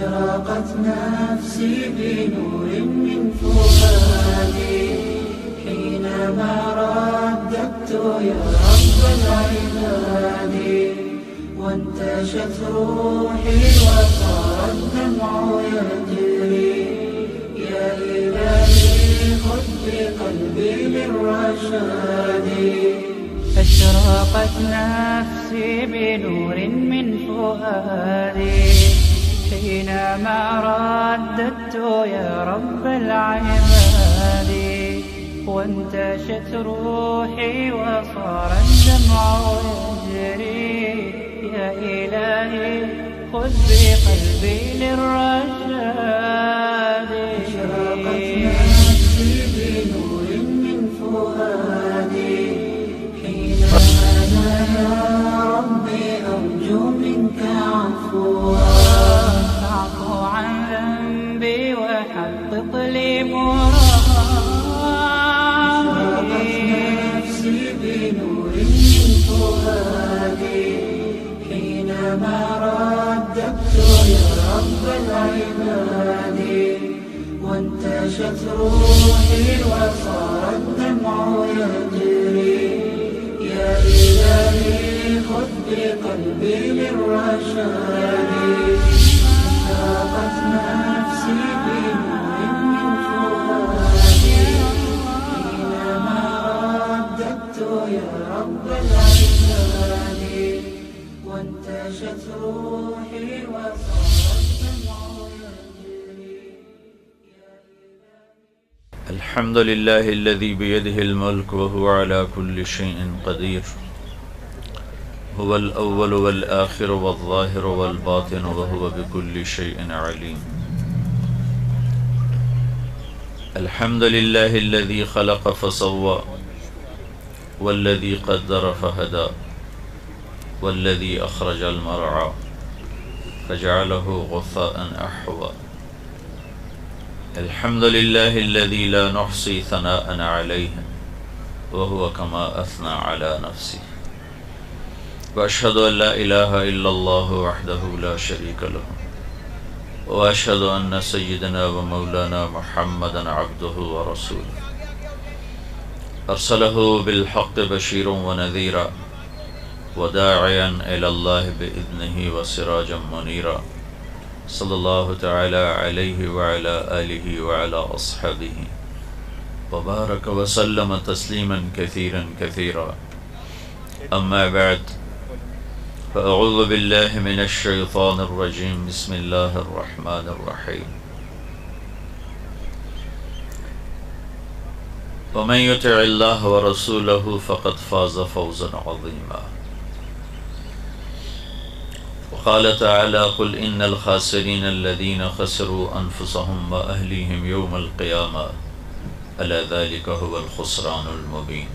أشرقت نفسي بنور من فؤادي حينما رددت يا رب العباد، وانتشت روحي وصار الدمع يجري. يا إلهي خذ بقلبي للرشاد. أشرقت نفسي بنور من فؤادي حينما رددت يا رب العباد، وانتشت روحي وصار الدمع يجري. يا إلهي خذ بقلبي للرشاد. أشرقت نفسي بنور من فؤادي حينما يا ربي أرجو منك عفوا. فاعفو عن ذنبي وحقق لي مرادي. نفسي بنور من فؤادي حينما رددت يا رب العباد، وانتشت روحي وصار الدمع يجري. يا إلهي خذ بقلبي للرشاد. أشرقت نفسي بنور من فؤادي حينما رددت يا رب العباد، وانتشت روحي وصار الدمع يجري. الحمد لله الذي بيده الملك وهو على كل شيء قدير. هو الأول والآخر والظاهر والباطن وهو بكل شيء عليم. الحمد لله الذي خلق فسوى والذي قدر فهدى والذي أخرج المرعى فجعله غثاء أحوى. الحمد لله الذي لا نحصي ثناء عليه وهو كما أثنى على نفسه. وأشهد أن لا إله إلا الله وحده لا شريك له، وأشهد أن سيدنا ومولانا محمدا عبده ورسوله أرسله بالحق بشيرا ونذيرا وداعيا إلى الله بإذنه وسراجا منيرا. صلى الله تعالى عليه وعلى آله وعلى أصحابه وبارك وسلم تسليما كثيرا كثيرا. أما بعد، فأعوذ بالله من الشيطان الرجيم. بسم الله الرحمن الرحيم. ومن يطع الله ورسوله فقد فاز فوزا عظيما. وقال تعالى: قل إن الخاسرين الذين خسروا أنفسهم وأهليهم يوم القيامة ألا ذلك هو الخسران المبين.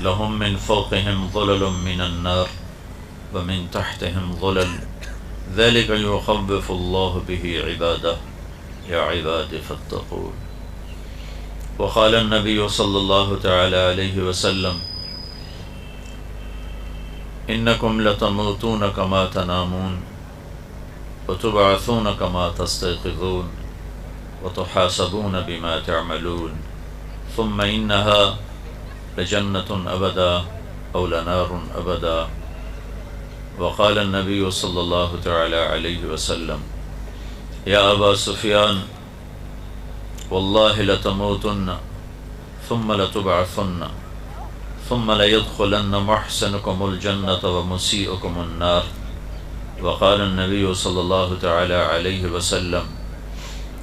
لهم من فوقهم ظلل من النار ومن تحتهم ظلل ذلك يخوف الله به عباده يا عباد فاتقون. وقال النبي صلى الله تعالى عليه وسلم: إنكم لتموتون كما تنامون وتبعثون كما تستيقظون وتحاسبون بما تعملون ثم إنها لجنة أبدا أو لنار أبدا. وقال النبي صلى الله تعالى عليه وسلم: يا أبا سفيان والله لتموتن ثم لتبعثن ثم ليدخلن محسنكم الجنة ومسيئكم النار. وقال النبي صلى الله تعالى عليه وسلم: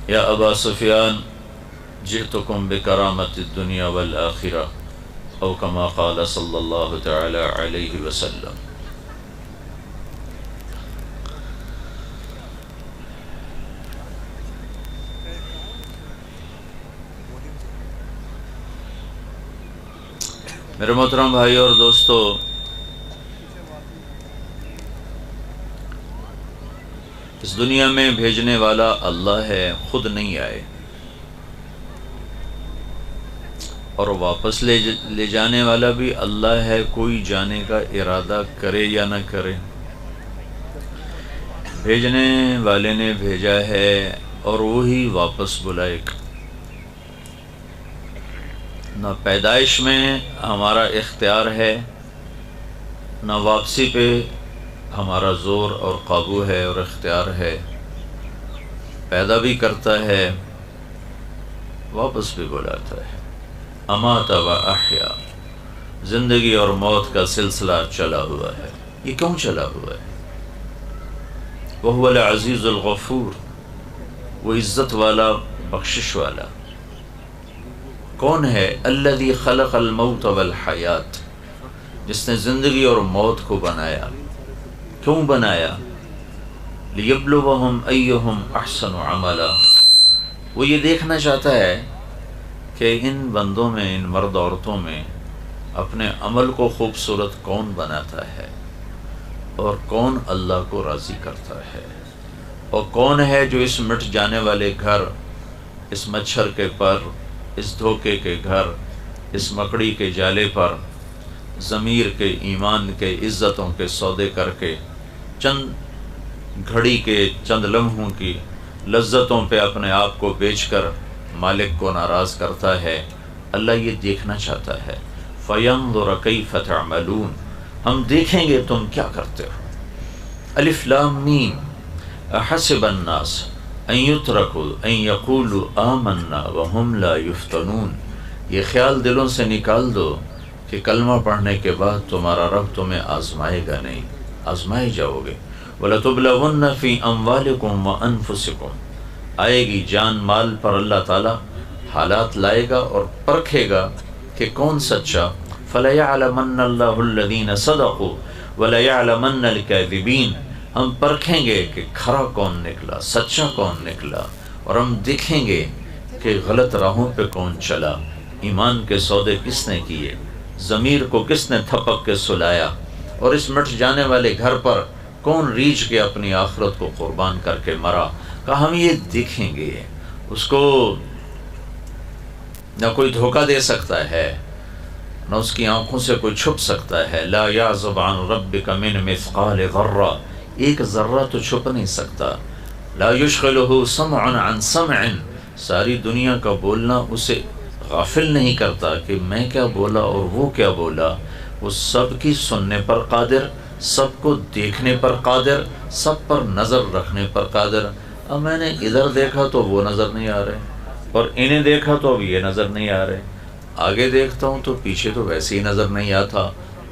يا أبا سفيان جئتكم بكرامة الدنيا والآخرة أو كما قال صلى الله تعالى عليه وسلم. میرے محترم بھائی اور دوستو، اس دنیا میں بھیجنے والا اللہ ہے، خود نہیں آئے، اور واپس لے جانے والا بھی اللہ ہے، کوئی جانے کا ارادہ کرے یا نہ کرے۔ بھیجنے والے نے بھیجا ہے اور وہی واپس بلائے گا۔ نہ پیدائش میں ہمارا اختیار ہے، نہ واپسی پہ ہمارا زور اور قابو ہے اور اختیار ہے۔ پیدا بھی کرتا ہے، واپس بھی بلاتا ہے۔ امات و احیا، زندگی اور موت کا سلسلہ چلا ہوا ہے۔ یہ کیوں چلا ہوا ہے؟ وہو العزیز الغفور، وہ عزت والا، بخشش والا۔ کون ہے؟ الذی خلق الموت والحیات، جس نے زندگی اور موت کو بنایا۔ کیوں بنایا؟ لیبلوہم ایہم احسن عملا، وہ یہ دیکھنا چاہتا ہے کہ ان بندوں میں، ان مرد عورتوں میں اپنے عمل کو خوبصورت کون بناتا ہے اور کون اللہ کو راضی کرتا ہے، اور کون ہے جو اس مٹ جانے والے گھر، اس مچھر کے پر، اس دھوکے کے گھر، اس مکڑی کے جالے پر ضمیر کے، ایمان کے، عزتوں کے سودے کر کے چند گھڑی کے، چند لمحوں کی لذتوں پہ اپنے آپ کو بیچ کر مالک کو ناراض کرتا ہے۔ اللہ یہ دیکھنا چاہتا ہے۔ فَيَنظُرَ كَيْفَ تَعْمَلُونَ، ہم دیکھیں گے تم کیا کرتے ہو۔ الف لام میم، احسب الناس ان يتركوا ان يقولوا آمنا وهم لا يفتنون، یہ خیال دلوں سے نکال دو کہ کلمہ پڑھنے کے بعد تمہارا رب تمہیں آزمائے گا نہیں، آزمائے جاؤ گے۔ وَلَتُبْلَوُنَّ فِي أَمْوَالِكُمْ وَأَنفُسِكُمْ، آئے گی جان مال پر اللہ تعالیٰ حالات لائے گا اور پرکھے گا کہ کون سچا۔ فَلَيَعْلَمَنَّ اللَّهُ الَّذِينَ صَدَقُوا وَلَيَعْلَمَنَّ الْكَاذِبِينَ، ہم پرکھیں گے کہ کھرا کون نکلا، سچا کون نکلا، اور ہم دیکھیں گے کہ غلط راہوں پہ کون چلا، ایمان کے سودے کس نے کیے، ضمیر کو کس نے تھپک کے سلایا، اور اس مٹ جانے والے گھر پر کون ریچھ کے اپنی آخرت کو قربان کر کے مرا۔ کہا ہم یہ دیکھیں گے۔ اس کو نہ کوئی دھوکہ دے سکتا ہے، نہ اس کی آنکھوں سے کوئی چھپ سکتا ہے۔ لا یعزب عن ربک من مثقال ذرہ، ایک ذرہ تو چھپ نہیں سکتا۔ لا یشغلہ سمع عن سمع، ساری دنیا کا بولنا اسے غافل نہیں کرتا کہ میں کیا بولا اور وہ کیا بولا۔ وہ سب کی سننے پر قادر، سب کو دیکھنے پر قادر، سب پر نظر رکھنے پر قادر۔ اب میں نے ادھر دیکھا تو وہ نظر نہیں آ رہے، اور انہیں دیکھا تو اب یہ نظر نہیں آ رہے، آگے دیکھتا ہوں تو پیچھے تو ویسے ہی نظر نہیں آتا،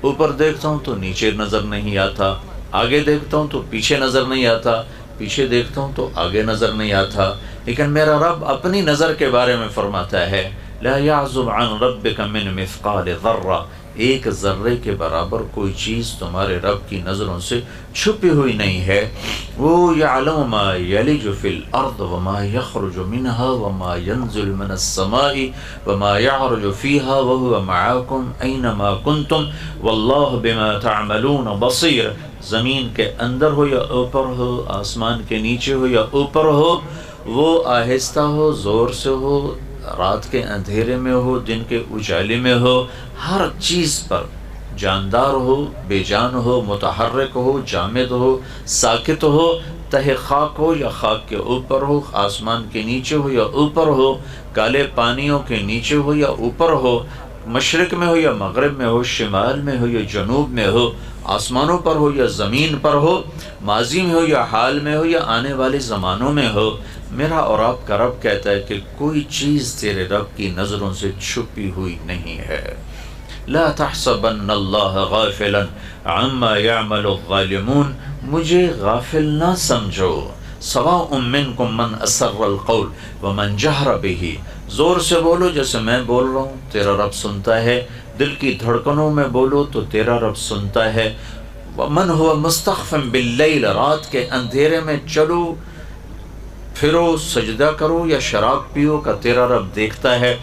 اوپر دیکھتا ہوں تو نیچے نظر نہیں آتا، آگے دیکھتا ہوں تو پیچھے نظر نہیں آتا، پیچھے دیکھتا ہوں تو آگے نظر نہیں آتا۔ لیکن میرا رب اپنی نظر کے بارے میں فرماتا ہے لا يعزب عن ربك من مثقال ذرہ، ایک ذرے کے برابر کوئی چیز تمہارے رب کی نظروں سے چھپی ہوئی نہیں ہے۔ وہ یعلم ما یلج فی الارض وما یخرج منها وما ینزل من السماء وما یعرج فیها وهو معاکم اینما کنتم واللہ بما تعملون بصیر، زمین کے اندر ہو یا اوپر ہو، آسمان کے نیچے ہو یا اوپر ہو، وہ آہستہ ہو، زور سے ہو، رات کے اندھیرے میں ہو، دن کے اجالے میں ہو، ہر چیز پر، جاندار ہو، بے جان ہو، متحرک ہو، جامد ہو، ساکت ہو، تہ خاک ہو یا خاک کے اوپر ہو، آسمان کے نیچے ہو یا اوپر ہو، کالے پانیوں کے نیچے ہو یا اوپر ہو، مشرق میں ہو یا مغرب میں ہو، شمال میں ہو یا جنوب میں ہو، آسمانوں پر ہو یا زمین پر ہو، ماضی میں ہو یا حال میں ہو یا آنے والے زمانوں میں ہو، میرا اور آپ کا رب کہتا ہے کہ کوئی چیز تیرے رب کی نظروں سے چھپی ہوئی نہیں ہے۔ لا تحسبن اللہ غافلا عما يعمل الظالمون، مجھے غافل نہ سمجھو۔ سواء منکم من اسر القول ومن جہر بہ، زور سے بولو جیسے میں بول رہا ہوں، تیرا رب سنتا ہے، دل کی دھڑکنوں میں بولو تو تیرا رب سنتا ہے۔ ومن هو مستخف باللیل، رات کے اندھیرے میں چلو پھرو، سجدہ کرو یا شراب پیو کا تیرا رب دیکھتا ہے۔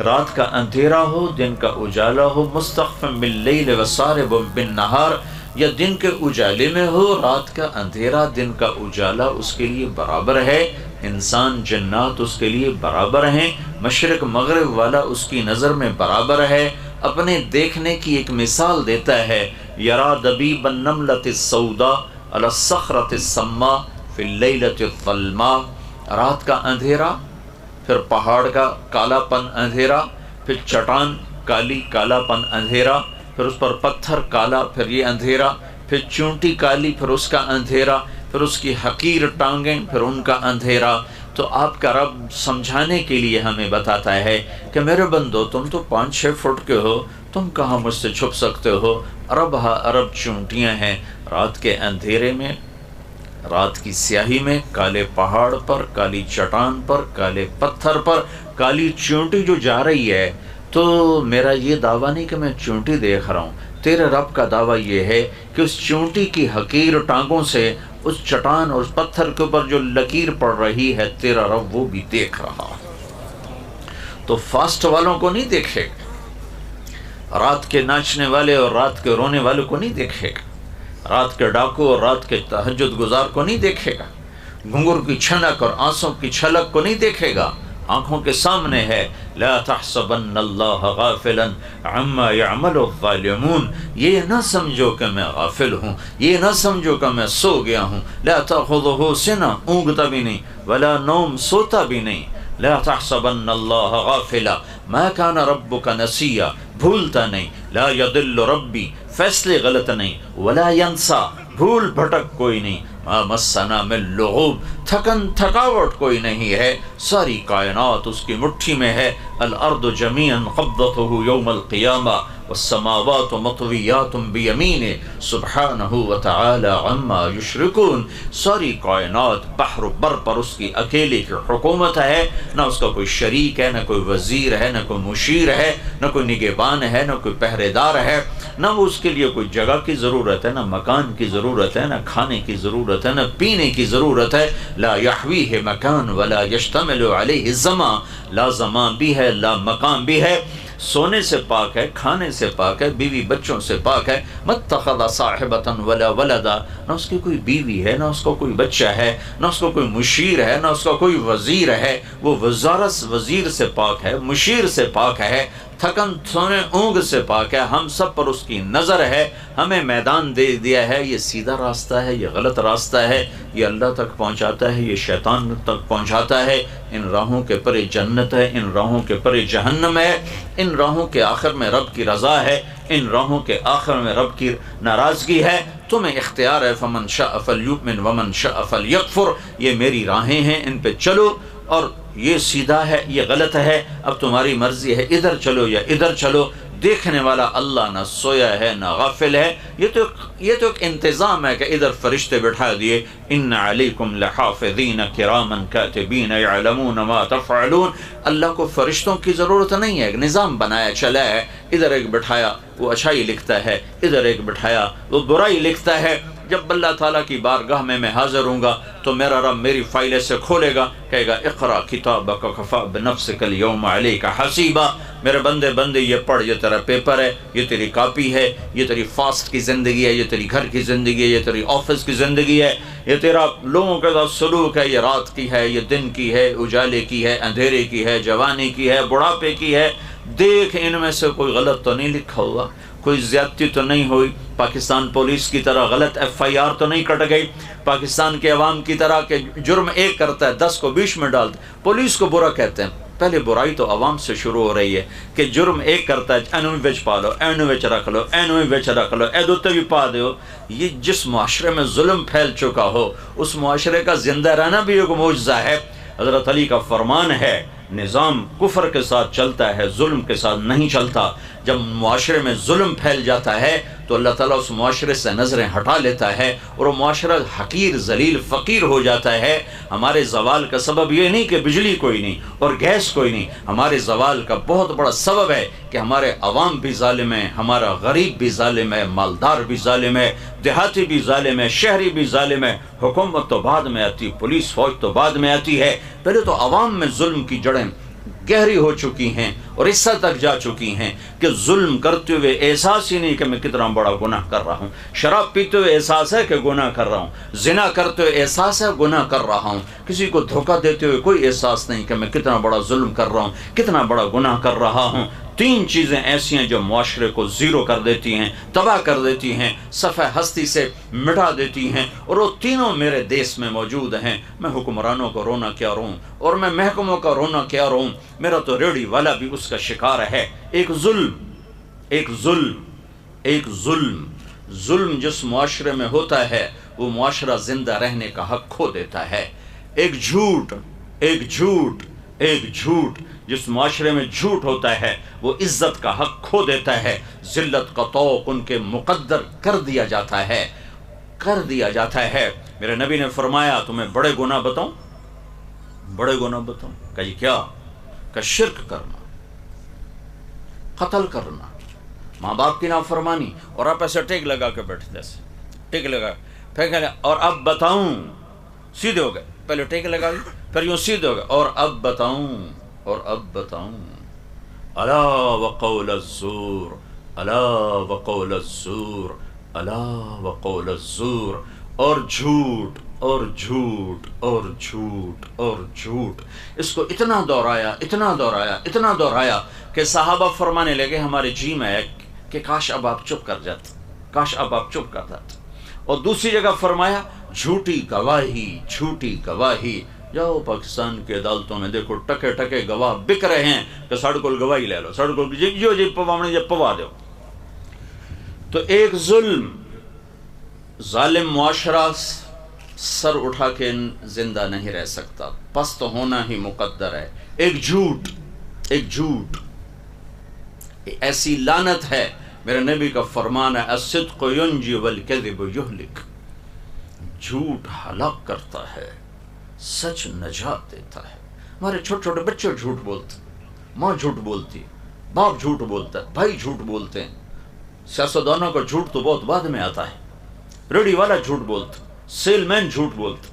رات کا اندھیرا ہو، دن کا اجالا ہو، مستخف باللیل وسارب بالنہار، یا دن کے اجالے میں ہو، رات کا اندھیرا دن کا اجالا اس کے لیے برابر ہے، انسان جنات اس کے لیے برابر ہیں، مشرق مغرب والا اس کی نظر میں برابر ہے۔ اپنے دیکھنے کی ایک مثال دیتا ہے، یرا دبیب النملۃ السوداء علی الصخرۃ الصماء فی اللیلۃ الظلماء، رات کا اندھیرا، پھر پہاڑ کا کالا پن اندھیرا، پھر چٹان کالی کالا پن اندھیرا، پھر اس پر پتھر کالا، پھر یہ اندھیرا، پھر چونٹی کالی، پھر اس کا اندھیرا، پھر اس کی حقیر ٹانگیں، پھر ان کا اندھیرا۔ تو آپ کا رب سمجھانے کے لیے ہمیں بتاتا ہے کہ میرے بندو تم تو 5-6 فٹ کے ہو، تم کہاں مجھ سے چھپ سکتے ہو؟ ارب ہا ارب چونٹیاں ہیں رات کے اندھیرے میں، رات کی سیاہی میں، کالے پہاڑ پر، کالی چٹان پر، کالے پتھر پر کالی چونٹی جو جا رہی ہے۔ تو میرا یہ دعویٰ نہیں کہ میں چونٹی دیکھ رہا ہوں، تیرے رب کا دعویٰ یہ ہے کہ اس چونٹی کی حقیر ٹانگوں سے اس چٹان اور اس پتھر کے اوپر جو لکیر پڑ رہی ہے تیرا رب وہ بھی دیکھ رہا ہے۔ تو فاسٹ والوں کو نہیں دیکھے گا، رات کے ناچنے والے اور رات کے رونے والوں کو نہیں دیکھے گا، رات کے ڈاکو اور رات کے تہجد گزار کو نہیں دیکھے گا، گھنگور کی چھنک اور آنسوں کی چھلک کو نہیں دیکھے گا، آنکھوں کے سامنے ہے۔ لا تحسبن اللہ غافلا عما يعمل الظالمون، یہ نہ سمجھو کہ میں غافل ہوں، یہ نہ سمجھو کہ میں سو گیا ہوں۔ لا تأخذه سنہ، اونگتا بھی نہیں، ولا نوم، سوتا بھی نہیں۔ لا تحسبن اللہ غافلا ما كان ربک نسیا، بھولتا نہیں۔ لا يضل ربی، فیصلے غلط نہیں۔ ولا ينسى، بھول بھٹک کوئی نہیں۔ ما مسنا من لغوب، تھکن تھکاوٹ کوئی نہیں ہے، ساری کائنات اس کی مٹھی میں ہے۔ الارض جميعا قبضته يوم القیامہ والسماوات مطویات بیمینہ سبحانہ وتعالی عما یشرکون، ساری کائنات بحر و بر پر اس کی اکیلے کی حکومت ہے، نہ اس کا کوئی شریک ہے، نہ کوئی وزیر ہے، نہ کوئی مشیر ہے، نہ کوئی نگہبان ہے، نہ کوئی پہرے دار ہے، نہ وہ اس کے لیے کوئی جگہ کی ضرورت ہے، نہ مکان کی ضرورت ہے، نہ کھانے کی ضرورت ہے، نہ پینے کی ضرورت ہے۔ لا یحویہ مکان ولا یشتمل علیہ زمان، لا زمان بھی ہے، لا مکان بھی ہے، سونے سے پاک ہے، کھانے سے پاک ہے، بیوی بچوں سے پاک ہے۔ متخذ صاحبۃ ولا ولدا، نہ اس کی کوئی بیوی ہے، نہ اس کو کوئی بچہ ہے، نہ اس کو کوئی مشیر ہے، نہ اس کا کوئی وزیر ہے، وہ وزیر سے پاک ہے، مشیر سے پاک ہے، تھکن سونے اونگ سے پاک ہے، ہم سب پر اس کی نظر ہے، ہمیں میدان دے دیا ہے، یہ سیدھا راستہ ہے، یہ غلط راستہ ہے، یہ اللہ تک پہنچاتا ہے، یہ شیطان تک پہنچاتا ہے، ان راہوں کے پرے جنت ہے، ان راہوں کے پرے جہنم ہے، ان راہوں کے آخر میں رب کی رضا ہے، ان راہوں کے آخر میں رب کی ناراضگی ہے۔ تمہیں اختیار ہے، فمن شاء فلیؤمن ومن شاء فلیکفر، یہ میری راہیں ہیں، ان پہ چلو، اور یہ سیدھا ہے، یہ غلط ہے، اب تمہاری مرضی ہے، ادھر چلو یا ادھر چلو۔ دیکھنے والا اللہ نہ سویا ہے نہ غافل ہے، یہ تو ایک انتظام ہے کہ ادھر فرشتے بٹھا دیے، ان علیکم لحافظین کراما کاتبین یعلمون ما تفعلون۔ اللہ کو فرشتوں کی ضرورت نہیں ہے، ایک نظام بنایا چلا ہے، ادھر ایک بٹھایا وہ اچھائی لکھتا ہے، ادھر ایک بٹھایا وہ برائی لکھتا ہے۔ جب اللہ تعالیٰ کی بارگاہ میں حاضر ہوں گا تو میرا رب میری فائل سے کھولے گا، کہے گا اقرا کتابک کفی بنفسک اليوم علیک حسیبا، میرے بندے یہ پڑھ، یہ تیرا پیپر ہے، یہ تیری کاپی ہے، یہ تیری فاسٹ کی زندگی ہے، یہ تیری گھر کی زندگی ہے، یہ تیری آفس کی زندگی ہے، یہ تیرا لوگوں کے ساتھ سلوک ہے، یہ رات کی ہے، یہ دن کی ہے، اجالے کی ہے، اندھیرے کی ہے، جوانی کی ہے، بڑھاپے کی ہے۔ دیکھ ان میں سے کوئی غلط تو نہیں لکھا ہوا، کوئی زیادتی تو نہیں ہوئی، پاکستان پولیس کی طرح غلط FIR تو نہیں کٹ گئی، پاکستان کے عوام کی طرح کہ جرم ایک کرتا ہے 10 کو 20 میں ڈالتے، پولیس کو برا کہتے ہیں۔ پہلے برائی تو عوام سے شروع ہو رہی ہے کہ جرم ایک کرتا ہے، اینو وچ پا لو، اینو وچ رکھ لو، اینو وچ رکھ لو، اے دوتے بھی پا دیو۔ یہ جس معاشرے میں ظلم پھیل چکا ہو اس معاشرے کا زندہ رہنا بھی ایک معجزہ ہے۔ حضرت علی کا فرمان ہے، نظام کفر کے ساتھ چلتا ہے، ظلم کے ساتھ نہیں چلتا۔ جب معاشرے میں ظلم پھیل جاتا ہے تو اللہ تعالیٰ اس معاشرے سے نظریں ہٹا لیتا ہے اور وہ معاشرہ حقیر، ذلیل، فقیر ہو جاتا ہے۔ ہمارے زوال کا سبب یہ نہیں کہ بجلی کوئی نہیں اور گیس کوئی نہیں، ہمارے زوال کا بہت بڑا سبب ہے کہ ہمارے عوام بھی ظالم ہیں، ہمارا غریب بھی ظالم ہے، مالدار بھی ظالم ہے، دیہاتی بھی ظالم ہے، شہری بھی ظالم ہے۔ حکومت تو بعد میں آتی، پولیس فوج تو بعد میں آتی ہے، پہلے تو عوام میں ظلم کی جڑیں گہری ہو چکی ہیں اور اس حد تک جا چکی ہیں کہ ظلم کرتے ہوئے احساس ہی نہیں کہ میں کتنا بڑا گناہ کر رہا ہوں، شراب پیتے ہوئے احساس ہے کہ گناہ کر رہا ہوں، زنا کرتے ہوئے احساس ہے گناہ کر رہا ہوں، کسی کو دھوکہ دیتے ہوئے کوئی احساس نہیں کہ میں کتنا بڑا ظلم کر رہا ہوں، کتنا بڑا گناہ کر رہا ہوں۔ 3 چیزیں ایسی ہیں جو معاشرے کو زیرو کر دیتی ہیں، تباہ کر دیتی ہیں، صفحہ ہستی سے مٹا دیتی ہیں، اور وہ تینوں میرے دیس میں موجود ہیں۔ میں حکمرانوں کو رونا کیا روں، اور میں محکموں کا رونا کیا روں، میرا تو ریڑھی والا بھی اس کا شکار ہے۔ ایک ظلم ظلم جس معاشرے میں ہوتا ہے وہ معاشرہ زندہ رہنے کا حق کھو دیتا ہے۔ ایک جھوٹ جس معاشرے میں جھوٹ ہوتا ہے وہ عزت کا حق کھو دیتا ہے، ذلت کا طوق ان کے مقدر کر دیا جاتا ہے۔ میرے نبی نے فرمایا تمہیں بڑے گناہ بتاؤں؟ کہ یہ کیا؟ کہ شرک کرنا، قتل کرنا، ماں باپ کی نافرمانی، اور آپ ایسے ٹیک لگا کے بیٹھتے، ایسے ٹیک لگا پھینک، اور اب بتاؤں، سیدھے ہو گئے، پہلے ٹیک لگا لی، پھر یوں سیدھے ہو گئے، اور اب بتاؤں، الا وقول الزور، الا وقول الزور، الا وقول الزور، اور جھوٹ اور جھوٹ اور جھوٹ اور جھوٹ۔ اس کو اتنا دہرایا کہ صحابہ فرمانے لگے ہمارے جی میں ہے کہ کاش اب آپ چپ کر جاتے۔ اور دوسری جگہ فرمایا جھوٹی گواہی، جاؤ پاکستان کے عدالتوں میں دیکھو ٹکے گواہ بک رہے ہیں کہ ساڑھے کو گواہی لے لو، ساڑھے کو جی پواونے جب پوا دو۔ تو ایک ظالم معاشرہ سر اٹھا کے زندہ نہیں رہ سکتا، پست ہونا ہی مقدر ہے۔ ایک جھوٹ ایسی لعنت ہے، میرے نبی کا فرمان ہے الصدق ینجی والکذب یہلک، جھوٹ ہلاک کرتا ہے، سچ نجات دیتا ہے۔ ہمارے چھوٹے چھوٹے بچے جھوٹ بولتے، ماں جھوٹ بولتی، باپ جھوٹ بولتا ہے، بھائی جھوٹ بولتے ہیں۔ سیاستدانوں کا جھوٹ تو بہت بعد میں آتا ہے، ریڑھی والا جھوٹ بولتا، سیل مین جھوٹ بولتا۔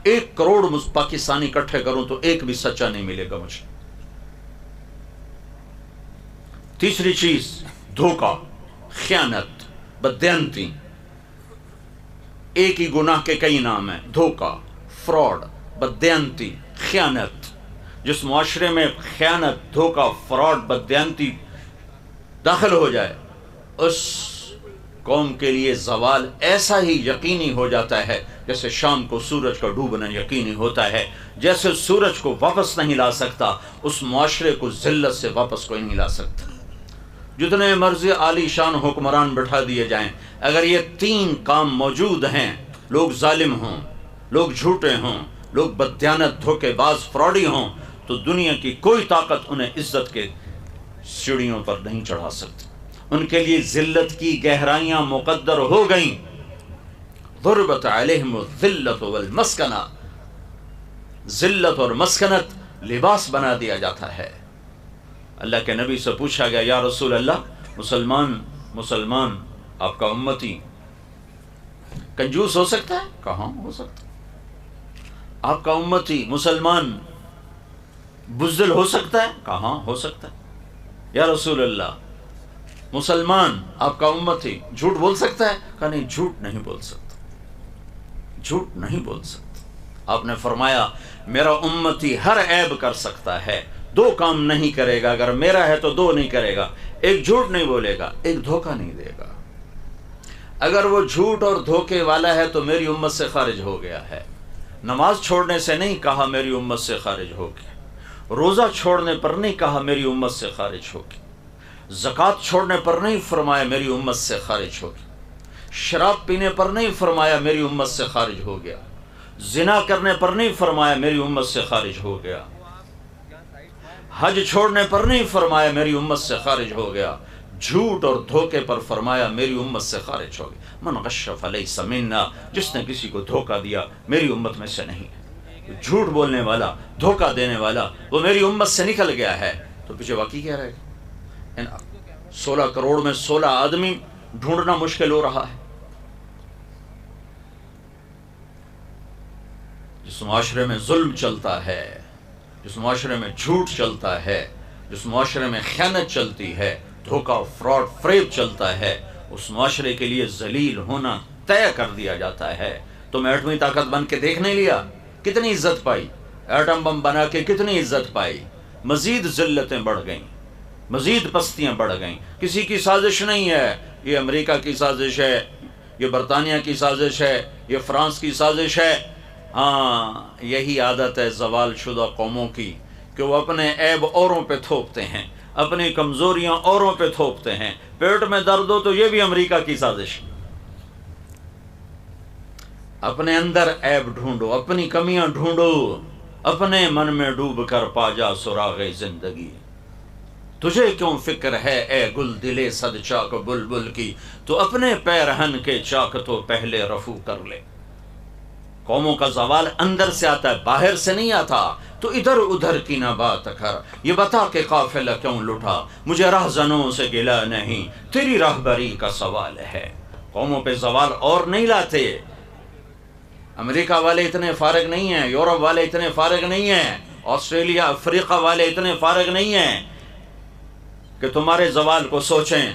1 کروڑ پاکستانی اکٹھے کروں تو ایک بھی سچا نہیں ملے گا مجھے۔ تیسری چیز دھوکہ، خیانت، بددیانتی، ایک ہی گناہ کے کئی نام ہیں، دھوکہ، فراڈ، بددیانتی، خیانت۔ جس معاشرے میں خیانت، دھوکہ، فراڈ، بددیانتی داخل ہو جائے اس قوم کے لیے زوال ایسا ہی یقینی ہو جاتا ہے جیسے شام کو سورج کا ڈوبنا یقینی ہوتا ہے۔ جیسے سورج کو واپس نہیں لا سکتا، اس معاشرے کو ذلت سے واپس کوئی نہیں لا سکتا۔ جتنے مرضی عالی شان حکمران بٹھا دیے جائیں، اگر یہ 3 کام موجود ہیں، لوگ ظالم ہوں، لوگ جھوٹے ہوں، لوگ بددیانت، دھوکے باز، فراڈی ہوں، تو دنیا کی کوئی طاقت انہیں عزت کے سیڑھیوں پر نہیں چڑھا سکتی۔ ان کے لیے ذلت کی گہرائیاں مقدر ہو گئیں۔ ضربت علیہم الذلۃ والمسکنہ، ذلت اور مسکنت لباس بنا دیا جاتا ہے۔ اللہ کے نبی سے پوچھا گیا یا رسول اللہ، مسلمان آپ کا امتی کنجوس ہو سکتا ہے؟ کہاں ہو سکتا ہے۔ آپ کا امتی مسلمان بزدل ہو سکتا ہے؟ کہاں ہو سکتا ہے۔ یا رسول اللہ، مسلمان آپ کا امتی جھوٹ بول سکتا ہے؟ کہا نہیں، جھوٹ نہیں بول سکتا۔ آپ نے فرمایا میرا امتی ہر عیب کر سکتا ہے، 2 کام نہیں کرے گا، اگر میرا ہے تو 2 نہیں کرے گا، ایک جھوٹ نہیں بولے گا، ایک دھوکہ نہیں دے گا۔ اگر وہ جھوٹ اور دھوکے والا ہے تو میری امت سے خارج ہو گیا ہے۔ نماز چھوڑنے سے نہیں کہا میری امت سے خارج ہو گیا، روزہ چھوڑنے پر نہیں کہا میری امت سے خارج ہو گیا، زکوٰۃ چھوڑنے پر نہیں فرمایا میری امت سے خارج ہو گیا، شراب پینے پر نہیں فرمایا میری امت سے خارج ہو گیا، زنا کرنے پر نہیں فرمایا میری امت سے خارج ہو گیا، حج چھوڑنے پر نہیں فرمایا میری امت سے خارج ہو گیا، جھوٹ اور دھوکے پر فرمایا میری امت سے خارج ہو گیا۔ من غش فلیس منا، جس نے کسی کو دھوکہ دیا میری امت میں سے نہیں ہے۔ جھوٹ بولنے والا، دھوکہ دینے والا وہ میری امت سے نکل گیا ہے، تو پیچھے باقی کیا رہے گا؟ 16 کروڑ میں 16 آدمی ڈھونڈنا مشکل ہو رہا ہے۔ جس معاشرے میں ظلم چلتا ہے، جس معاشرے میں جھوٹ چلتا ہے، جس معاشرے میں خیانت چلتی ہے، دھوکہ، فراڈ، فریب چلتا ہے، اس معاشرے کے لیے ذلیل ہونا طے کر دیا جاتا ہے۔ تم ایٹمی طاقت بن کے دیکھ نہیں لیا، کتنی عزت پائی، ایٹم بم بنا کے کتنی عزت پائی، مزید ذلتیں بڑھ گئیں، مزید پستیاں بڑھ گئیں. کسی کی سازش نہیں ہے، یہ امریکہ کی سازش ہے، یہ برطانیہ کی سازش ہے، یہ فرانس کی سازش ہے. ہاں، یہی عادت ہے زوال شدہ قوموں کی کہ وہ اپنے عیب اوروں پہ تھوپتے ہیں، اپنی کمزوریاں اوروں پہ تھوپتے ہیں. پیٹ میں درد ہو تو یہ بھی امریکہ کی سازش. اپنے اندر عیب ڈھونڈو، اپنی کمیاں ڈھونڈو، اپنے من میں ڈوب کر پا جا سراغ زندگی. تجھے کیوں فکر ہے اے گل دلے صد چاک بلبل کی، تو اپنے پیرہن کے چاک تو پہلے رفو کر لے. قوموں کا زوال اندر سے آتا ہے، باہر سے نہیں آتا. تو ادھر ادھر کی نہ بات کر، یہ بتا کہ قافلہ کیوں لٹا، مجھے رہزنوں سے گلہ نہیں، تیری راہبری کا سوال ہے. قوموں پہ زوال اور نہیں لاتے. امریکہ والے اتنے فارغ نہیں ہیں، یورپ والے اتنے فارغ نہیں ہیں، آسٹریلیا افریقہ والے اتنے فارغ نہیں ہیں کہ تمہارے زوال کو سوچیں.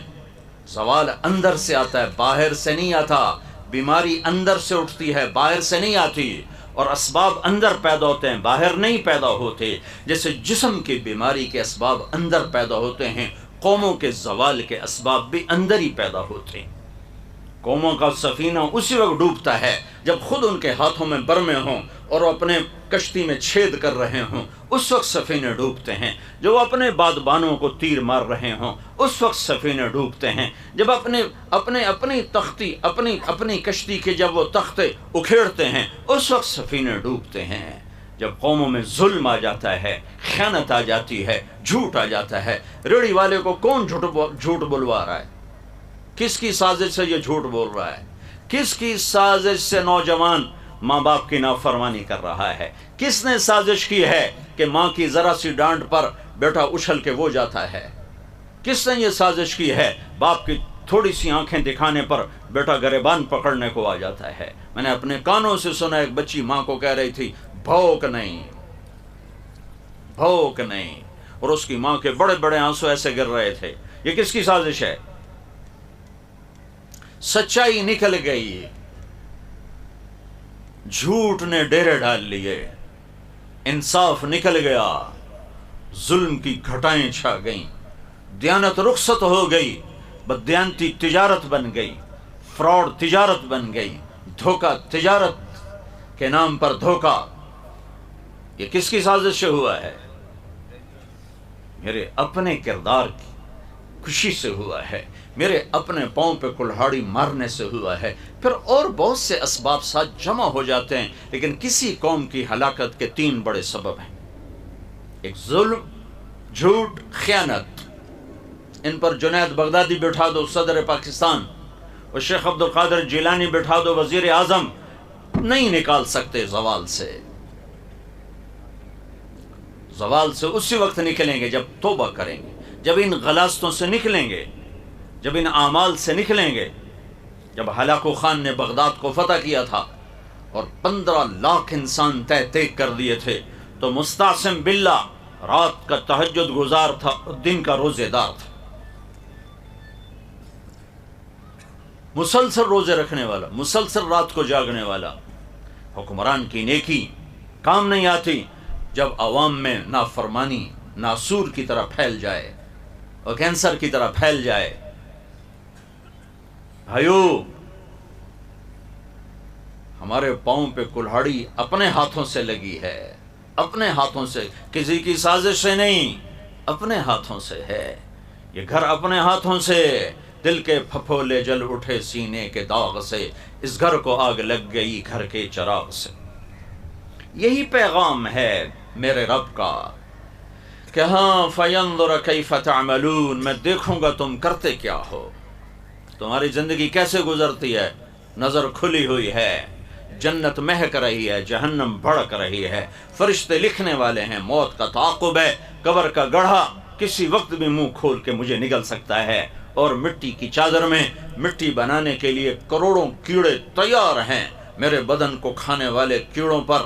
زوال اندر سے آتا ہے، باہر سے نہیں آتا. بیماری اندر سے اٹھتی ہے، باہر سے نہیں آتی. اور اسباب اندر پیدا ہوتے ہیں، باہر نہیں پیدا ہوتے. جیسے جسم کی بیماری کے اسباب اندر پیدا ہوتے ہیں، قوموں کے زوال کے اسباب بھی اندر ہی پیدا ہوتے ہیں. قوموں کا سفینہ اسی وقت ڈوبتا ہے جب خود ان کے ہاتھوں میں برمے ہوں اور وہ اپنے کشتی میں چھید کر رہے ہوں، اس وقت سفینے ڈوبتے ہیں. جو اپنے بادبانوں کو تیر مار رہے ہوں، اس وقت سفینے ڈوبتے ہیں. جب اپنی کشتی کے جب وہ تختے اکھیڑتے ہیں، اس وقت سفینے ڈوبتے ہیں. جب قوموں میں ظلم آ جاتا ہے، خیانت آ جاتی ہے، جھوٹ آ جاتا ہے. ریڑھی والے کو کون جھوٹ بلوا رہا ہے؟ کس کی سازش سے یہ جھوٹ بول رہا ہے؟ کس کی سازش سے نوجوان ماں باپ کی نافرمانی کر رہا ہے؟ کس نے سازش کی ہے کہ ماں کی ذرا سی ڈانٹ پر بیٹا اچھل کے وہ جاتا ہے؟ کس نے یہ سازش کی ہے باپ کی تھوڑی سی آنکھیں دکھانے پر بیٹا گریبان پکڑنے کو آ جاتا ہے؟ میں نے اپنے کانوں سے سنا، ایک بچی ماں کو کہہ رہی تھی بھوک نہیں، بھوک نہیں، اور اس کی ماں کے بڑے بڑے آنسو ایسے گر رہے تھے. یہ کس کی سازش ہے؟ سچائی نکل گئی، جھوٹ نے ڈیرے ڈال لیے، انصاف نکل گیا، ظلم کی گھٹائیں چھا گئیں، دیانت رخصت ہو گئی، بددیانتی تجارت بن گئی، فراڈ تجارت بن گئی، دھوکہ تجارت کے نام پر دھوکہ. یہ کس کی سازش سے ہوا ہے؟ میرے اپنے کردار کی خوشی سے ہوا ہے، میرے اپنے پاؤں پہ کلہاڑی مارنے سے ہوا ہے. پھر اور بہت سے اسباب ساتھ جمع ہو جاتے ہیں، لیکن کسی قوم کی ہلاکت کے 3 بڑے سبب ہیں. ایک ظلم، جھوٹ، خیانت. ان پر جنید بغدادی بٹھا دو صدر پاکستان، اور شیخ عبد القادر جیلانی بٹھا دو وزیر اعظم، نہیں نکال سکتے زوال سے. زوال سے اسی وقت نکلیں گے جب توبہ کریں گے، جب ان غلاستوں سے نکلیں گے، جب ان اعمال سے نکلیں گے. جب ہلاکو خان نے بغداد کو فتح کیا تھا اور 15 لاکھ انسان تہ کر دیے تھے، تو مستعصم باللہ رات کا تہجد گزار تھا، دن کا روزے دار تھا، مسلسل روزے رکھنے والا، مسلسل رات کو جاگنے والا. حکمران کی نیکی کام نہیں آتی جب عوام میں نافرمانی ناسور کی طرح پھیل جائے اور کینسر کی طرح پھیل جائے. بھائیو، ہمارے پاؤں پہ کلہاڑی اپنے ہاتھوں سے لگی ہے، اپنے ہاتھوں سے، کسی کی سازش سے نہیں، اپنے ہاتھوں سے ہے. یہ گھر اپنے ہاتھوں سے، دل کے پھپھولے جل اٹھے سینے کے داغ سے، اس گھر کو آگ لگ گئی گھر کے چراغ سے. یہی پیغام ہے میرے رب کا کہ ہاں فینظر کیف تعملون، میں دیکھوں گا تم کرتے کیا ہو، تمہاری زندگی کیسے گزرتی ہے. نظر کھلی ہوئی ہے، جنت مہک رہی ہے، جہنم بھڑک رہی ہے، فرشتے لکھنے والے ہیں، موت کا تعاقب ہے، قبر کا گڑھا کسی وقت بھی منہ کھول کے مجھے نگل سکتا ہے، اور مٹی کی چادر میں مٹی بنانے کے لیے کروڑوں کیڑے تیار ہیں. میرے بدن کو کھانے والے کیڑوں پر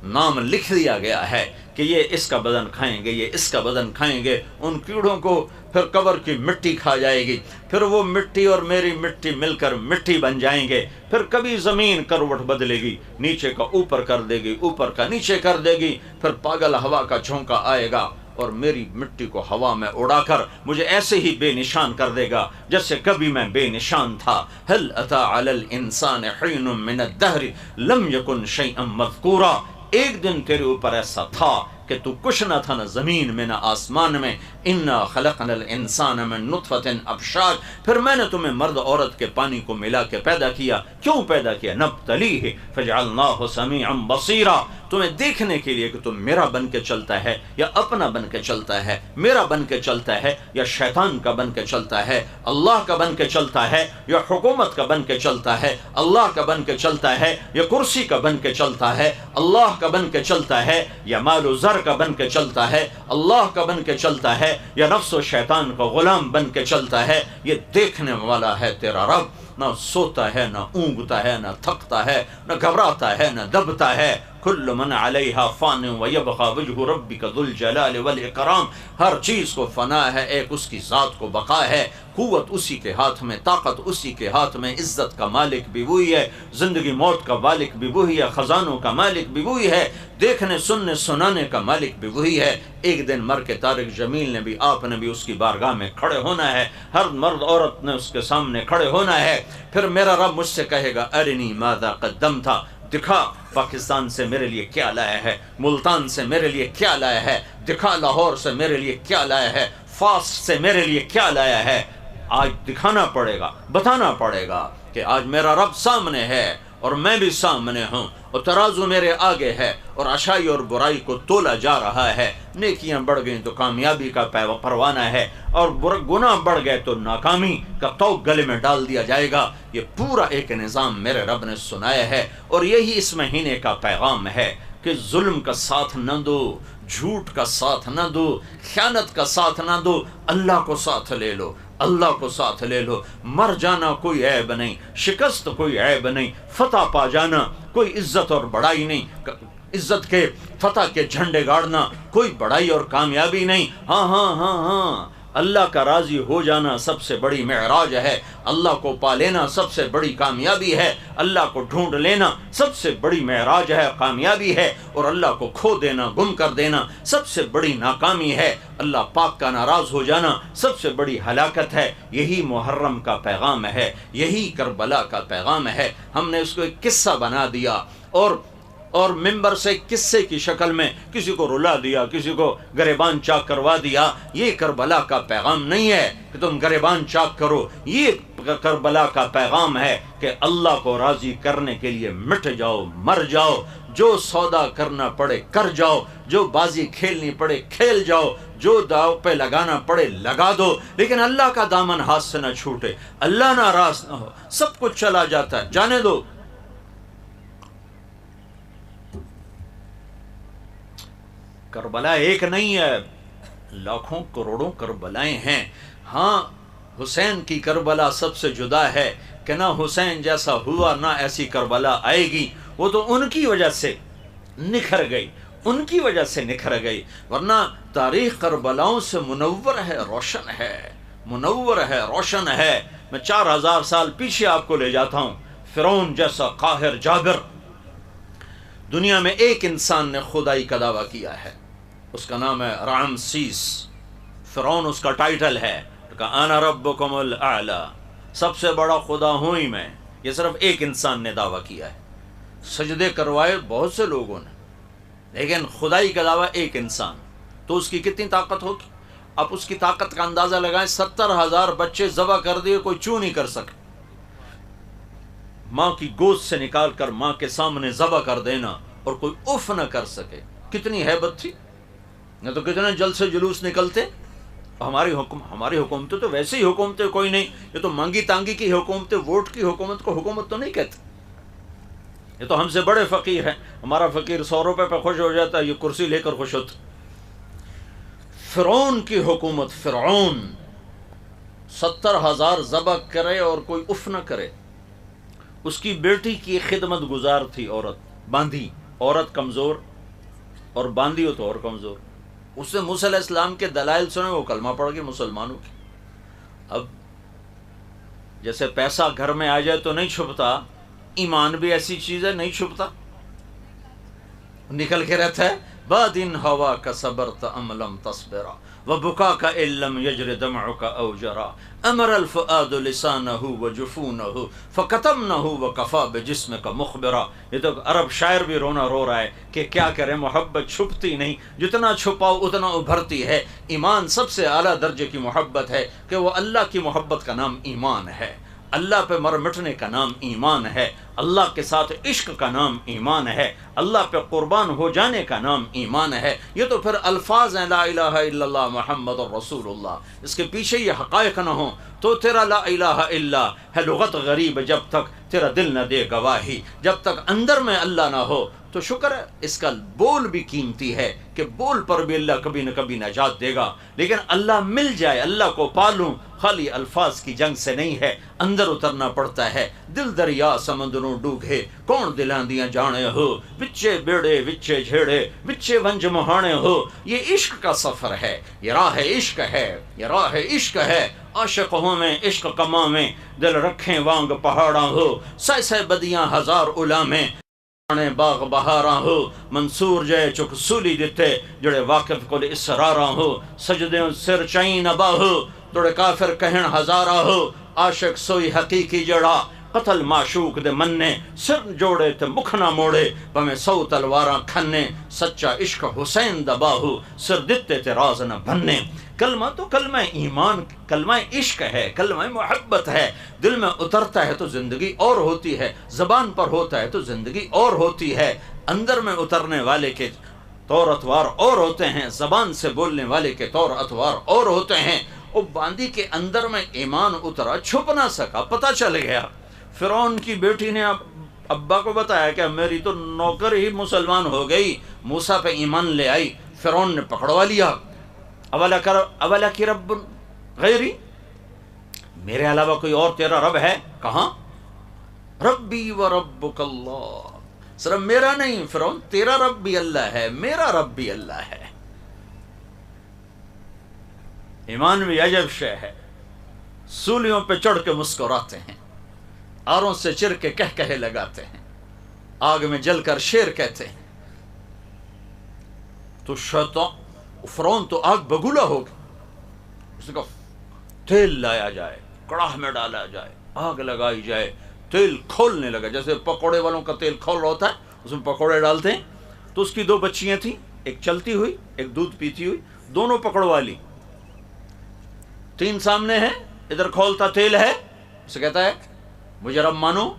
نام لکھ دیا گیا ہے کہ یہ اس کا بدن کھائیں گے، یہ اس کا بدن کھائیں گے. ان کیڑوں کو پھر قبر کی مٹی کھا جائے گی، پھر وہ مٹی اور میری مٹی مل کر مٹی بن جائیں گے. پھر کبھی زمین کروٹ بدلے گی، نیچے کا اوپر کر دے گی، اوپر کا نیچے کر دے گی. پھر پاگل ہوا کا جھونکا آئے گا اور میری مٹی کو ہوا میں اڑا کر مجھے ایسے ہی بے نشان کر دے گا جیسے کبھی میں بے نشان تھا. هل اتى على الانسان حين من الدهر لم يكن شيئا مذكورا. ایک دن تیرے اوپر ایسا تھا کہ تو کچھ نہ تھا، نہ زمین میں نہ آسمان میں. انا خلقنا الانسان من نطفة ابشار. پھر میں نے تمہیں مرد عورت کے پانی کو ملا کے پیدا کیا. کیوں پیدا کیا؟ نبتلیہ فجعلناہ سمیعا بصیرا. تمہیں دیکھنے کے لیے کہ تم میرا بن کے چلتا ہے یا اپنا بن کے چلتا ہے، میرا بن کے چلتا ہے یا شیطان کا بن کے چلتا ہے، اللہ کا بن کے چلتا ہے یا حکومت کا بن کے چلتا ہے، اللہ کا بن کے چلتا ہے یا کرسی کا بن کے چلتا ہے، اللہ کا بن کے چلتا ہے یا مال و زر کا بن کے چلتا ہے، اللہ کا بن کے چلتا ہے یا نفس و شیطان کا غلام بن کے چلتا ہے. یہ دیکھنے والا ہے تیرا رب. نہ سوتا ہے، نہ اونگتا ہے، نہ تھکتا ہے، نہ گھبراتا ہے، نہ دبتا ہے. کل من علیہا فان ویبقى وجہ ربک ذو الجلال والاکرام. ہر چیز کو فنا ہے، ایک اس کی ذات کو بقا ہے. قوت اسی کے ہاتھ میں، طاقت اسی کے ہاتھ میں. عزت کا مالک بھی وہی ہے، زندگی موت کا مالک بھی وہی ہے، خزانوں کا مالک بھی وہی ہے، دیکھنے سننے سنانے کا مالک بھی وہی ہے. ایک دن مر کے طارق جمیل نے بھی، آپ نے بھی اس کی بارگاہ میں کھڑے ہونا ہے. ہر مرد عورت نے اس کے سامنے کھڑے ہونا ہے. پھر میرا رب مجھ سے کہے گا ارنی ماذا قدمت. دکھا پاکستان سے میرے لیے کیا لایا ہے، ملتان سے میرے لیے کیا لایا ہے، دکھا لاہور سے میرے لیے کیا لایا ہے، فاس سے میرے لیے کیا لایا ہے. آج دکھانا پڑے گا، بتانا پڑے گا کہ آج میرا رب سامنے ہے اور میں بھی سامنے ہوں، اور ترازو میرے آگے ہے اور اچھائی اور برائی کو تولا جا رہا ہے. نیکیاں بڑھ گئیں تو کامیابی کا پروانہ ہے، اور گناہ بڑھ گئے تو ناکامی کا توق گلے میں ڈال دیا جائے گا. یہ پورا ایک نظام میرے رب نے سنایا ہے، اور یہی اس مہینے کا پیغام ہے کہ ظلم کا ساتھ نہ دو، جھوٹ کا ساتھ نہ دو، خیانت کا ساتھ نہ دو. اللہ کو ساتھ لے لو، اللہ کو ساتھ لے لو. مر جانا کوئی عیب نہیں، شکست کوئی عیب نہیں، فتح پا جانا کوئی عزت اور بڑائی نہیں، عزت کے فتح کے جھنڈے گاڑنا کوئی بڑائی اور کامیابی نہیں. ہاں ہاں ہاں ہاں، اللہ کا راضی ہو جانا سب سے بڑی معراج ہے. اللہ کو پا لینا سب سے بڑی کامیابی ہے. اللہ کو ڈھونڈ لینا سب سے بڑی معراج ہے، کامیابی ہے. اور اللہ کو کھو دینا، گم کر دینا سب سے بڑی ناکامی ہے. اللہ پاک کا ناراض ہو جانا سب سے بڑی ہلاکت ہے. یہی محرم کا پیغام ہے، یہی کربلا کا پیغام ہے. ہم نے اس کو ایک قصہ بنا دیا اور ممبر سے قصے کی شکل میں کسی کو رلا دیا، کسی کو گریبان چاک کروا دیا. یہ کربلا کا پیغام نہیں ہے کہ تم گریبان چاک کرو. یہ کربلا کا پیغام ہے کہ اللہ کو راضی کرنے کے لیے مٹ جاؤ، مر جاؤ. جو سودا کرنا پڑے کر جاؤ، جو بازی کھیلنی پڑے کھیل جاؤ، جو داؤ پہ لگانا پڑے لگا دو، لیکن اللہ کا دامن ہاتھ سے نہ چھوٹے. اللہ ناراض نہ ہو. سب کچھ چلا جاتا ہے، جانے دو. کربلا ایک نہیں ہے، لاکھوں کروڑوں کربلائیں ہیں. ہاں، حسین کی کربلا سب سے جدا ہے کہ نہ حسین جیسا ہوا نہ ایسی کربلا آئے گی. وہ تو ان کی وجہ سے نکھر گئی، ان کی وجہ سے نکھر گئی، ورنہ تاریخ کربلاؤں سے منور ہے، روشن ہے، منور ہے، روشن ہے. میں 4000 سال پیچھے آپ کو لے جاتا ہوں. فرعون جیسا قاہر جابر، دنیا میں ایک انسان نے خدائی کا دعویٰ کیا ہے، اس کا نام ہے رامسیس. فرعون اس کا ٹائٹل ہے کہ انا ربکم الاعلی، سب سے بڑا خدا ہوں ہی میں. یہ صرف ایک انسان نے دعویٰ کیا ہے. سجدے کروائے بہت سے لوگوں نے، لیکن خدائی کا دعویٰ ایک انسان. تو اس کی کتنی طاقت ہوگی؟ آپ اس کی طاقت کا اندازہ لگائیں. 70,000 بچے ذبح کر دیے، کوئی چوں نہیں کر سکے. ماں کی گود سے نکال کر ماں کے سامنے ذبح کر دینا اور کوئی اف نہ کر سکے، کتنی ہیبت تھی. نہ تو کتنے جلد سے جلوس نکلتے. ہماری حکومتیں تو ویسے ہی حکومتیں کوئی نہیں. یہ تو مانگی تانگی کی حکومتیں، ووٹ کی حکومت کو حکومت تو نہیں کہتے. یہ تو ہم سے بڑے فقیر ہیں. ہمارا فقیر 100 روپے پہ خوش ہو جاتا ہے، یہ کرسی لے کر خوش ہوتا. فرعون کی حکومت، فرعون 70,000 ذبح کرے اور کوئی اف نہ کرے. اس کی بیٹی کی خدمت گزار تھی عورت، باندھی. عورت کمزور اور باندھی ہو تو اور کمزور. اس نے موسیٰ علیہ السلام کے دلائل سنے، وہ کلمہ پڑھ گئی مسلمانوں کی. اب جیسے پیسہ گھر میں آ جائے تو نہیں چھپتا، ایمان بھی ایسی چیز ہے، نہیں چھپتا، نکل کے رہتا ہے. بادن ہوا کا صبرت ام لم تصبرا وبكاك ان لم يجر دمعك او جرا امر الفؤاد لسانه وجفونه فكتمنه وكفى بجسمك مخبرا. یہ تو عرب شاعر بھی رونا رو رہا ہے کہ کیا کرے محبت چھپتی نہیں، جتنا چھپاؤ اتنا ابھرتی ہے. ایمان سب سے اعلیٰ درجے کی محبت ہے کہ وہ اللہ کی محبت کا نام ایمان ہے، اللہ پہ مر مٹنے کا نام ایمان ہے، اللہ کے ساتھ عشق کا نام ایمان ہے، اللہ پہ قربان ہو جانے کا نام ایمان ہے. یہ تو پھر الفاظ ہیں لا الہ الا اللہ محمد الرسول اللہ، اس کے پیچھے یہ حقائق نہ ہوں تو تیرا لا الہ الا ہے لغت غریب. جب تک تیرا دل نہ دے گواہی، جب تک اندر میں اللہ نہ ہو تو شکر ہے اس کا بول بھی قیمتی ہے کہ بول پر بھی اللہ کبھی نہ کبھی نجات دے گا. لیکن اللہ مل جائے، اللہ کو پالوں، خالی الفاظ کی جنگ سے نہیں ہے، اندر اترنا پڑتا ہے. دل دریا سمندروں ڈوبے کون دلاں دیاں جانے ہو، بچے بیڑے وچے جھیڑے وچے ونج مہانے ہو. یہ عشق کا سفر ہے، یہ راہ عشق ہے، یہ راہ عشق ہے. عاشق ہوں میں عشق کما میں دل رکھیں وانگ پہاڑاں ہو، سہ سہ بدیاں ہزار علامیں باغ بہاراں ہو. منصور جے چک سولی دتے جڑے واقف کو اسراراں ہو، سجدے سر چائیں نبا ہو جڑے کافر کہن ہزاراں ہو. عاشق سوئی حقیقی جڑا قتل معشوق دے مننے، سر جوڑے تے مکھ نہ موڑے پمیں 100 تلواراں کھنے. سچا عشق حسین دا باہو سر دتے تے راز نہ بننے. کلمہ تو کلمہ ایمان، کلمہ عشق ہے، کلمہ محبت ہے. دل میں اترتا ہے تو زندگی اور ہوتی ہے، زبان پر ہوتا ہے تو زندگی اور ہوتی ہے. اندر میں اترنے والے کے طور اطوار اور ہوتے ہیں، زبان سے بولنے والے کے طور اطوار اور ہوتے ہیں. وہ باندی کے اندر میں ایمان اترا، چھپ نہ سکا، پتہ چل گیا. فرعون کی بیٹی نے ابا کو بتایا کہ میری تو نوکر ہی مسلمان ہو گئی، موسیٰ پہ ایمان لے آئی. فرعون نے پکڑوا لیا. اولا کی رب غیری، میرے علاوہ کوئی اور تیرا رب ہے؟ کہاں؟ ربی و ربک اللہ، صرف میرا نہیں فرعون، تیرا رب بھی اللہ ہے، میرا رب بھی اللہ ہے. ایمان بھی عجب شے ہے. سولیوں پہ چڑھ کے مسکراتے ہیں، آروں سے چر کے کہے لگاتے ہیں، آگ میں جل کر شیر کہتے ہیں. تو شیطان فرعون تو آگ بگولا ہو گیا. اس نے کہا تیل لایا جائے، کڑاہ میں ڈالا جائے، آگ لگائی جائے. تیل کھولنے لگا، جیسے پکوڑے والوں کا تیل کھول رہا ہوتا ہے، اس میں پکوڑے ڈالتے ہیں. تو اس کی 2 بچیاں تھیں، ایک چلتی ہوئی ایک دودھ پیتی ہوئی، دونوں پکڑوا لی. 3 سامنے ہیں، ادھر کھولتا تیل ہے. اسے کہتا ہے مجھے رب مانو،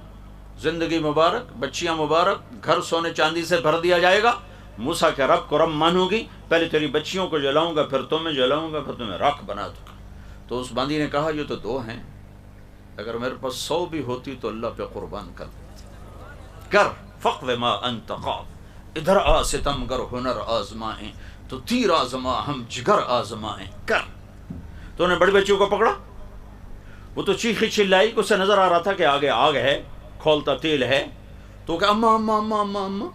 زندگی مبارک، بچیاں مبارک، گھر سونے چاندی سے بھر دیا جائے گا. موسیٰ کے رب کو رب مانوں گی، پہلے تیری بچیوں کو جلاؤں گا، پھر تمہیں جلاؤں گا، پھر تمہیں راکھ بنا دوں گا. تو اس باندی نے کہا یہ تو 2 ہیں، اگر میرے پاس 100 بھی ہوتی تو اللہ پہ قربان کر. فقو ما انت قاف، ادھر آ ستم گر ہنر آزمائیں تو تیر آزما ہم جگر آزمائیں کر. تو انہیں بڑی بچیوں کو پکڑا. وہ تو چیخی چلائی، اسے نظر آ رہا تھا کہ آگے آگ ہے، کھولتا تیل ہے. تو کہ اماں اماں اماں اماں اماں.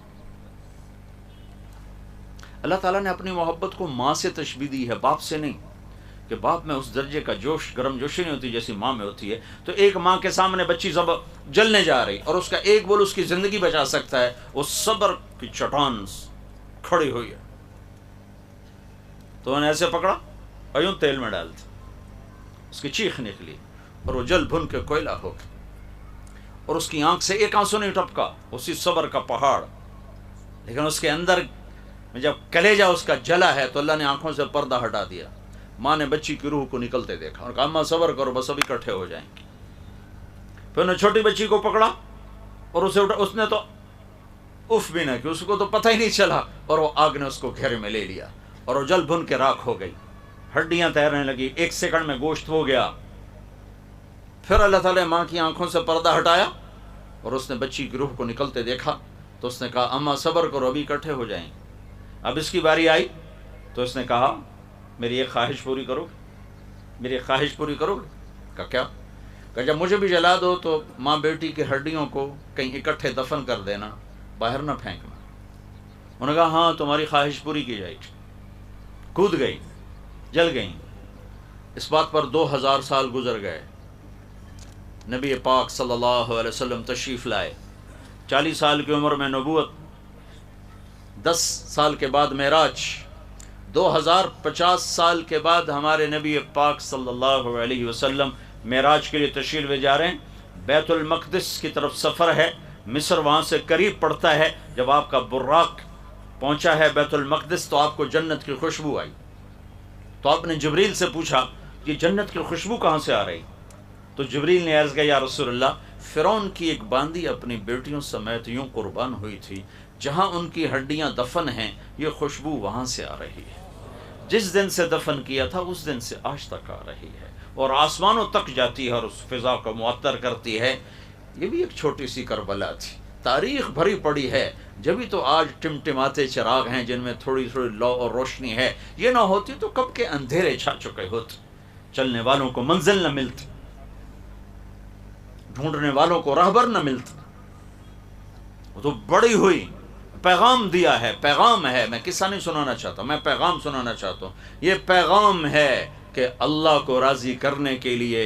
اللہ تعالیٰ نے اپنی محبت کو ماں سے تشبیہ دی ہے، باپ سے نہیں، کہ باپ میں اس درجے کا جوش، گرم جوشی نہیں ہوتی جیسی ماں میں ہوتی ہے. تو ایک ماں کے سامنے بچی جلنے جا رہی اور اس کا ایک بول اس کی زندگی بچا سکتا ہے، وہ صبر کی چٹان کھڑی ہوئی ہے. تو انہیں ایسے پکڑا اور یوں تیل میں ڈال دیا. اس کی چیخ نکلی اور وہ جل بھن کے کوئلہ ہو گئی، اور اس کی آنکھ سے ایک آنسو نہیں ٹپکا، اسی صبر کا پہاڑ. لیکن اس کے اندر جب کلیجہ اس کا جلا ہے تو اللہ نے آنکھوں سے پردہ ہٹا دیا. ماں نے بچی کی روح کو نکلتے دیکھا اور کہا اماں صبر کرو، بس اب اکٹھے ہو جائیں گے. پھر انہوں نے چھوٹی بچی کو پکڑا اور اسے اٹھا. اس نے تو اف بھی نہ کی، اس کو تو پتہ ہی نہیں چلا، اور وہ آگ نے اس کو گھیرے میں لے لیا اور وہ جل بھن کے راکھ ہو گئی. ہڈیاں تیرنے لگی، 1 سیکنڈ میں گوشت ہو گیا. پھر اللہ تعالیٰ نے ماں کی آنکھوں سے پردہ ہٹایا اور اس نے بچی کی روح کو نکلتے دیکھا. تو اس نے کہا اماں صبر کرو، ابھی اکٹھے ہو جائیں گے. اب اس کی باری آئی تو اس نے کہا میری ایک خواہش پوری کرو، میری ایک خواہش پوری کرو. کہا کیا؟ کہ جب مجھے بھی جلا دو تو ماں بیٹی کی ہڈیوں کو کہیں اکٹھے دفن کر دینا، باہر نہ پھینکنا. انہوں نے کہا ہاں تمہاری خواہش پوری کی جائے گی. کود گئی، جل گئیں. اس بات پر 2000 سال گزر گئے. نبی پاک صلی اللہ علیہ وسلم تشریف لائے. 40 سال کی عمر میں نبوت، 10 سال کے بعد معراج، 2050 سال کے بعد ہمارے نبی پاک صلی اللہ علیہ وسلم معراج کے لیے تشریف لے جا رہے ہیں۔ بیت المقدس کی طرف سفر ہے، مصر وہاں سے قریب پڑتا ہے۔ جب آپ کا براق پہنچا ہے بیت المقدس تو آپ کو جنت کی خوشبو آئی، تو آپ نے جبریل سے پوچھا کہ جنت کی خوشبو کہاں سے آ رہی؟ تو جبریل نے عرض کیا یا رسول اللہ، فرعون کی ایک باندی اپنی بیٹیوں سمیت یوں قربان ہوئی تھی، جہاں ان کی ہڈیاں دفن ہیں یہ خوشبو وہاں سے آ رہی ہے، جس دن سے دفن کیا تھا اس دن سے آج تک آ رہی ہے، اور آسمانوں تک جاتی ہے اور اس فضا کو معطر کرتی ہے۔ یہ بھی ایک چھوٹی سی کربلا تھی، تاریخ بھری پڑی ہے، جبھی تو آج ٹمٹماتے چراغ ہیں جن میں تھوڑی تھوڑی لو اور روشنی ہے۔ یہ نہ ہوتی تو کب کے اندھیرے چھا چکے ہوتے، چلنے والوں کو منزل نہ ملتی، ڈھونڈنے والوں کو راہبر نہ ملتا۔ وہ تو بڑی ہوئی، پیغام دیا ہے، پیغام ہے، میں قصہ نہیں سنانا چاہتا، میں پیغام سنانا چاہتا ہوں۔ یہ پیغام ہے کہ اللہ کو راضی کرنے کے لیے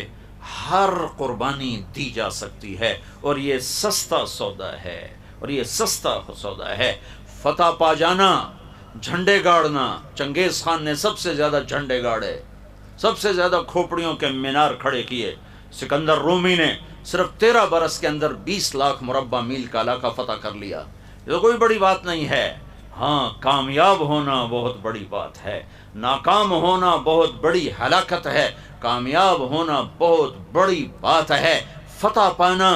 ہر قربانی دی جا سکتی ہے، اور یہ سستا سودا ہے، اور یہ سستا سودا ہے۔ فتح پا جانا، جھنڈے گاڑنا، چنگیز خان نے سب سے زیادہ جھنڈے گاڑے، سب سے زیادہ کھوپڑیوں کے مینار کھڑے کیے۔ سکندر رومی نے صرف 13 برس کے اندر 20 لاکھ مربع میل کا علاقہ فتح کر لیا۔ یہ تو کوئی بڑی بات نہیں ہے۔ ہاں، کامیاب ہونا بہت بڑی بات ہے، ناکام ہونا بہت بڑی ہلاکت ہے، کامیاب ہونا بہت بڑی بات ہے۔ فتح پانا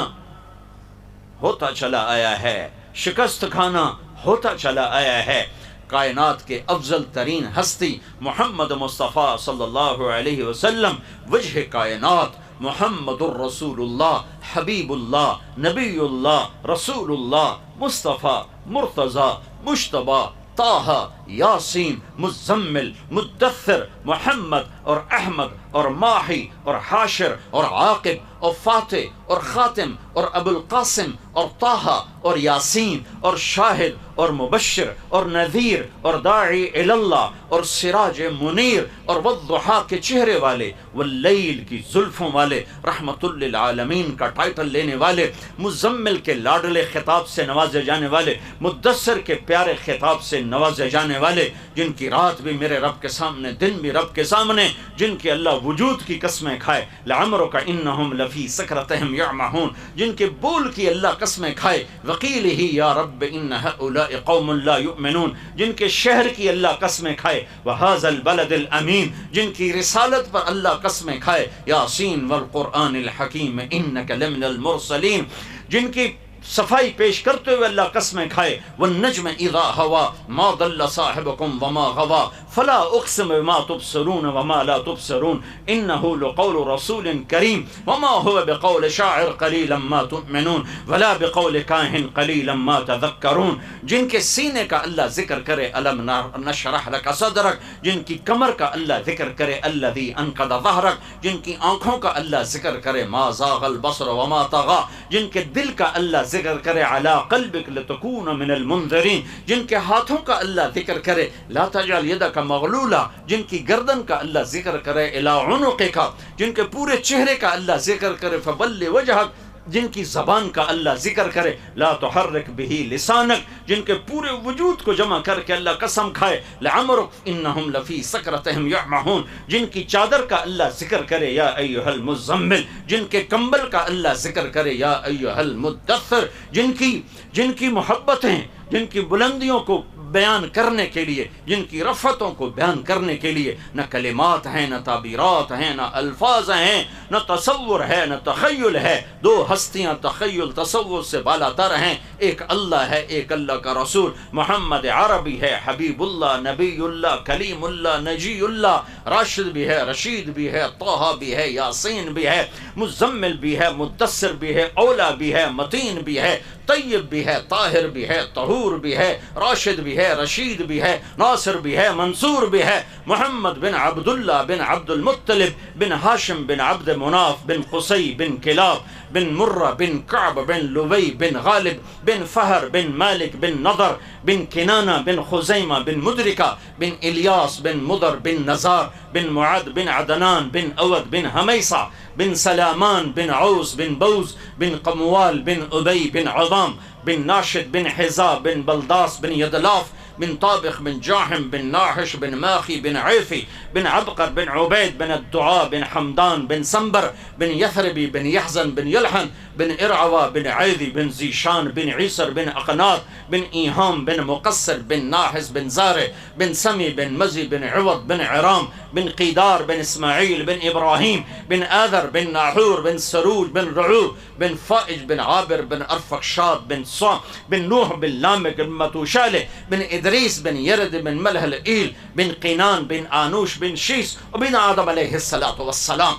ہوتا چلا آیا ہے، شکست کھانا ہوتا چلا آیا ہے۔ کائنات کے افضل ترین ہستی محمد مصطفیٰ صلی اللہ علیہ وسلم، وجہ کائنات محمد الرسول اللہ، حبیب اللہ، نبی اللہ، رسول اللہ، مصطفیٰ، مرتضی، مجتبی، طٰہٰ، یاسین، مزمل، مدثر، محمد اور احمد اور ماہی اور حاشر اور عاقب اور فاتح اور خاتم اور ابو القاسم اور طٰہٰ اور یاسین اور شاہد اور مبشر اور نذیر اور داعی اللہ اور سراج منیر اور والضحیٰ کے چہرے والے، واللیل کی زلفوں والے، رحمت للعالمین کا ٹائٹل لینے والے، مزمل کے لاڈلے خطاب سے نوازے جانے والے، مدثر کے پیارے خطاب سے نوازے جانے والے، جن کی رات بھی میرے رب کے سامنے، دن بھی رب کے سامنے، جن کے اللہ وجود کی قسمیں کھائے، لعمرک انہم لفی سکرتہم یعمہون، جن کے بول کی اللہ قسمیں کھائے، وقیلہ یا رب ان ہؤلاء قوم لا یؤمنون، جن کے شہر کی اللہ قسمیں کھائے، وہذا البلد الامین، جن کی رسالت پر اللہ قسمیں کھائے، یاسین والقرآن الحکیم انک لمن المرسلین، جن کی صفائی پیش کرتے ہوئے اللہ قسمیں کھائے، والنجم اذا ہوا ما ضل صاحبکم وما غوا فلا اقسم بما تبصرون وما لا تبصرون انه لقول رسول کریم وما هو بقول شاعر قلیلا ما تؤمنون ولا بقول کاہن قلیلا ما تذکرون، جن کے سینے کا اللہ ذکر کرے الم نشرح لک صدرک، جن کی کمر کا اللہ ذکر کرے الذی انقض ظہرک، جن کی آنکھوں کا اللہ ذکر کرے ما زاغ البصر وما طغى، جن کے دل کا اللہ ذکر کرے علی قلبک لتکون من المنذرین، جن کے ہاتھوں کا اللہ ذکر کرے لا تجعل یدک مغلولہ، جن کی گردن کا اللہ ذکر کرے الی عنقک، جن کے پورے چہرے کا اللہ ذکر کرے فبل وجہک، جن کی زبان کا اللہ ذکر کرے لا تحرک بہ لسانک، جن کے پورے وجود کو جمع کر کے اللہ قسم کھائے لعمرک انہم لفی سکرتہم یعمہون، جن کی چادر کا اللہ ذکر کرے یا ایھا المزمل، جن کے کمبل کا اللہ ذکر کرے یا ایھا المدثر، جن کی محبتیں، جن کی بلندیوں کو بیان کرنے کے لیے، جن کی رفتوں کو بیان کرنے کے لیے نہ کلمات ہیں، نہ تعبیرات ہیں، نہ الفاظ ہیں، نہ تصور ہے، نہ تخیل ہے۔ دو ہستیاں تخیل تصور سے بالا تر ہیں، ایک اللہ ہے، ایک اللہ کا رسول محمد عربی ہے، حبیب اللہ، نبی اللہ، کلیم اللہ، نجی اللہ، راشد بھی ہے، رشید بھی ہے، طٰہٰ بھی ہے، یاسین بھی ہے، مزمل بھی ہے، مدثر بھی ہے، اولا بھی ہے، متین بھی ہے، طیب بھی ہے، طاہر بھی ہے، طہور بھی ہے، راشد بھی ہے، رشید بھی ہے، ناصر بھی ہے، منصور بھی ہے، محمد بن عبداللہ بن عبد المطلب بن ہاشم بن عبد مناف بن قصی بن کلاب بن مرہ بن کعب بن لوی بن غالب بن فہر بن مالک بن نضر بن کنانہ بن خزیمہ بن مدرکہ بن الیاس بن مضر بن نزار بن معد بن عدنان بن اود بن حمیصہ بن سلامان بن عوس بن بوز بن قموال بن ابی بن عظام بن ناشد بن حزا بن بلداس بن یدلاف بن طابخ بن جاحم بن ناحش بن ماخي بن عيفي بن عبقر بن عبيد بن الدعاء بن حمدان بن سنبر بن يثربي بن يحزن بن يلحن بن إرعوى بن عيذي بن زيشان بن عيسر بن أقناط بن إيهام بن مقصر بن ناحس بن زارع بن سمي بن مزي بن عوض بن عرام بن قيدار بن إسماعيل بن إبراهيم بن آذر بن ناحور بن سروج بن رعوب بن فائج بن عابر بن أرفخشاد بن صام بن نوح بن لامك بن متوشالة بن إدريس بن يرد بن ملهل إيل بن قينان بن آنوش بن شيس وبن آدم علیہ الصلاۃ والسلام.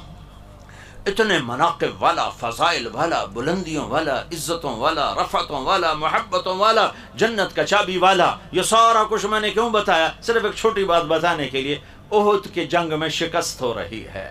اتنے مناقب والا، فضائل والا، بلندیوں والا، عزتوں والا، رفعتوں والا، محبتوں والا، جنت کا چابی والا. یہ سارا کچھ میں نے کیوں بتایا؟ صرف ایک چھوٹی بات بتانے کے لیے. احد کی جنگ میں شکست ہو رہی ہے،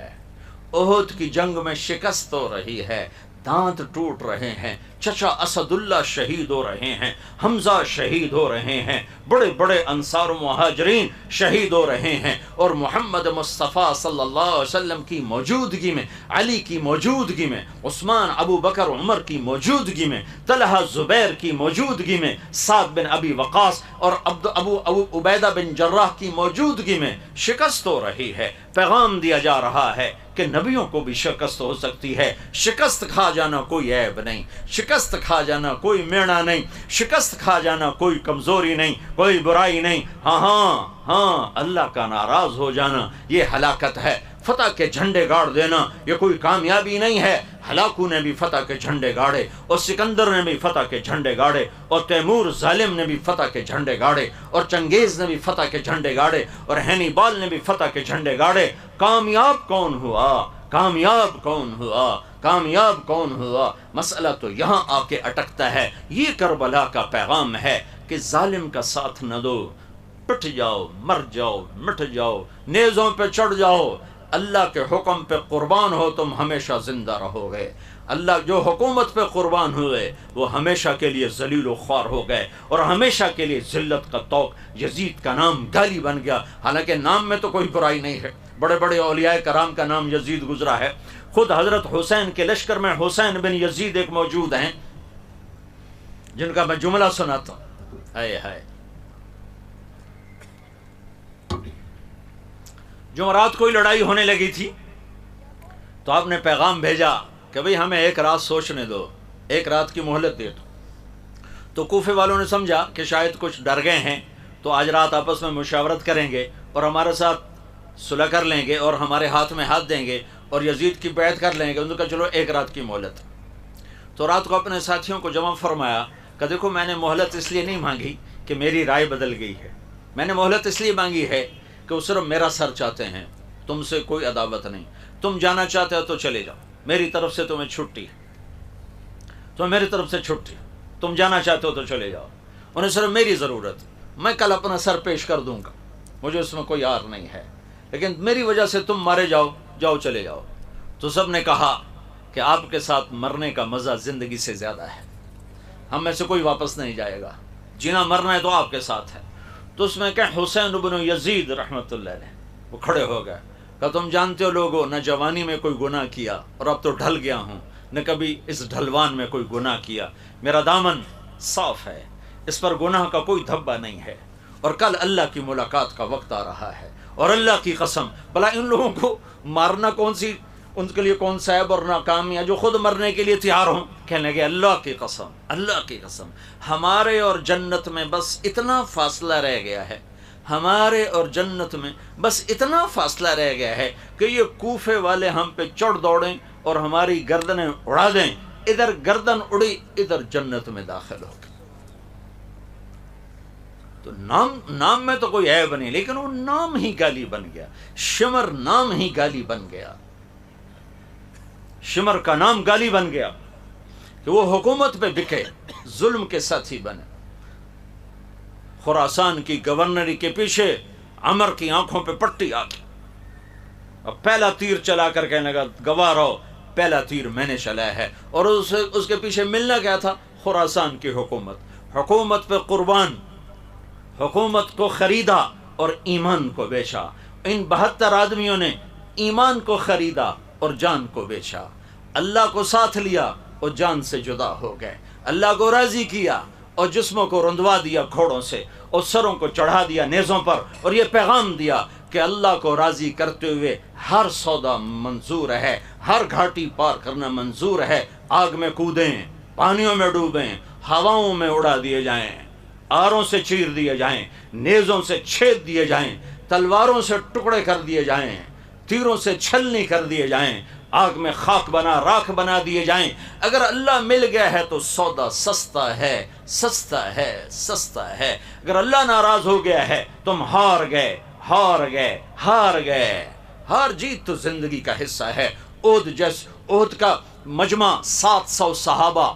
احد کی جنگ میں شکست ہو رہی ہے، دانت ٹوٹ رہے ہیں، چچا اسد اللہ شہید ہو رہے ہیں، حمزہ شہید ہو رہے ہیں، بڑے بڑے انصار و مہاجرین شہید ہو رہے ہیں، اور محمد مصطفیٰ صلی اللہ علیہ وسلم کی موجودگی میں، علی کی موجودگی میں، عثمان ابو بکر عمر کی موجودگی میں، طلحہ زبیر کی موجودگی میں، سعد بن ابی وقاص اور ابو عبیدہ بن جراح کی موجودگی میں شکست ہو رہی ہے. پیغام دیا جا رہا ہے کہ نبیوں کو بھی شکست ہو سکتی ہے. شکست کھا جانا کوئی عیب نہیں، شکست کھا جانا کوئی میڑا نہیں، شکست کھا جانا کوئی کمزوری نہیں، کوئی برائی نہیں. ہاں اللہ کا ناراض ہو جانا یہ ہلاکت ہے. فتح کے جھنڈے گاڑ دینا یہ کوئی کامیابی نہیں ہے. ہلاکو نے بھی فتح کے جھنڈے گاڑے، اور سکندر نے بھی فتح کے جھنڈے گاڑے، اور تیمور ظالم نے بھی فتح کے جھنڈے گاڑے، اور چنگیز نے بھی فتح کے جھنڈے گاڑے، اور ہینیبال نے بھی فتح کے جھنڈے گاڑے. کامیاب کون ہوا؟ کامیاب کون ہوا؟ کامیاب کون ہوا؟ مسئلہ تو یہاں آ کے اٹکتا ہے. یہ کربلا کا پیغام ہے کہ ظالم کا ساتھ نہ دو، پٹ جاؤ، مر جاؤ، مٹ جاؤ، نیزوں پہ چڑھ جاؤ. اللہ کے حکم پہ قربان ہو تم ہمیشہ زندہ رہو گے. اللہ جو حکومت پہ قربان ہوئے وہ ہمیشہ کے لیے ذلیل و خوار ہو گئے، اور ہمیشہ کے لیے ذلت کا طوق. یزید کا نام گالی بن گیا، حالانکہ نام میں تو کوئی برائی نہیں ہے. بڑے بڑے اولیاء کرام کا نام یزید گزرا ہے. خود حضرت حسین کے لشکر میں حسین بن یزید ایک موجود ہیں جن کا میں جملہ سناتا ہوں. ہائے ہائے. جمعرات کوئی لڑائی ہونے لگی تھی تو آپ نے پیغام بھیجا کہ بھئی ہمیں ایک رات سوچنے دو، ایک رات کی مہلت دے دو. تو کوفے والوں نے سمجھا کہ شاید کچھ ڈر گئے ہیں تو آج رات آپس میں مشاورت کریں گے اور ہمارے ساتھ صلح کر لیں گے اور ہمارے ہاتھ میں ہاتھ دیں گے اور یزید کی بیعت کر لیں گے. انہوں نے کہا چلو ایک رات کی مہلت. تو رات کو اپنے ساتھیوں کو جمع فرمایا کہ دیکھو میں نے مہلت اس لیے نہیں مانگی کہ میری رائے بدل گئی ہے، میں نے مہلت اس لیے مانگی ہے کہ وہ صرف میرا سر چاہتے ہیں، تم سے کوئی عداوت نہیں. تم جانا چاہتے ہو تو چلے جاؤ، میری طرف سے تمہیں چھٹی، تو میری طرف سے چھٹی. تم جانا چاہتے ہو تو چلے جاؤ، انہیں صرف میری ضرورت. میں کل اپنا سر پیش کر دوں گا، مجھے اس میں کوئی آر نہیں ہے، لیکن میری وجہ سے تم مارے جاؤ، جاؤ چلے جاؤ. تو سب نے کہا کہ آپ کے ساتھ مرنے کا مزہ زندگی سے زیادہ ہے، ہم میں سے کوئی واپس نہیں جائے گا، جینا مرنا ہے تو آپ کے ساتھ ہے. تو اس میں کہ حسین بن یزید رحمۃ اللہ علیہ وہ کھڑے ہو گئے کہ تم جانتے ہو لوگوں، نہ جوانی میں کوئی گناہ کیا اور اب تو ڈھل گیا ہوں، نہ کبھی اس ڈھلوان میں کوئی گناہ کیا. میرا دامن صاف ہے، اس پر گناہ کا کوئی دھبا نہیں ہے، اور کل اللہ کی ملاقات کا وقت آ رہا ہے. اور اللہ کی قسم، بھلا ان لوگوں کو مارنا کون سی، ان کے لیے کون سا عیب اور ناکامی ہے جو خود مرنے کے لیے تیار ہوں. کہنے لگے اللہ کی قسم، اللہ کی قسم، ہمارے اور جنت میں بس اتنا فاصلہ رہ گیا ہے، ہمارے اور جنت میں بس اتنا فاصلہ رہ گیا ہے کہ یہ کوفے والے ہم پہ چڑھ دوڑیں اور ہماری گردنیں اڑا دیں. ادھر گردن اڑی، ادھر جنت میں داخل ہو گئے. تو نام میں تو کوئی عیب نہیں، لیکن وہ نام ہی گالی بن گیا. شمر نام ہی گالی بن گیا، شمر کا نام گالی بن گیا کہ وہ حکومت پہ بکے، ظلم کے ساتھی بنے. خراسان کی گورنری کے پیچھے عمر کی آنکھوں پہ پٹی آ گئی، اور پہلا تیر چلا کر کہنے لگا گواہ رہو، پہلا تیر میں نے چلایا ہے. اور اس کے پیچھے ملنا کیا تھا؟ خراسان کی حکومت. حکومت پہ قربان، حکومت کو خریدا اور ایمان کو بیچا. ان 72 آدمیوں نے ایمان کو خریدا اور جان کو بیچا. اللہ کو ساتھ لیا اور جان سے جدا ہو گئے، اللہ کو راضی کیا اور جسموں کو رندوا دیا گھوڑوں سے اور سروں کو چڑھا دیا نیزوں پر، اور یہ پیغام دیا کہ اللہ کو راضی کرتے ہوئے ہر سودا منظور ہے، ہر گھاٹی پار کرنا منظور ہے۔ آگ میں کودیں، پانیوں میں ڈوبیں، ہواؤں میں اڑا دیے جائیں، آروں سے چیر دیے جائیں، نیزوں سے چھید دیے جائیں، تلواروں سے ٹکڑے کر دیے جائیں، تیروں سے چھلنی کر دیے جائیں، آگ میں خاک بنا راکھ بنا دیے جائیں۔ اگر اللہ مل گیا ہے تو سودا سستا ہے، سستا ہے، سستا ہے۔ اگر اللہ ناراض ہو گیا ہے تم ہار گئے، ہار گئے، ہار گئے۔ ہار جیت تو زندگی کا حصہ ہے۔ احد کا مجمع 700 صحابہ،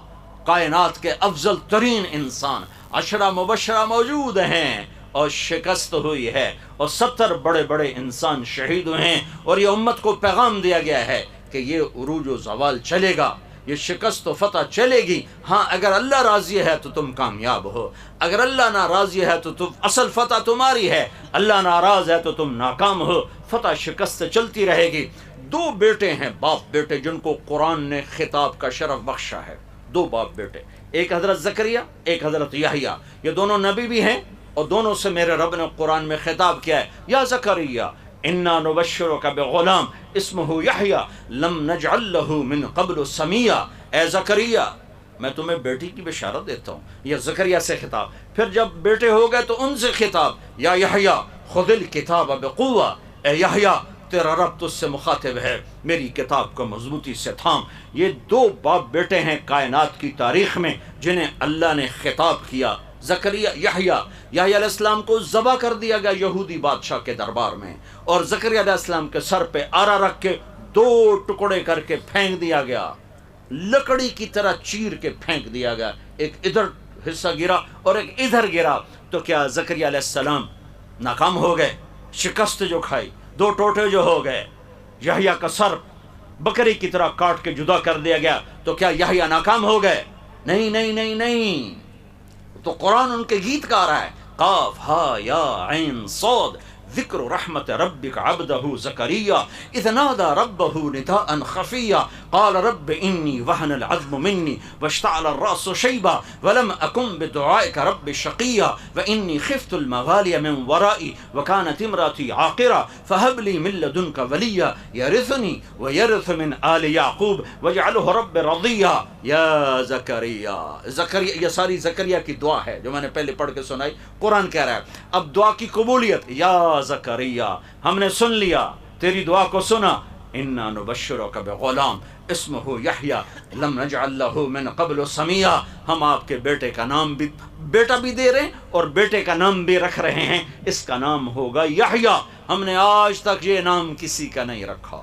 کائنات کے افضل ترین انسان، 10 مبشرہ موجود ہیں، اور شکست ہوئی ہے، اور 70 بڑے بڑے انسان شہید ہوئے ہیں، اور یہ امت کو پیغام دیا گیا ہے کہ یہ عروج و زوال چلے گا، یہ شکست و فتح چلے گی۔ ہاں اگر اللہ راضی ہے تو تم کامیاب ہو، اگر اللہ ناراضی ہے تو تم اصل فتح تمہاری ہے، اللہ ناراض ہے تو تم ناکام ہو، فتح شکست چلتی رہے گی۔ 2 بیٹے ہیں، باپ بیٹے، جن کو قرآن نے خطاب کا شرف بخشا ہے۔ 2 باپ بیٹے، ایک حضرت زکریا، ایک حضرت یحییٰ۔ یہ دونوں نبی بھی ہیں، اور دونوں سے میرے رب نے قرآن میں خطاب کیا ہے، یا زکریا انا نبشرک بغلام اسمہ یحییٰ لم نجعل لہ من قبل سمیہ۔ اے زکریا میں تمہیں بیٹی کی بشارت دیتا ہوں، یہ زکریا سے خطاب۔ پھر جب بیٹے ہو گئے تو ان سے خطاب، یا یحییٰ خذ الکتاب بقوہ، اے یحییٰ تیرا رب تجھ سے مخاطب ہے، میری کتاب کو مضبوطی سے تھام۔ یہ 2 باپ بیٹے ہیں کائنات کی تاریخ میں جنہیں اللہ نے خطاب کیا۔ زکریا یحییٰ علیہ السلام کو ذبح کر دیا گیا یہودی بادشاہ کے دربار میں، اور زکریا علیہ السلام کے سر پہ آرا رکھ کے 2 ٹکڑے کر کے پھینک دیا گیا، لکڑی کی طرح چیر کے پھینک دیا گیا، ایک ادھر حصہ گرا اور ایک ادھر گرا۔ تو کیا زکریا علیہ السلام ناکام ہو گئے؟ شکست جو کھائی، 2 ٹوٹے جو ہو گئے، یحییٰ کا سر بکری کی طرح کاٹ کے جدا کر دیا گیا، تو کیا یحییٰ ناکام ہو گئے؟ نہیں نہیں نہیں نہیں۔ تو قرآن ان کے گیت گا رہا ہے، قاف ہا یا عین صاد ذکر رحمت ربک عبدہ زکریا اذ نادى ربہ نداء خفیا قال رب انی وہن العظم منی واشتعل الراس شیبا ولم اکن بدعائک رب شقیا وانی خفت الموالی من ورائی وکانت امراتی عاقرا فہب لی من لدنک ولیا یرثنی ویرث من آل یعقوب واجعلہ رب رضیا۔ یا زکریا، یہ ساری زکریا کی دعا ہے جو میں نے پہلے پڑھ کے سنائی۔ قرآن کہہ رہا ہے اب دعا کی قبولیت، یا زکریا ہم نے سن لیا، تیری دعا کو سنا، انا نبشرک بغلام اسمہ یحییٰ لم نجعل لہ من قبل سمیہ، ہم آپ کے بیٹے کا نام بھی بیٹا بھی دے رہے ہیں اور بیٹے کا نام بھی رکھ رہے ہیں، اس کا نام ہوگا یحییٰ، ہم نے آج تک یہ نام کسی کا نہیں رکھا۔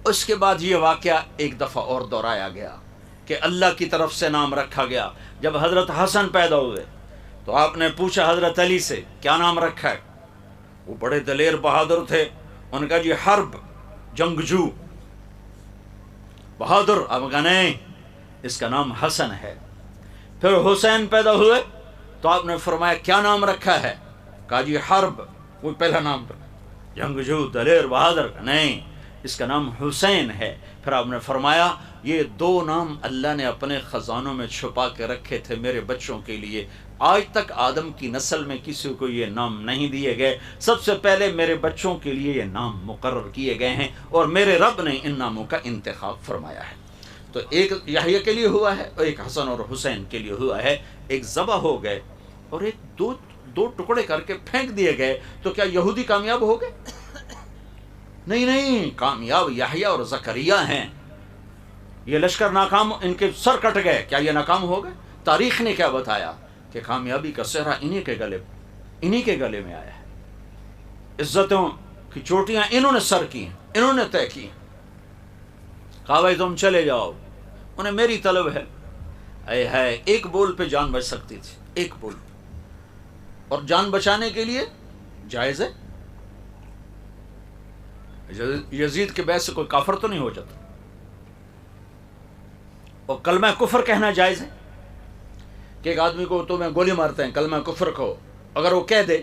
اس کے بعد یہ واقعہ ایک دفعہ اور دہرایا گیا کہ اللہ کی طرف سے نام رکھا گیا۔ جب حضرت حسن پیدا ہوئے تو آپ نے پوچھا حضرت علی سے کیا نام رکھا ہے؟ وہ بڑے دلیر بہادر تھے، ان کا جی حرب، جنگجو، بہادر۔ اب کہا نہیں، اس کا نام حسن ہے۔ پھر حسین پیدا ہوئے تو آپ نے فرمایا کیا نام رکھا ہے؟ کہا جی حرب، وہ پہلا نام رکھا، جنگجو دلیر بہادر، نہیں اس کا نام حسین ہے۔ پھر آپ نے فرمایا یہ 2 نام اللہ نے اپنے خزانوں میں چھپا کے رکھے تھے میرے بچوں کے لیے، آج تک آدم کی نسل میں کسی کو یہ نام نہیں دیے گئے، سب سے پہلے میرے بچوں کے لیے یہ نام مقرر کیے گئے ہیں اور میرے رب نے ان ناموں کا انتخاب فرمایا ہے۔ تو ایک یحییٰ کے لیے ہوا ہے اور ایک حسن اور حسین کے لیے ہوا ہے، ایک ذبح ہو گئے اور ایک دو ٹکڑے کر کے پھینک دیے گئے، تو کیا یہودی کامیاب ہو گئے؟ نہیں، کامیاب یحییٰ اور زکریا ہیں۔ یہ لشکر ناکام، ان کے سر کٹ گئے، کیا یہ ناکام ہو گئے؟ تاریخ نے کیا بتایا کہ کامیابی کا سہرا انہی کے گلے میں آیا ہے، عزتوں کی چوٹیاں انہوں نے سر کی ہیں، انہوں نے طے کی۔ کہا بھائی تم چلے جاؤ، انہیں میری طلب ہے۔ اے ہے، ایک بول پہ جان بچ سکتی تھی، ایک بول پہ، اور جان بچانے کے لیے جائز ہے۔ یزید کے بیعت سے کوئی کافر تو نہیں ہو جاتا، اور کلمہ کفر کہنا جائز ہے کہ ایک آدمی کو تمہیں گولی مارتے ہیں کلمہ کفر کو، اگر وہ کہہ دے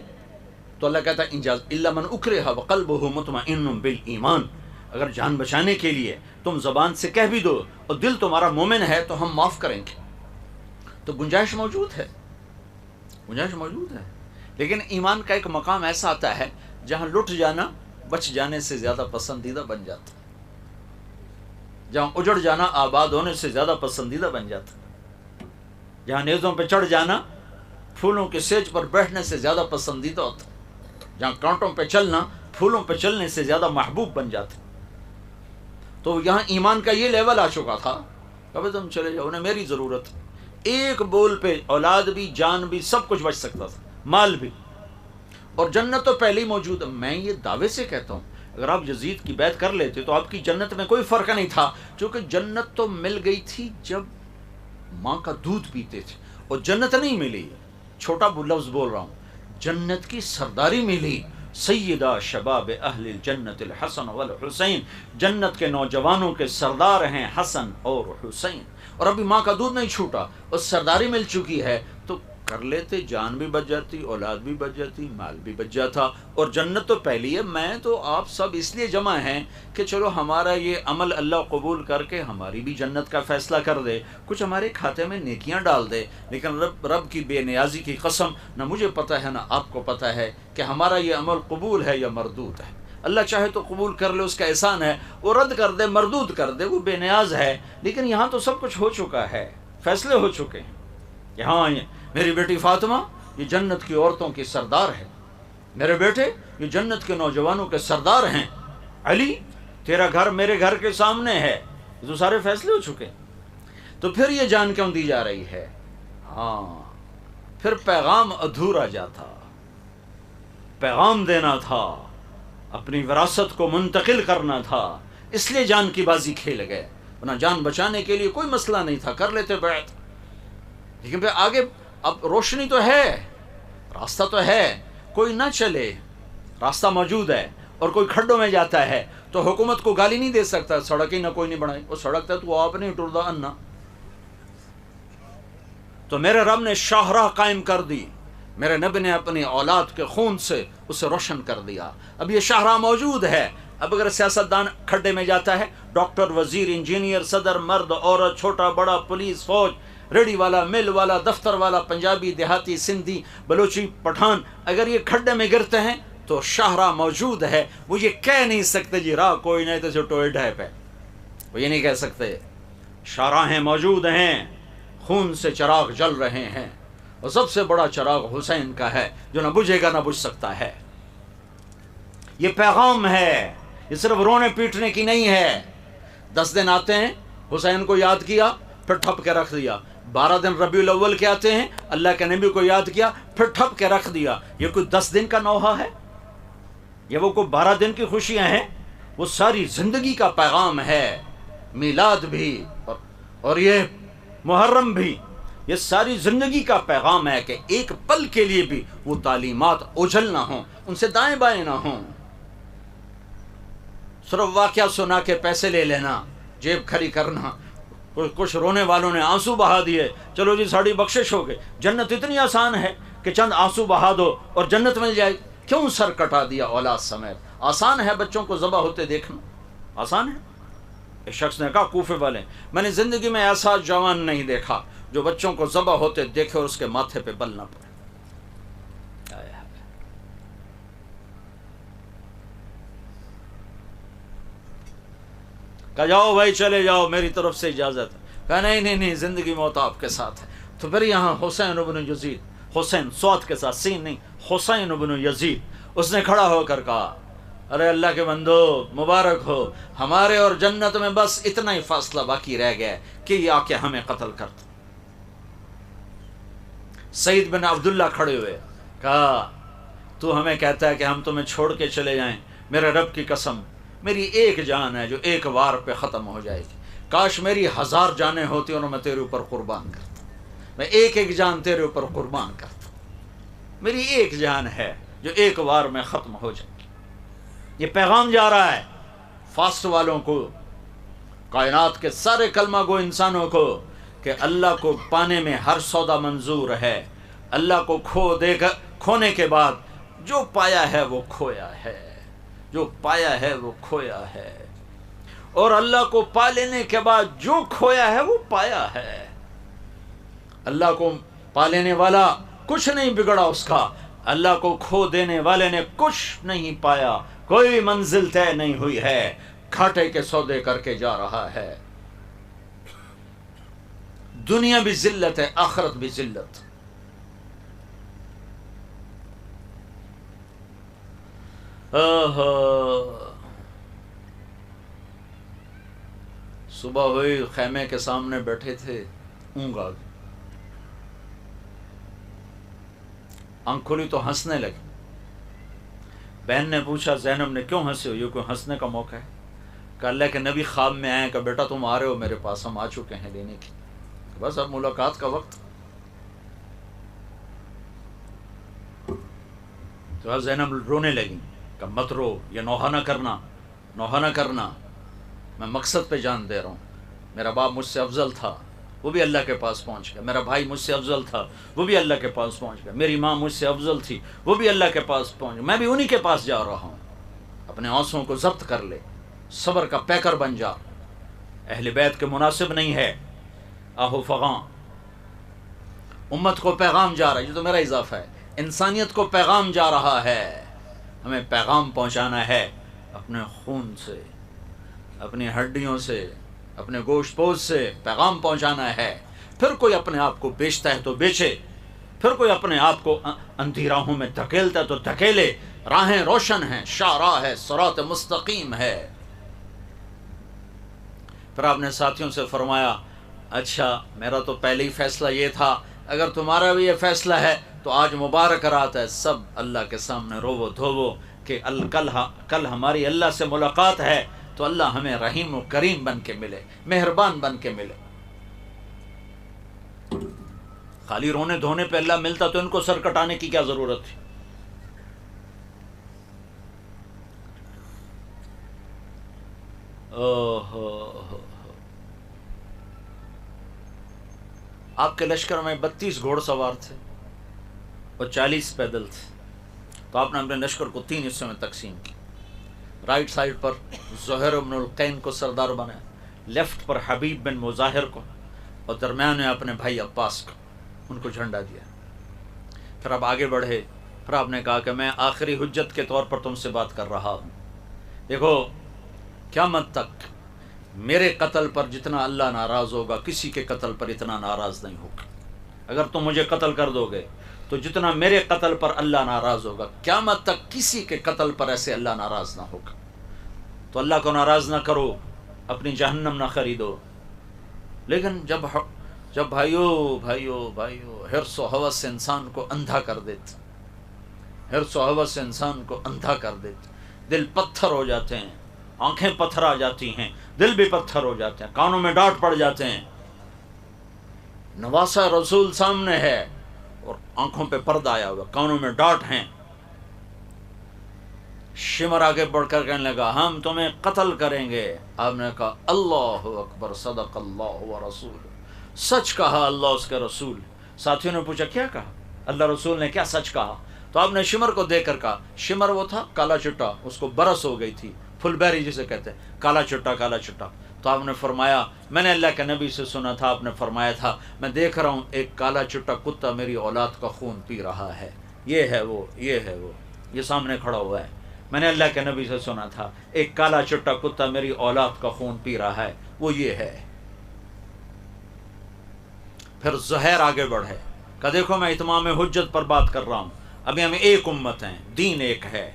تو اللہ کہتا ہے انجاز الا من اکرہ وقلبہ مطمئن بالایمان، اگر جان بچانے کے لیے تم زبان سے کہہ بھی دو اور دل تمہارا مومن ہے تو ہم معاف کریں گے۔ تو گنجائش موجود ہے، گنجائش موجود ہے. لیکن ایمان کا ایک مقام ایسا آتا ہے جہاں لٹ جانا بچ جانے سے زیادہ پسندیدہ بن جاتا ہے، جہاں اجڑ جانا آباد ہونے سے زیادہ پسندیدہ بن جاتا ہے، جہاں نیزوں پہ چڑھ جانا پھولوں کے سیج پر بیٹھنے سے زیادہ پسندیدہ ہوتا ہے، جہاں کانٹوں پہ چلنا پھولوں پہ چلنے سے زیادہ محبوب بن جاتا ہے. تو یہاں ایمان کا یہ لیول آ چکا تھا، کبھی تم چلے جاؤ، انہیں میری ضرورت، ایک بول پہ اولاد بھی، جان بھی، سب کچھ بچ سکتا تھا، مال بھی، اور جنت تو پہلے ہی موجود ہے. میں یہ دعوے سے کہتا ہوں اگر آپ یزید کی بیعت کر لیتے تو آپ کی جنت میں کوئی فرق نہیں تھا، کیونکہ جنت تو مل گئی تھی جب ماں کا دودھ پیتے تھے، اور جنت نہیں ملی، چھوٹا لفظ بول رہا ہوں، جنت کی سرداری ملی. سیدہ شباب اہل الجنت الحسن والحسین، جنت کے نوجوانوں کے سردار ہیں حسن اور حسین، اور ابھی ماں کا دودھ نہیں چھوٹا اور سرداری مل چکی ہے، تو کر لیتے، جان بھی بچ جاتی، اولاد بھی بچ جاتی، مال بھی بچ جاتا، اور جنت تو پہلی ہے. میں تو آپ سب اس لیے جمع ہیں کہ چلو ہمارا یہ عمل اللہ قبول کر کے ہماری بھی جنت کا فیصلہ کر دے، کچھ ہمارے کھاتے میں نیکیاں ڈال دے. لیکن رب کی بے نیازی کی قسم، نہ مجھے پتہ ہے نہ آپ کو پتہ ہے کہ ہمارا یہ عمل قبول ہے یا مردود ہے. اللہ چاہے تو قبول کر لے، اس کا احسان ہے، وہ رد کر دے، مردود کر دے، وہ بے نیاز ہے. لیکن یہاں تو سب کچھ ہو چکا ہے، فیصلے ہو چکے ہیں. یہاں میری بیٹی فاطمہ یہ جنت کی عورتوں کی سردار ہے، میرے بیٹے یہ جنت کے نوجوانوں کے سردار ہیں. علی تیرا گھر میرے گھر کے سامنے ہے. یہ تو سارے فیصلے ہو چکے. تو پھر یہ جان کیوں دی جا رہی ہے؟ ہاں پھر پیغام ادھورا جاتا، پیغام دینا تھا، اپنی وراثت کو منتقل کرنا تھا، اس لیے جان کی بازی کھیل گئے. ورنہ جان بچانے کے لیے کوئی مسئلہ نہیں تھا، کر لیتے بیعت. لیکن پھر آگے اب روشنی تو ہے، راستہ تو ہے، کوئی نہ چلے، راستہ موجود ہے، اور کوئی کھڈوں میں جاتا ہے تو حکومت کو گالی نہیں دے سکتا، سڑک ہی نہ کوئی نہیں بنائی، وہ سڑک ہے تو آپ نہیں ٹردا انا. تو میرے رب نے شاہراہ قائم کر دی، میرے نبی نے اپنی اولاد کے خون سے اسے روشن کر دیا. اب یہ شاہراہ موجود ہے. اب اگر سیاستدان کھڈے میں جاتا ہے، ڈاکٹر، وزیر، انجینئر، صدر، مرد، عورت، چھوٹا بڑا، پولیس، فوج، ریڑی والا، مل والا، دفتر والا، پنجابی، دیہاتی، سندھی، بلوچی، پٹھان، اگر یہ کھڈے میں گرتے ہیں تو شاہراہ موجود ہے. وہ یہ کہہ نہیں سکتے جی راہ کوئی نہیں تو ٹوئے ڈھے پہ، وہ یہ نہیں کہہ سکتے. شاہراہیں موجود ہیں، خون سے چراغ جل رہے ہیں، اور سب سے بڑا چراغ حسین کا ہے جو نہ بجھے گا نہ بجھ سکتا ہے. یہ پیغام ہے، یہ صرف رونے پیٹنے کی نہیں ہے. 10 دن آتے ہیں، حسین کو یاد کیا پھر ٹھپ کے رکھ دیا. 12 دن ربیع الاول کے آتے ہیں، اللہ کے نبی کو یاد کیا پھر ٹھپ کے رکھ دیا. یہ کوئی 10 دن کا نوحہ ہے؟ یہ وہ کوئی 12 دن کی خوشیاں ہیں؟ وہ ساری زندگی کا پیغام ہے. میلاد بھی اور یہ محرم بھی، یہ ساری زندگی کا پیغام ہے کہ ایک پل کے لیے بھی وہ تعلیمات اوجھل نہ ہوں، ان سے دائیں بائیں نہ ہوں. صرف واقعہ سنا کے پیسے لے لینا، جیب کھری کرنا. کچھ رونے والوں نے آنسو بہا دیے، چلو جی ساڑی بخشش ہو گئے. جنت اتنی آسان ہے کہ چند آنسو بہا دو اور جنت مل جائے. کیوں سر کٹا دیا اولاد سمیت؟ آسان ہے بچوں کو ذبح ہوتے دیکھنا، آسان ہے. ایک شخص نے کہا کوفے والے، میں نے زندگی میں ایسا جوان نہیں دیکھا جو بچوں کو ذبح ہوتے دیکھے اور اس کے ماتھے پہ بل نہ پڑے. کہا جاؤ بھائی چلے جاؤ، میری طرف سے اجازت. کہا نہیں، زندگی موت آپ کے ساتھ ہے. تو پھر یہاں حسین ابن یزید، حسین صوت کے ساتھ، سین نہیں، حسین ابن یزید، اس نے کھڑا ہو کر کہا ارے اللہ کے بندو مبارک ہو، ہمارے اور جنت میں بس اتنا ہی فاصلہ باقی رہ گیا کہ یہ آ کے ہمیں قتل کرتا. سعید بن عبداللہ کھڑے ہوئے، کہا تو ہمیں کہتا ہے کہ ہم تمہیں چھوڑ کے چلے جائیں، میرے رب کی قسم میری ایک جان ہے جو ایک وار پہ ختم ہو جائے گی. کاش میری 1000 جانیں ہوتی اور میں تیرے اوپر قربان کرتا، میں ایک جان تیرے اوپر قربان کرتا. میری ایک جان ہے جو ایک وار میں ختم ہو جائے. یہ پیغام جا رہا ہے فاسٹ والوں کو، کائنات کے سارے کلمہ گو انسانوں کو، کہ اللہ کو پانے میں ہر سودا منظور ہے. اللہ کو کھونے کے بعد جو پایا ہے وہ کھویا ہے، جو پایا ہے وہ کھویا ہے، اور اللہ کو پا لینے کے بعد جو کھویا ہے وہ پایا ہے. اللہ کو پا لینے والا کچھ نہیں بگڑا اس کا، اللہ کو کھو دینے والے نے کچھ نہیں پایا، کوئی منزل طے نہیں ہوئی ہے، گھاٹے کے سودے کر کے جا رہا ہے۔ دنیا بھی ذلت ہے، آخرت بھی ذلت۔ صبح ہوئی، خیمے کے سامنے بیٹھے تھے، اونگ آ گئی، آنکھ کھلی تو ہنسنے لگے۔ بہن نے پوچھا زینب نے کیوں ہنسے ہو، یہ کوئی ہنسنے کا موقع ہے؟ کہ اللہ کے نبی خواب میں آئے کہ بیٹا تم آ رہے ہو میرے پاس، ہم آ چکے ہیں لینے کی، بس اب ملاقات کا وقت۔ تو زینب رونے لگی کہ مت رو، یہ نوحہ نہ کرنا، نوحہ نہ کرنا، میں مقصد پہ جان دے رہا ہوں۔ میرا باپ مجھ سے افضل تھا، وہ بھی اللہ کے پاس پہنچ گیا، میرا بھائی مجھ سے افضل تھا، وہ بھی اللہ کے پاس پہنچ گیا، میری ماں مجھ سے افضل تھی، وہ بھی اللہ کے پاس پہنچ گیا، میں بھی انہی کے پاس جا رہا ہوں۔ اپنے آنسوؤں کو ضبط کر لے، صبر کا پیکر بن جا۔ اہل بیت کے مناسب نہیں ہے آہو فغاں، امت کو پیغام جا رہا ہے، یہ تو میرا اضافہ ہے، انسانیت کو پیغام جا رہا ہے، ہمیں پیغام پہنچانا ہے اپنے خون سے، اپنی ہڈیوں سے، اپنے گوشت پوش سے پیغام پہنچانا ہے۔ پھر کوئی اپنے آپ کو بیچتا ہے تو بیچے، پھر کوئی اپنے آپ کو اندھی راہوں میں دھکیلتا ہے تو دھکیلے، راہیں روشن ہیں، شاہراہ ہے، صراط مستقیم ہے۔ پھر آپ نے ساتھیوں سے فرمایا اچھا میرا تو پہلے ہی فیصلہ یہ تھا، اگر تمہارا بھی یہ فیصلہ ہے تو آج مبارک رات ہے، سب اللہ کے سامنے روو دھوو کہ کل ہماری اللہ سے ملاقات ہے تو اللہ ہمیں رحیم و کریم بن کے ملے، مہربان بن کے ملے۔ خالی رونے دھونے پہ اللہ ملتا تو ان کو سر کٹانے کی کیا ضرورت تھی؟ آپ کے لشکر میں 32 گھوڑ سوار تھے اور 40 پیدل تھے، تو آپ نے اپنے لشکر کو 3 حصوں میں تقسیم کی۔ رائٹ سائڈ پر زہیر بن القین کو سردار بنایا، لیفٹ پر حبیب بن مظاہر کو، اور درمیان میں اپنے بھائی عباس کو، ان کو جھنڈا دیا۔ پھر آپ آگے بڑھے، پھر آپ نے کہا کہ میں آخری حجت کے طور پر تم سے بات کر رہا ہوں، دیکھو قیامت تک میرے قتل پر جتنا اللہ ناراض ہوگا کسی کے قتل پر اتنا ناراض نہیں ہوگا۔ اگر تم مجھے قتل کر دو گے تو جتنا میرے قتل پر اللہ ناراض ہوگا قیامت تک کسی کے قتل پر ایسے اللہ ناراض نہ ہوگا۔ تو اللہ کو ناراض نہ کرو، اپنی جہنم نہ خریدو۔ لیکن جب بھائیو حرص و ہوس سے انسان کو اندھا کر دیتے، حرص و ہوس سے انسان کو اندھا کر دیتے، دل پتھر ہو جاتے ہیں، آنکھیں پتھر آ جاتی ہیں، دل بھی پتھر ہو جاتے ہیں، کانوں میں ڈانٹ پڑ جاتے ہیں۔ نواسہ رسول سامنے ہے اور آنکھوں پہ پردہ آیا ہوا، کانوں میں ڈانٹ ہیں۔ شمر آگے بڑھ کر کہنے لگا ہم تمہیں قتل کریں گے۔ آپ نے کہا اللہ اکبر، صدق اللہ و رسول، سچ کہا اللہ اس کے رسول۔ ساتھیوں نے پوچھا کیا کہا، اللہ رسول نے کیا سچ کہا؟ تو آپ نے شمر کو دیکھ کر کہا، شمر وہ تھا کالا چٹا، اس کو برس ہو گئی تھی، فل بیری جسے کہتے ہیں، کالا چٹا کالا چٹا۔ تو آپ نے فرمایا میں نے اللہ کے نبی سے سنا تھا، آپ نے فرمایا تھا میں دیکھ رہا ہوں ایک کالا چٹا کتا میری اولاد کا خون پی رہا ہے، یہ ہے وہ، یہ ہے وہ، یہ سامنے کھڑا ہوا ہے۔ میں نے اللہ کے نبی سے سنا تھا ایک کالا چٹا کتا میری اولاد کا خون پی رہا ہے، وہ یہ ہے۔ پھر زہیر آگے بڑھے کہ دیکھو میں اتمام حجت پر بات کر رہا ہوں، ابھی ہم ایک امت ہیں، دین ایک ہے،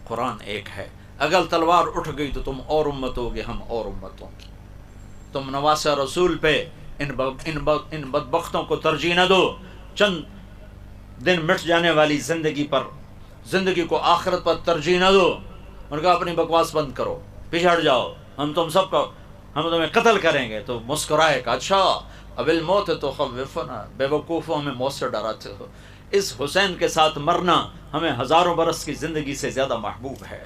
قرآن ایک ہے، اگر تلوار اٹھ گئی تو تم اور امت ہوگے، ہم اور امتوں کی۔ تم نواسہ رسول پہ ان بدبختوں کو ترجیح نہ دو، چند دن مٹ جانے والی زندگی پر، زندگی کو آخرت پر ترجیح نہ دو۔ ان کا اپنی بکواس بند کرو، پیچھے ہٹ جاؤ، ہم تمہیں قتل کریں گے۔ تو مسکرائے کہ اچھا اب الموت تو خوفنا، بے وقوفوں ہمیں موت سے ڈراتے ہو، اس حسین کے ساتھ مرنا ہمیں ہزاروں برس کی زندگی سے زیادہ محبوب ہے۔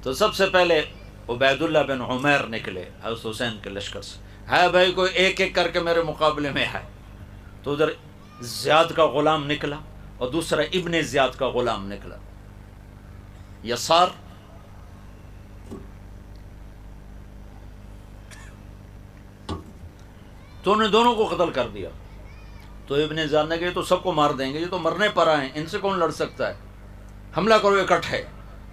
تو سب سے پہلے عبید اللہ بن عمیر نکلے حضرت حسین کے لشکر سے، ہے بھائی کوئی ایک ایک کر کے میرے مقابلے میں ہے۔ تو ادھر زیاد کا غلام نکلا اور دوسرا ابن زیاد کا غلام نکلا، یسار تو انہیں دونوں کو قتل کر دیا. تو ابن زیاد نے کہا تو سب کو مار دیں گے، یہ تو مرنے پر آئے ہیں، ان سے کون لڑ سکتا ہے، حملہ کرو اکٹھے.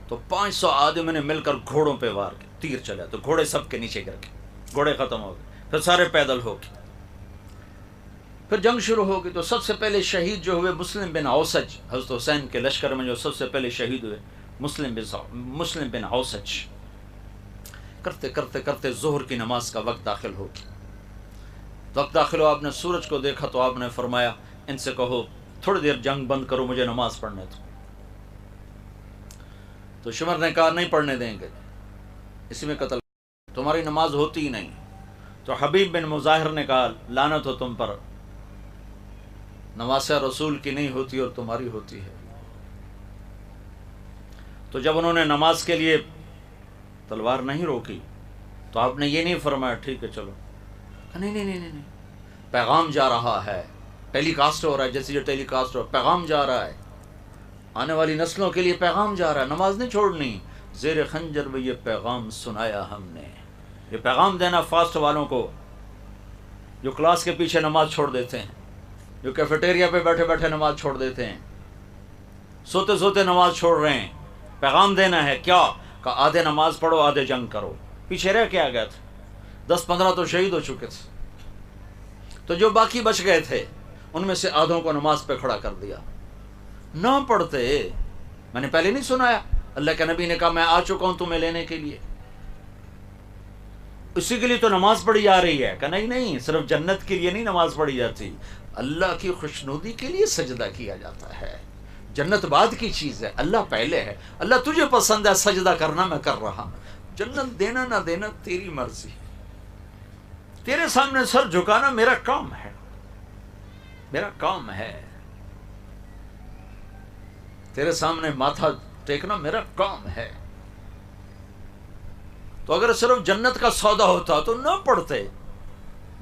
تو 500 آدمی نے مل کر گھوڑوں پہ وار کے تیر چلا، تو گھوڑے سب کے نیچے گر گئے، گھوڑے ختم ہو گئے. پھر سارے پیدل ہو گئے. پھر جنگ شروع ہو گئی. تو سب سے پہلے شہید جو ہوئے مسلم بن اوسج، حضرت حسین کے لشکر میں جو سب سے پہلے شہید ہوئے مسلم بن اوسج. کرتے کرتے کرتے ظہر کی نماز کا وقت داخل ہو گیا. وقت داخل ہو، آپ نے سورج کو دیکھا تو آپ نے فرمایا ان سے کہو تھوڑی دیر جنگ بند کرو، مجھے نماز پڑھنے دو. تو شمر نے کہا نہیں پڑھنے دیں گے، اسی میں قتل، تمہاری نماز ہوتی ہی نہیں. تو حبیب بن مظاہر نے کہا لعنت ہو تم پر، نماز رسول کی نہیں ہوتی اور تمہاری ہوتی ہے. تو جب انہوں نے نماز کے لیے تلوار نہیں روکی تو آپ نے یہ نہیں فرمایا ٹھیک ہے چلو، نہیں نہیں نہیں نہیں، پیغام جا رہا ہے، ٹیلی کاسٹ ہو رہا ہے، جیسے یہ ٹیلی کاسٹ ہو، پیغام جا رہا ہے، آنے والی نسلوں کے لیے پیغام جا رہا ہے، نماز نہیں چھوڑنی. زیر خنجر میں یہ پیغام سنایا ہم نے. یہ پیغام دینا فاسٹ والوں کو جو کلاس کے پیچھے نماز چھوڑ دیتے ہیں، جو کیفیٹیریا پہ بیٹھے بیٹھے نماز چھوڑ دیتے ہیں، سوتے سوتے نماز چھوڑ رہے ہیں. پیغام دینا ہے کیا کہ آدھے نماز پڑھو آدھے جنگ کرو. پیچھے رہ کے آ گیا تھا، 10-15 تو شہید ہو چکے تھے. تو جو باقی بچ گئے تھے ان میں سے آدھوں کو نماز پہ کھڑا کر دیا. نہ پڑھتے، میں نے پہلے نہیں سنایا اللہ کے نبی نے کہا میں آ چکا ہوں تمہیں لینے کے لیے، اسی کے لیے تو نماز پڑھی جا رہی ہے. کہ نہیں نہیں، صرف جنت کے لیے نہیں نماز پڑھی جاتی، اللہ کی خوشنودی کے لیے سجدہ کیا جاتا ہے. جنت بعد کی چیز ہے، اللہ پہلے ہے. اللہ تجھے پسند ہے سجدہ کرنا، میں کر رہا ہوں. جنت دینا نہ دینا تیری مرضی، تیرے سامنے سر جھکانا میرا کام ہے، میرا کام ہے. تیرے سامنے ماتھا ٹیکنا میرا کام ہے. تو اگر صرف جنت کا سودا ہوتا تو نہ پڑھتے.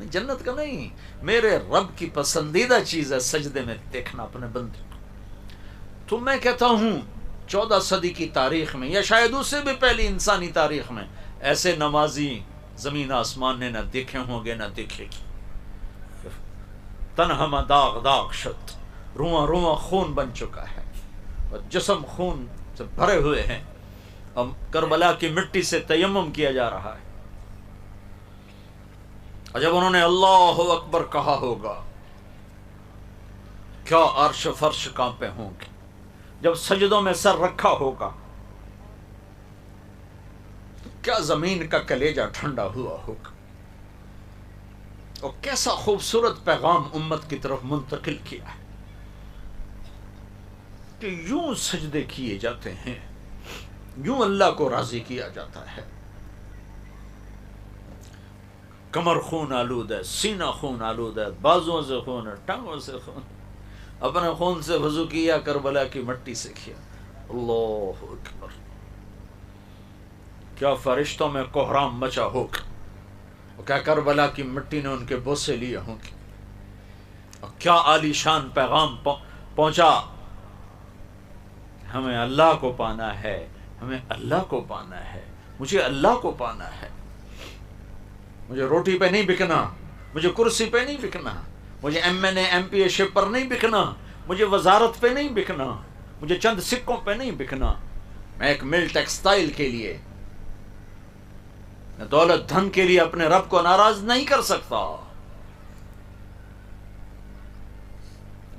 جنت کا نہیں، میرے رب کی پسندیدہ چیز ہے سجدے میں دیکھنا اپنے بندے کو. تو میں کہتا ہوں 14 صدی کی تاریخ میں یا شاید اس سے بھی پہلی انسانی تاریخ میں ایسے نمازی زمین آسمان نے نہ دیکھے ہوں گے نہ دیکھے گی. تنہا داغ داغ شد، رواں رواں خون بن چکا ہے اور جسم خون سے بھرے ہوئے ہیں. اب کربلا کی مٹی سے تیمم کیا جا رہا ہے. اور جب انہوں نے اللہ اکبر کہا ہوگا کیا عرش فرش کانپے ہوں گے. جب سجدوں میں سر رکھا ہوگا تو کیا زمین کا کلیجہ ٹھنڈا ہوا ہوگا. اور کیسا خوبصورت پیغام امت کی طرف منتقل کیا ہے کہ یوں سجدے کیے جاتے ہیں، یوں اللہ کو راضی کیا جاتا ہے. کمر خون آلود ہے، سینہ خون آلود ہے، بازوں سے خون ہے، ٹانگوں سے خون. اپنے خون سے وضو کیا، کربلا کی مٹی سے کیا. اللہ اکبر. کیا فرشتوں میں کوہرام مچا ہوگا، اور کیا کربلا کی مٹی نے ان کے بوسے لیے ہوں گے، اور کیا عالی شان پیغام پہنچا. ہمیں اللہ کو پانا ہے، ہمیں اللہ کو پانا ہے، مجھے اللہ کو پانا ہے. مجھے روٹی پہ نہیں بکنا، مجھے کرسی پہ نہیں بکنا، مجھے MNA MPA شپ پر نہیں بکنا، مجھے وزارت پہ نہیں بکنا، مجھے چند سکوں پہ نہیں بکنا. میں ایک مل ٹیکسٹائل کے لیے، میں دولت دھن کے لیے اپنے رب کو ناراض نہیں کر سکتا.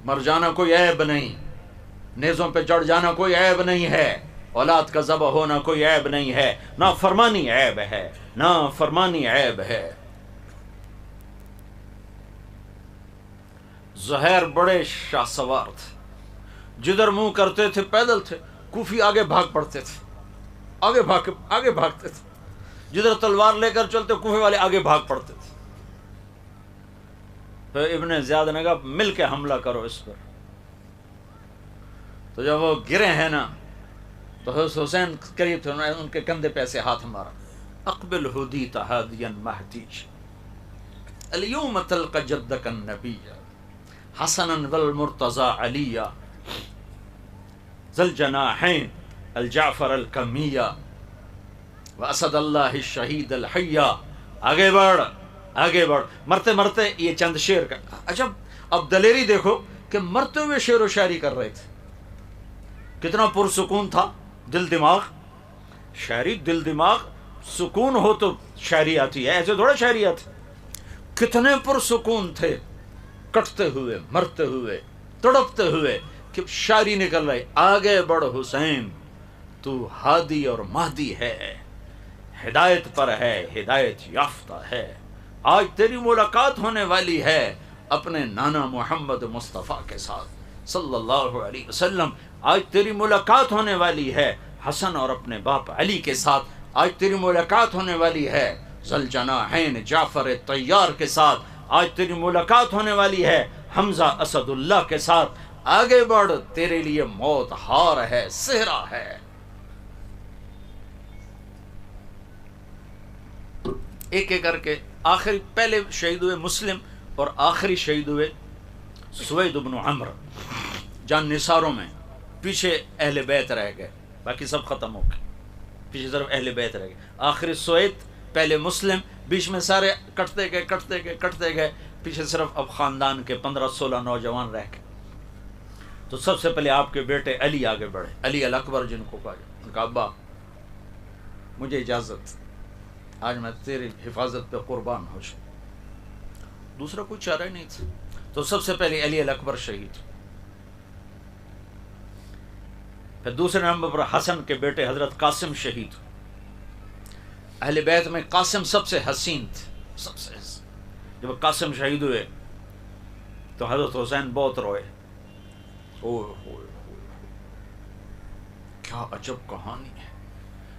مر جانا کوئی عیب نہیں، نیزوں پہ چڑھ جانا کوئی عیب نہیں ہے، اولاد کا ذبح ہونا کوئی عیب نہیں ہے. نا فرمانی عیب ہے، نا فرمانی عیب ہے. زہیر بڑے شاہ سوار تھے، جدھر منہ کرتے تھے پیدل تھے. کوفی آگے بھاگ پڑتے تھے، آگے بھاگتے تھے. جدھر تلوار لے کر چلتے کوفے والے آگے بھاگ پڑتے تھے. پھر ابن زیاد نے کہا مل کے حملہ کرو اس پر. تو جب وہ گرے ہیں نا تو حسین قریب تھے، انہوں نے ان کے کندھے پہ ایسے ہاتھ مارا. اقبل ہدیت ہادیا مہدیج الیوم تلقى جدک النبی حسنا والمرتضى علیہ ذا الجناحین الجعفر الکمیہ واسد اللہ الشہید الحیہ. آگے بڑھ، آگے بڑھ. مرتے مرتے یہ چند شعر کا. اچھا اب دلیری دیکھو کہ مرتے ہوئے شعر و شاعری کر رہے تھے. کتنا پرسکون تھا دل دماغ. شاعری دل دماغ سکون ہو تو شاعری آتی ہے، ایسے تھوڑا شاعری آتی. کتنے پرسکون تھے، کٹتے ہوئے، مرتے ہوئے، تڑپتے ہوئے کہ شاعری نکل رہی. آگے بڑھ حسین تو ہادی اور مہدی ہے، ہدایت پر ہے، ہدایت یافتہ ہے. آج تیری ملاقات ہونے والی ہے اپنے نانا محمد مصطفیٰ کے ساتھ صلی اللہ علیہ وسلم. آج تیری ملاقات ہونے والی ہے حسن اور اپنے باپ علی کے ساتھ. آج تیری ملاقات ہونے والی ہے ذوالجناحین جعفر طیار کے ساتھ. آج تیری ملاقات ہونے والی ہے حمزہ اسد اللہ کے ساتھ. آگے بڑھ تیرے لیے موت ہار ہے، صحرا ہے. ایک ایک کر کے آخری پہلے شہید ہوئے مسلم اور آخری شہید ہوئے سوید بن عمرو. جان نثاروں میں پیچھے اہل بیت رہ گئے، باقی سب ختم ہو گئے. پیچھے طرف اہل بیت رہ گئے. آخری سوید، پہلے مسلم، بیچ میں سارے کٹتے گئے کٹتے گئے کٹتے گئے. پیچھے صرف اب خاندان کے 15-16 نوجوان رہ گئے. تو سب سے پہلے آپ کے بیٹے علی آگے بڑھے. علی الاکبر جن کو کہا جائے. ان کا ابا مجھے اجازت، آج میں تیری حفاظت پہ قربان ہو جاؤں. دوسرا کوئی چارہ ہی نہیں تھا. تو سب سے پہلے علی الاکبر شہید. پھر دوسرے نمبر پر حسن کے بیٹے حضرت قاسم شہید. اہل بیت میں قاسم سب سے حسین تھے، سب سے حسین. جب قاسم شہید ہوئے تو حضرت حسین بہت روئے. کیا عجب کہانی ہے.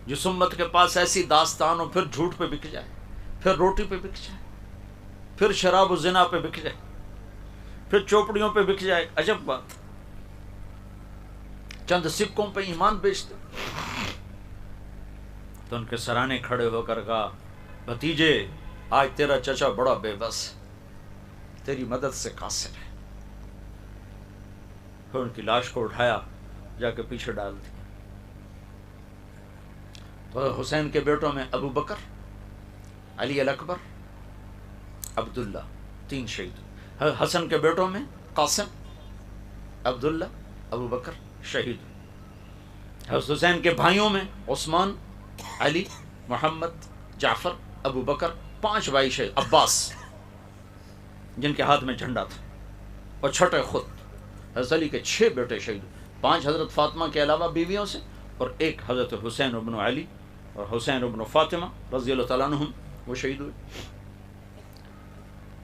جس امت کے پاس ایسی داستان ہو، پھر جھوٹ پہ بک جائے، پھر روٹی پہ بک جائے، پھر شراب و زنا پہ بک جائے، پھر چوپڑیوں پہ بک جائے. عجب بات. چند سکوں پہ ایمان بیچتے. تو ان کے سرانے کھڑے ہو کر کہا بھتیجے آج تیرا چچا بڑا بے بس، تیری مدد سے قاصر ہے. پھر ان کی لاش کو اٹھایا، جا کے پیچھے ڈال دی. تو حسین کے بیٹوں میں ابو بکر، علی الاکبر، عبداللہ، 3 شہید. حسن کے بیٹوں میں قاسم، عبداللہ، ابو بکر شہید. حسین کے بھائیوں میں عثمان، علی، محمد، جعفر، ابو بکر، 5 بھائی شہید. عباس جن کے ہاتھ میں جھنڈا تھا، اور چھٹے خود حضرت علی کے 6 بیٹے شہید. 5 حضرت فاطمہ کے علاوہ بیویوں سے، اور 1 حضرت حسین ابن علی اور حسین ابن فاطمہ رضی اللہ تعالیٰ عنہم، وہ شہید ہوئے.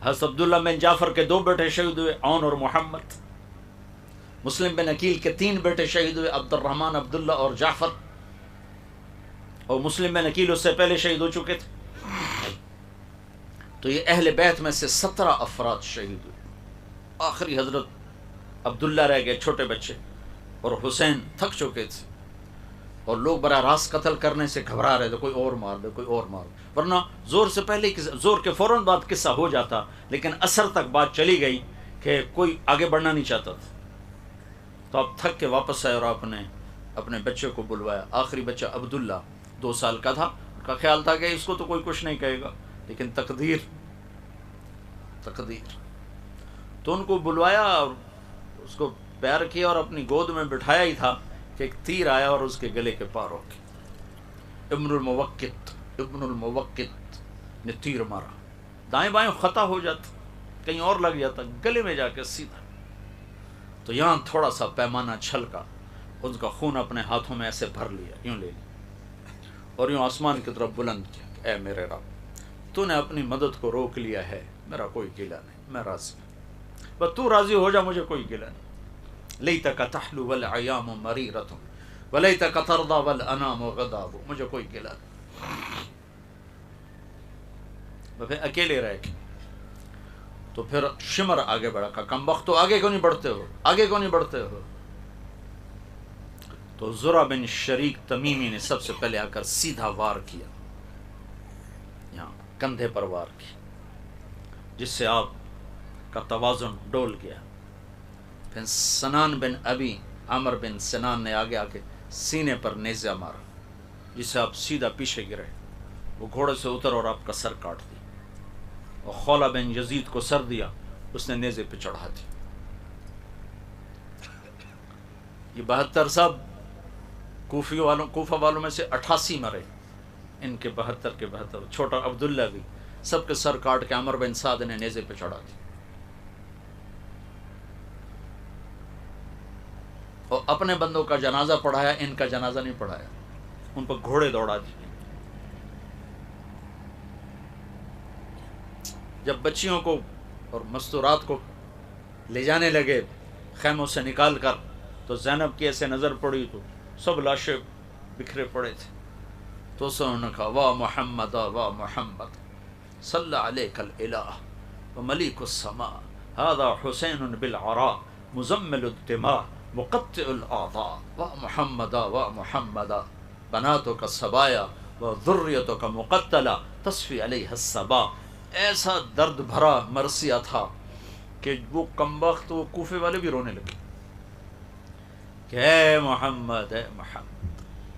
حضرت عبداللہ بن جعفر کے 2 بیٹے شہید ہوئے، عون اور محمد. مسلم بن عقیل کے 3 بیٹے شہید ہوئے، عبد الرحمن، عبداللہ اور جعفر. اور مسلم بن عقیل اس سے پہلے شہید ہو چکے تھے. تو یہ اہل بیت میں سے 17 افراد شہید ہوئے. آخری حضرت عبداللہ رہ گئے، چھوٹے بچے. اور حسین تھک چکے تھے، اور لوگ براہ راست قتل کرنے سے گھبرا رہے تھے، کوئی اور مار دے، کوئی اور مار دے. ورنہ زور سے پہلے زور کے فوراً بعد قصہ ہو جاتا، لیکن اثر تک بات چلی گئی کہ کوئی آگے بڑھنا نہیں چاہتا تھا. تو آپ تھک کے واپس آئے اور آپ نے اپنے بچے کو بلوایا. آخری بچہ عبداللہ 2 سال کا تھا. ان کا خیال تھا کہ اس کو تو کوئی کچھ نہیں کہے گا، لیکن تقدیر. تو ان کو بلوایا اور اس کو پیار کیا اور اپنی گود میں بٹھایا ہی تھا کہ ایک تیر آیا اور اس کے گلے کے پار ہو گیا. ابن الموقت نے تیر مارا. دائیں بائیں خطا ہو جاتا، کہیں اور لگ جاتا، گلے میں جا کے سیدھا. تو یہاں تھوڑا سا پیمانہ چھلکا، ان کا خون اپنے ہاتھوں میں ایسے بھر لیا، یوں لے لیا اور یوں آسمان کی طرف بلند کیا کہ اے میرے رب، تو نے اپنی مدد کو روک لیا ہے، میرا کوئی گلہ نہیں، میں راضی ہوں، بس تو راضی ہو جا، مجھے کوئی گلہ نہیں. لیتک تحلو والایام مریرۃ ولیتک ترضی والانام غضاب. مجھے کوئی گلہ نہیں. وہ پھر اکیلے رہ گئے. تو پھر شمر آگے بڑھا، کہا کم بخت تو آگے کیوں نہیں بڑھتے ہو، آگے کیوں نہیں بڑھتے ہو. تو زرع بن شریک تمیمی نے سب سے پہلے آ کر سیدھا وار کیا، یہاں کندھے پر وار کیا، جس سے آپ کا توازن ڈول گیا. پھر سنان بن ابی عمر بن سنان نے آگے آ کے سینے پر نیزہ مارا، جس سے آپ سیدھا پیچھے گرے. وہ گھوڑے سے اتر اور آپ کا سر کاٹ دیا. اور خولہ بن یزید کو سر دیا، اس نے نیزے پہ چڑھا دی. یہ 72 صاحب کوفہ والوں میں سے 88 مرے، ان کے 72 کے 72. چھوٹا عبداللہ بھی، سب کے سر کاٹ کے عمر بن سعد نے نیزے پہ چڑھا دی اور اپنے بندوں کا جنازہ پڑھایا، ان کا جنازہ نہیں پڑھایا، ان پر گھوڑے دوڑا دیے. جب بچیوں کو اور مستورات کو لے جانے لگے خیموں سے نکال کر، تو زینب کی ایسے نظر پڑی تو سب لاشیں بکھرے پڑے تھے. تو انہوں نے کہا واہ محمد واہ محمد صلی علیک الالہ وملیک السماء هذا حسین بالعراء مزمل الدماء مقطع الاعضاء واہ محمد واہ محمد بناتک الصبایا وذریتک مقتلہ تصفی علیہ الصبا. ایسا درد بھرا مرثیہ تھا کہ وہ کمبخت وہ کوفے والے بھی رونے لگے کہ اے محمد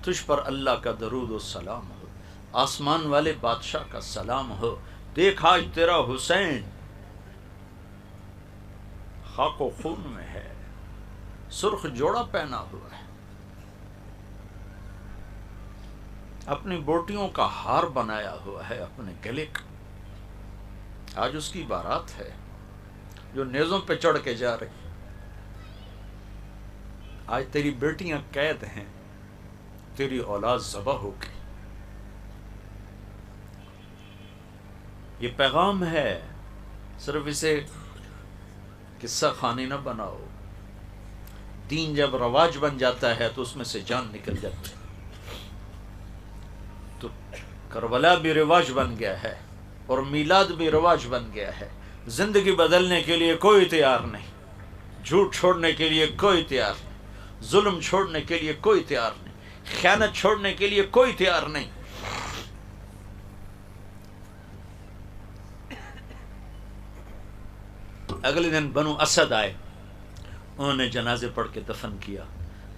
تجھ پر اللہ کا درود و سلام ہو، آسمان والے بادشاہ کا سلام ہو. دیکھ آج تیرا حسین خاک و خون میں ہے، سرخ جوڑا پہنا ہوا ہے، اپنی بوٹیوں کا ہار بنایا ہوا ہے اپنے گلے کا. آج اس کی بارات ہے جو نیزوں پہ چڑھ کے جا رہی. آج تیری بیٹیاں قید ہیں، تیری اولاد ذبح ہو گئی. یہ پیغام ہے، صرف اسے قصہ خانی نہ بناؤ. دین جب رواج بن جاتا ہے تو اس میں سے جان نکل جاتی ہے. تو کربلا بھی رواج بن گیا ہے اور میلاد بھی رواج بن گیا ہے. زندگی بدلنے کے لیے کوئی تیار نہیں، جھوٹ چھوڑنے کے لیے کوئی تیار نہیں، ظلم چھوڑنے کے لیے کوئی تیار نہیں، خیانت چھوڑنے کے لیے کوئی تیار نہیں. اگلے دن بنو اسد آئے، انہوں نے جنازے پڑھ کے دفن کیا.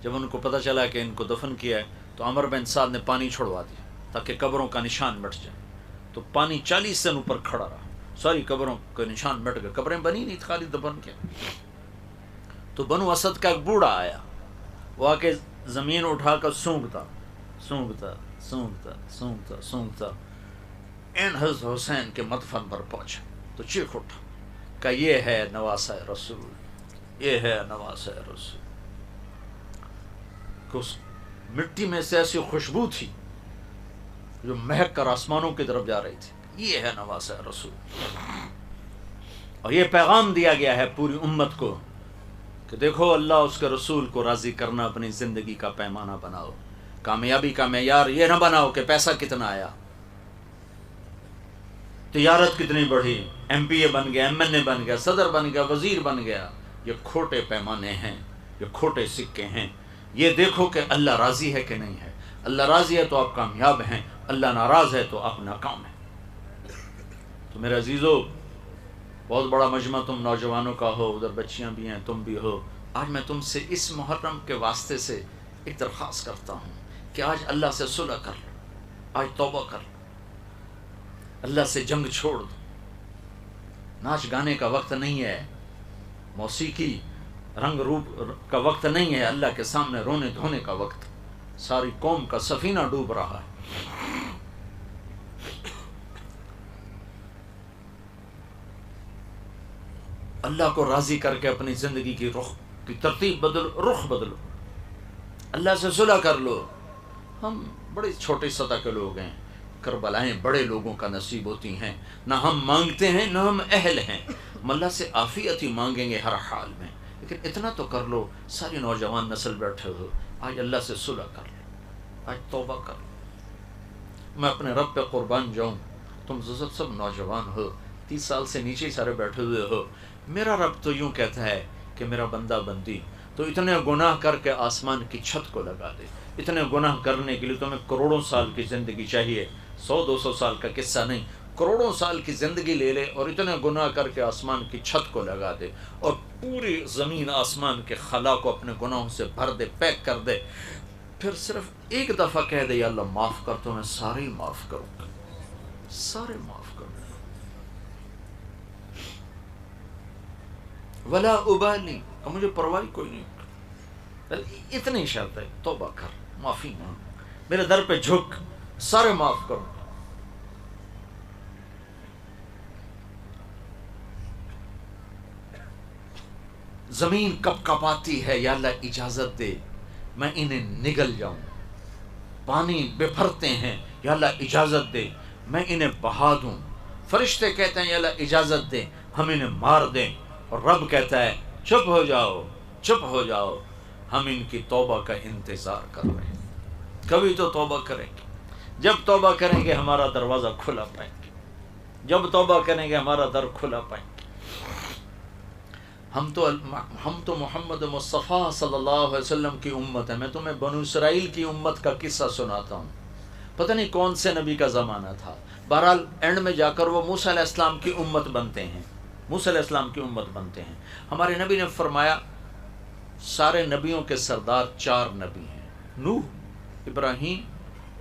جب ان کو پتہ چلا کہ ان کو دفن کیا ہے تو عمر بن سعد نے پانی چھوڑوا دیا تاکہ قبروں کا نشان مٹ جائے. تو پانی 40 دن اوپر کھڑا رہا، ساری قبروں کے نشان مٹ گئے، قبریں بنی نہیں، خالی دفن کیا. تو بنو اسد کا ایک بوڑھا آیا، وہ آ کے زمین اٹھا کر سونگتا سونگتا سونگتا سونگتا سونگتا ان حضرت حسین کے مدفن پر پہنچا تو چیخ اٹھا کہ یہ ہے نواسہ رسول، یہ ہے نواسہ رسول. کہ اس مٹی میں سے ایسی خوشبو تھی جو مہک کر آسمانوں کی طرف جا رہی تھی، یہ ہے نواسہ رسول. اور یہ پیغام دیا گیا ہے پوری امت کو کہ دیکھو اللہ اس کے رسول کو راضی کرنا اپنی زندگی کا پیمانہ بناؤ. کامیابی کا معیار یہ نہ بناؤ کہ پیسہ کتنا آیا، تجارت کتنی بڑھی، ایم پی اے بن گیا، ایم این اے بن گیا، صدر بن گیا، وزیر بن گیا. یہ کھوٹے پیمانے ہیں، یہ کھوٹے سکے ہیں. یہ دیکھو کہ اللہ راضی ہے کہ نہیں ہے. اللہ راضی ہے تو آپ کامیاب ہیں، اللہ ناراض ہے تو آپ ناکام ہیں. تو میرے عزیزو، بہت بڑا مجمع تم نوجوانوں کا ہو، ادھر بچیاں بھی ہیں، تم بھی ہو. آج میں تم سے اس محرم کے واسطے سے ایک درخواست کرتا ہوں کہ آج اللہ سے صلح کر لو، آج توبہ کر لو، اللہ سے جنگ چھوڑ دو. ناچ گانے کا وقت نہیں ہے، موسیقی رنگ روپ کا وقت نہیں ہے، اللہ کے سامنے رونے دھونے کا وقت. ساری قوم کا سفینہ ڈوب رہا ہے. اللہ کو راضی کر کے اپنی زندگی کی رخ کی ترتیب بدلو، رخ بدلو، اللہ سے صلح کر لو. ہم بڑی چھوٹی سطح کے لوگ ہیں، کربلائیں بڑے لوگوں کا نصیب ہوتی ہیں. نہ ہم مانگتے ہیں نہ ہم اہل ہیں، ہم اللہ سے عافیت ہی مانگیں گے ہر حال میں. لیکن اتنا تو کر لو، ساری نوجوان نسل بیٹھے ہو، آج اللہ سے صلح کر لو، آج توبہ کر لو. میں اپنے رب پہ قربان جاؤں، تم سب نوجوان ہو، 30 سال سے نیچے سارے بیٹھے ہوئے ہو. میرا رب تو یوں کہتا ہے کہ میرا بندہ بندی تو اتنے گناہ کر کے آسمان کی چھت کو لگا دے. اتنے گناہ کرنے کے لیے تمہیں کروڑوں سال کی زندگی چاہیے، 100-200 سال کا قصہ نہیں، کروڑوں سال کی زندگی لے لے اور اتنے گناہ کر کے آسمان کی چھت کو لگا دے اور پوری زمین آسمان کے خلا کو اپنے گناہوں سے بھر دے، پیک کر دے. پھر صرف ایک دفعہ کہہ دے یا اللہ معاف کر، تو میں سارے ہی معاف کروں گا، سارے معاف کر دوں. ولا ابالی، اور مجھے پرواہ کوئی نہیں. اتنی شرط ہے، توبہ کر، معافی مانگ، میرے در پہ جھک، سارے معاف کرو. زمین کپ کپاتی ہے، یا اللہ اجازت دے میں انہیں نگل جاؤں. پانی بپھرتے ہیں، یا اللہ اجازت دے میں انہیں بہا دوں. فرشتے کہتے ہیں یا اللہ اجازت دے ہم انہیں مار دیں. اور رب کہتا ہے چپ ہو جاؤ، چپ ہو جاؤ، ہم ان کی توبہ کا انتظار کر رہے ہیں. کبھی تو توبہ کریں گے. جب توبہ کریں گے ہمارا دروازہ کھلا پائیں گے. جب توبہ کریں گے ہمارا در کھلا پائیں گے. ہم تو محمد مصطفیٰ صلی اللہ علیہ وسلم کی امت ہے. میں تمہیں بنو اسرائیل کی امت کا قصہ سناتا ہوں. پتہ نہیں کون سے نبی کا زمانہ تھا. بہرحال اینڈ میں جا کر وہ موسیٰ علیہ السلام کی امت بنتے ہیں. موسیٰ علیہ السلام کی امت بنتے ہیں. ہمارے نبی نے فرمایا سارے نبیوں کے سردار 4 نبی ہیں، نوح، ابراہیم،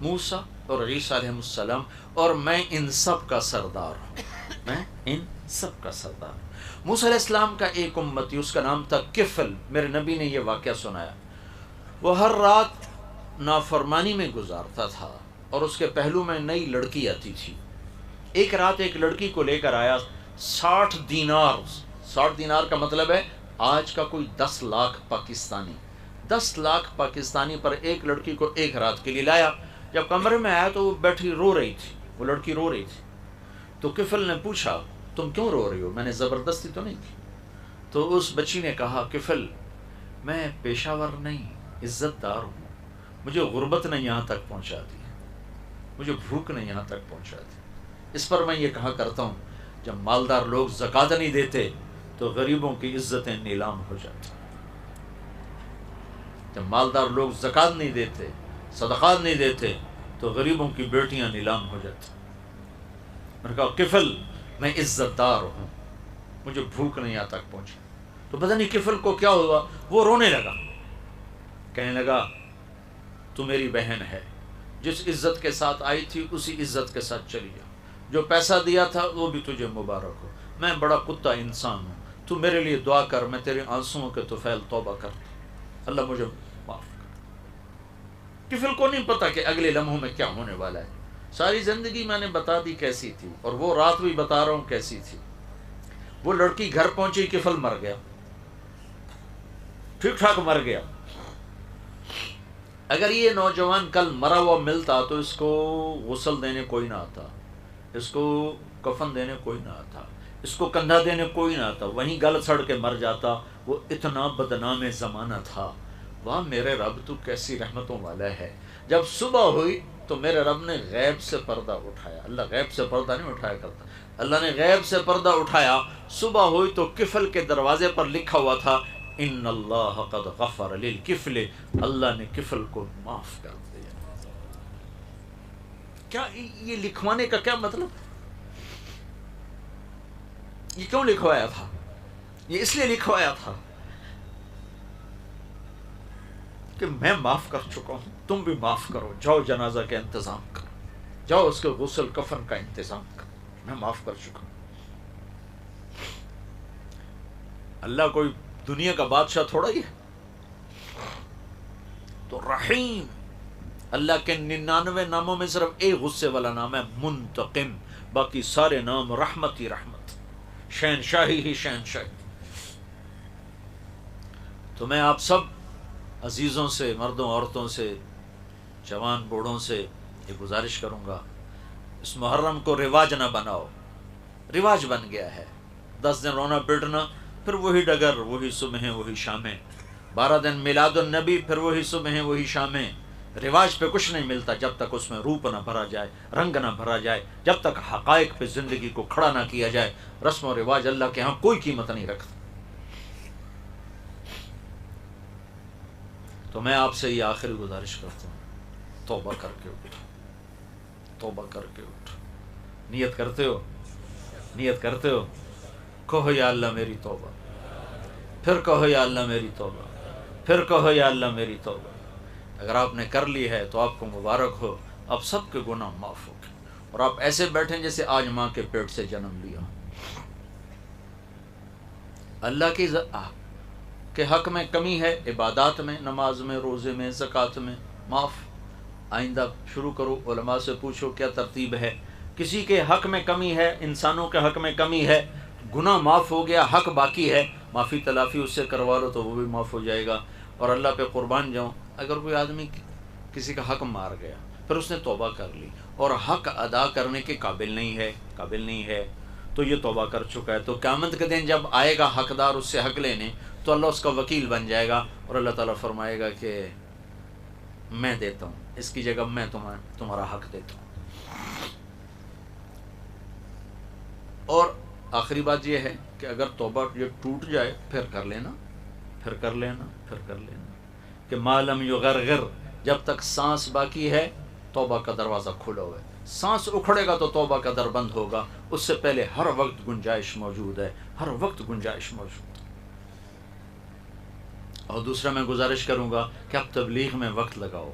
موسیٰ اور عیسیٰ علیہ السلام، اور میں ان سب کا سردار ہوں. میں ان سب کا سردار ہوں. موسیٰ علیہ السلام کا ایک امتی، اس کا نام تھا کفل. میرے نبی نے یہ واقعہ سنایا. وہ ہر رات نافرمانی میں گزارتا تھا اور اس کے پہلو میں نئی لڑکی آتی تھی. ایک رات ایک لڑکی کو لے کر آیا 60 دینار. 60 دینار کا مطلب ہے آج کا کوئی 10 لاکھ پاکستانی. 10 لاکھ پاکستانی پر ایک لڑکی کو ایک رات کے لیے لایا. جب کمرے میں آیا تو وہ بیٹھی رو رہی تھی. وہ لڑکی رو رہی تھی. تو کفل نے پوچھا تم کیوں رو رہی ہو؟ میں نے زبردستی تو نہیں کی. تو اس بچی نے کہا کفل میں پیشہ ور نہیں، عزت دار ہوں. مجھے غربت نے یہاں تک پہنچا دی، مجھے بھوک نے یہاں تک پہنچا دی. اس پر میں یہ کہا کرتا ہوں جب مالدار لوگ زکوٰۃ نہیں دیتے تو غریبوں کی عزتیں نیلام ہو جاتی. جب مالدار لوگ زکوٰۃ نہیں دیتے، صدقات نہیں دیتے تو غریبوں کی بیٹیاں نیلام ہو جاتی. میں نے کہا کفل میں عزت دار ہوں، مجھے بھوک نہیں یہاں تک پہنچی. تو پتہ نہیں کفل کو کیا ہوا، وہ رونے لگا، کہنے لگا تو میری بہن ہے، جس عزت کے ساتھ آئی تھی اسی عزت کے ساتھ چلی جا. جو پیسہ دیا تھا وہ بھی تجھے مبارک ہو. میں بڑا کتا انسان ہوں، تو میرے لیے دعا کر، میں تیرے آنسوؤں کے طفیل توبہ کرتا، اللہ مجھے معاف کر. کفل کو نہیں پتا کہ اگلے لمحوں میں کیا ہونے والا ہے. ساری زندگی میں نے بتا دی کیسی تھی، اور وہ رات بھی بتا رہا ہوں کیسی تھی. وہ لڑکی گھر پہنچی، کفل مر گیا، ٹھیک ٹھاک مر گیا. اگر یہ نوجوان کل مرا ہوا ملتا تو اس کو غسل دینے کوئی نہ آتا، اس کو کفن دینے کوئی نہ آتا، اس کو کندھا دینے کوئی نہ آتا، وہیں گل سڑ کے مر جاتا. وہ اتنا بدنام زمانہ تھا. واہ میرے رب تو کیسی رحمتوں والا ہے. جب صبح ہوئی تو میرے رب نے غیب سے پردہ اٹھایا. اللہ غیب سے پردہ نہیں اٹھایا کرتا. اللہ نے غیب سے پردہ اٹھایا. صبح ہوئی تو کفل کے دروازے پر لکھا ہوا تھا ان اللہ قد غفر للکفل، اللہ نے کفل کو معاف کر دیا. کیا یہ لکھوانے کا کیا مطلب؟ یہ کیوں لکھوایا تھا؟ یہ اس لیے لکھوایا تھا کہ میں معاف کر چکا ہوں، تم بھی معاف کرو. جاؤ جنازہ کے انتظام کرو، جاؤ اس کے غسل کفن کا انتظام کرو، میں معاف کر چکا ہوں. اللہ کوئی دنیا کا بادشاہ تھوڑا ہی ہے. تو رحیم، اللہ کے 99 ناموں میں صرف ایک غصے والا نام ہے منتقم، باقی سارے نام رحمت ہی رحمت، شہنشاہی ہی شہنشاہی. تو میں آپ سب عزیزوں سے، مردوں عورتوں سے، جوان بوڑھوں سے یہ گزارش کروں گا اس محرم کو رواج نہ بناؤ. رواج بن گیا ہے 10 دن رونا پیٹنا، پھر وہی ڈگر، وہی صبحیں وہی شامیں. 12 دن میلاد النبی، پھر وہی صبحیں وہی شامیں. رواج پہ کچھ نہیں ملتا جب تک اس میں روپ نہ بھرا جائے، رنگ نہ بھرا جائے، جب تک حقائق پہ زندگی کو کھڑا نہ کیا جائے. رسم و رواج اللہ کے ہاں کوئی قیمت نہیں رکھتا. تو میں آپ سے یہ آخری گزارش کرتا ہوں، توبہ کر کے اٹھو، توبہ کر کے اٹھو. نیت کرتے ہو؟ نیت کرتے ہو؟ کہو یا اللہ میری توبہ، پھر کہو یا اللہ میری توبہ، پھر کہو یا اللہ میری توبہ. اگر آپ نے کر لی ہے تو آپ کو مبارک ہو، آپ سب کے گناہ معاف ہو گئے، اور آپ ایسے بیٹھیں جیسے آج ماں کے پیٹ سے جنم لیا. اللہ کی کہ حق میں کمی ہے، عبادات میں، نماز میں، روزے میں، زکوٰۃ میں، معاف، آئندہ شروع کرو، علماء سے پوچھو کیا ترتیب ہے. کسی کے حق میں کمی ہے، انسانوں کے حق میں کمی ہے، گناہ معاف ہو گیا، حق باقی ہے، معافی تلافی اس سے کروا لو تو وہ بھی معاف ہو جائے گا. اور اللہ پہ قربان جاؤں، اگر کوئی آدمی کسی کا حق مار گیا، پھر اس نے توبہ کر لی اور حق ادا کرنے کے قابل نہیں ہے تو یہ توبہ کر چکا ہے، تو قیامت کے دن جب آئے گا حقدار اس سے حق لینے تو اللہ اس کا وکیل بن جائے گا اور اللہ تعالیٰ فرمائے گا کہ میں دیتا ہوں، اس کی جگہ میں تمہارا حق دیتا ہوں. اور آخری بات یہ ہے کہ اگر توبہ یہ ٹوٹ جائے پھر کر لینا کہ ما لم یغرغر، جب تک سانس باقی ہے توبہ کا دروازہ کھلا ہوا ہے. سانس اکھڑے گا تو توبہ کا در بند ہوگا، اس سے پہلے ہر وقت گنجائش موجود ہے. اور دوسرا میں گزارش کروں گا کہ اب تبلیغ میں وقت لگاؤ،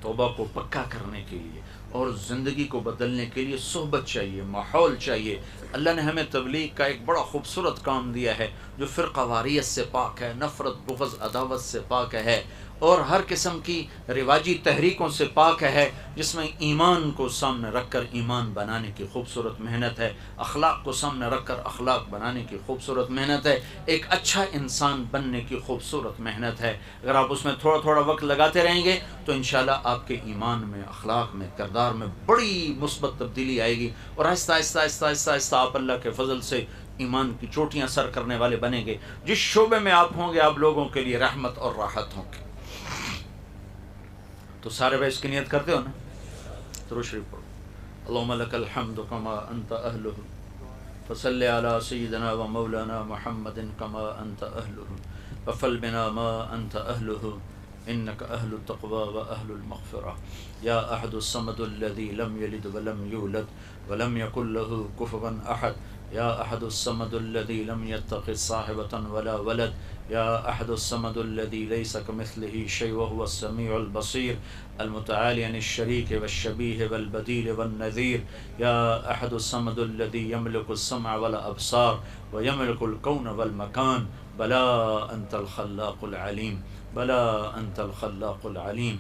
توبہ کو پکا کرنے کے لیے اور زندگی کو بدلنے کے لیے صحبت چاہیے، ماحول چاہیے. اللہ نے ہمیں تبلیغ کا ایک بڑا خوبصورت کام دیا ہے جو فرقہ واریت سے پاک ہے، نفرت، بغض، عداوت سے پاک ہے اور ہر قسم کی رواجی تحریکوں سے پاک ہے، جس میں ایمان کو سامنے رکھ کر ایمان بنانے کی خوبصورت محنت ہے، اخلاق کو سامنے رکھ کر اخلاق بنانے کی خوبصورت محنت ہے، ایک اچھا انسان بننے کی خوبصورت محنت ہے. اگر آپ اس میں تھوڑا تھوڑا وقت لگاتے رہیں گے تو انشاءاللہ آپ کے ایمان میں، اخلاق میں، کردار میں بڑی مثبت تبدیلی آئے گی اور آہستہ آہستہ آہستہ آہستہ آہستہ آپ اللہ کے فضل سے ایمان کی چوٹیاں سر کرنے والے بنیں گے. جس شعبے میں آپ ہوں گے آپ لوگوں کے لیے رحمت اور راحت ہوں گے. تو سارے بھائی اس کی نیت کرتے ہو نا؟ درود شریف پڑھو. اللہم لک الحمد کما انت اہلہ فصلی علی سیدنا و مولانا محمد کما انت اہلہ وفل بنا ما انت اہلہ انک اہل التقوی و اہل المغفرہ. یا احد الصمد الذی لم یلد ولم یولد ولم یکن لہ کفوا احد. یا احد الصمد الذی لم یتخذ صاحبۃ ولا ولد. یا احد الصمد الذی لیس کمثلہ شیء وہو السمیع البصیر المتعالی عن الشریک والشبیہ والبدیل والنذیر. یا احد الصمد الذی یملک السمع والابصار ویملک الکون والمکان. بلا انت الخلاق العلیم، بلا انت الخلاق العلیم.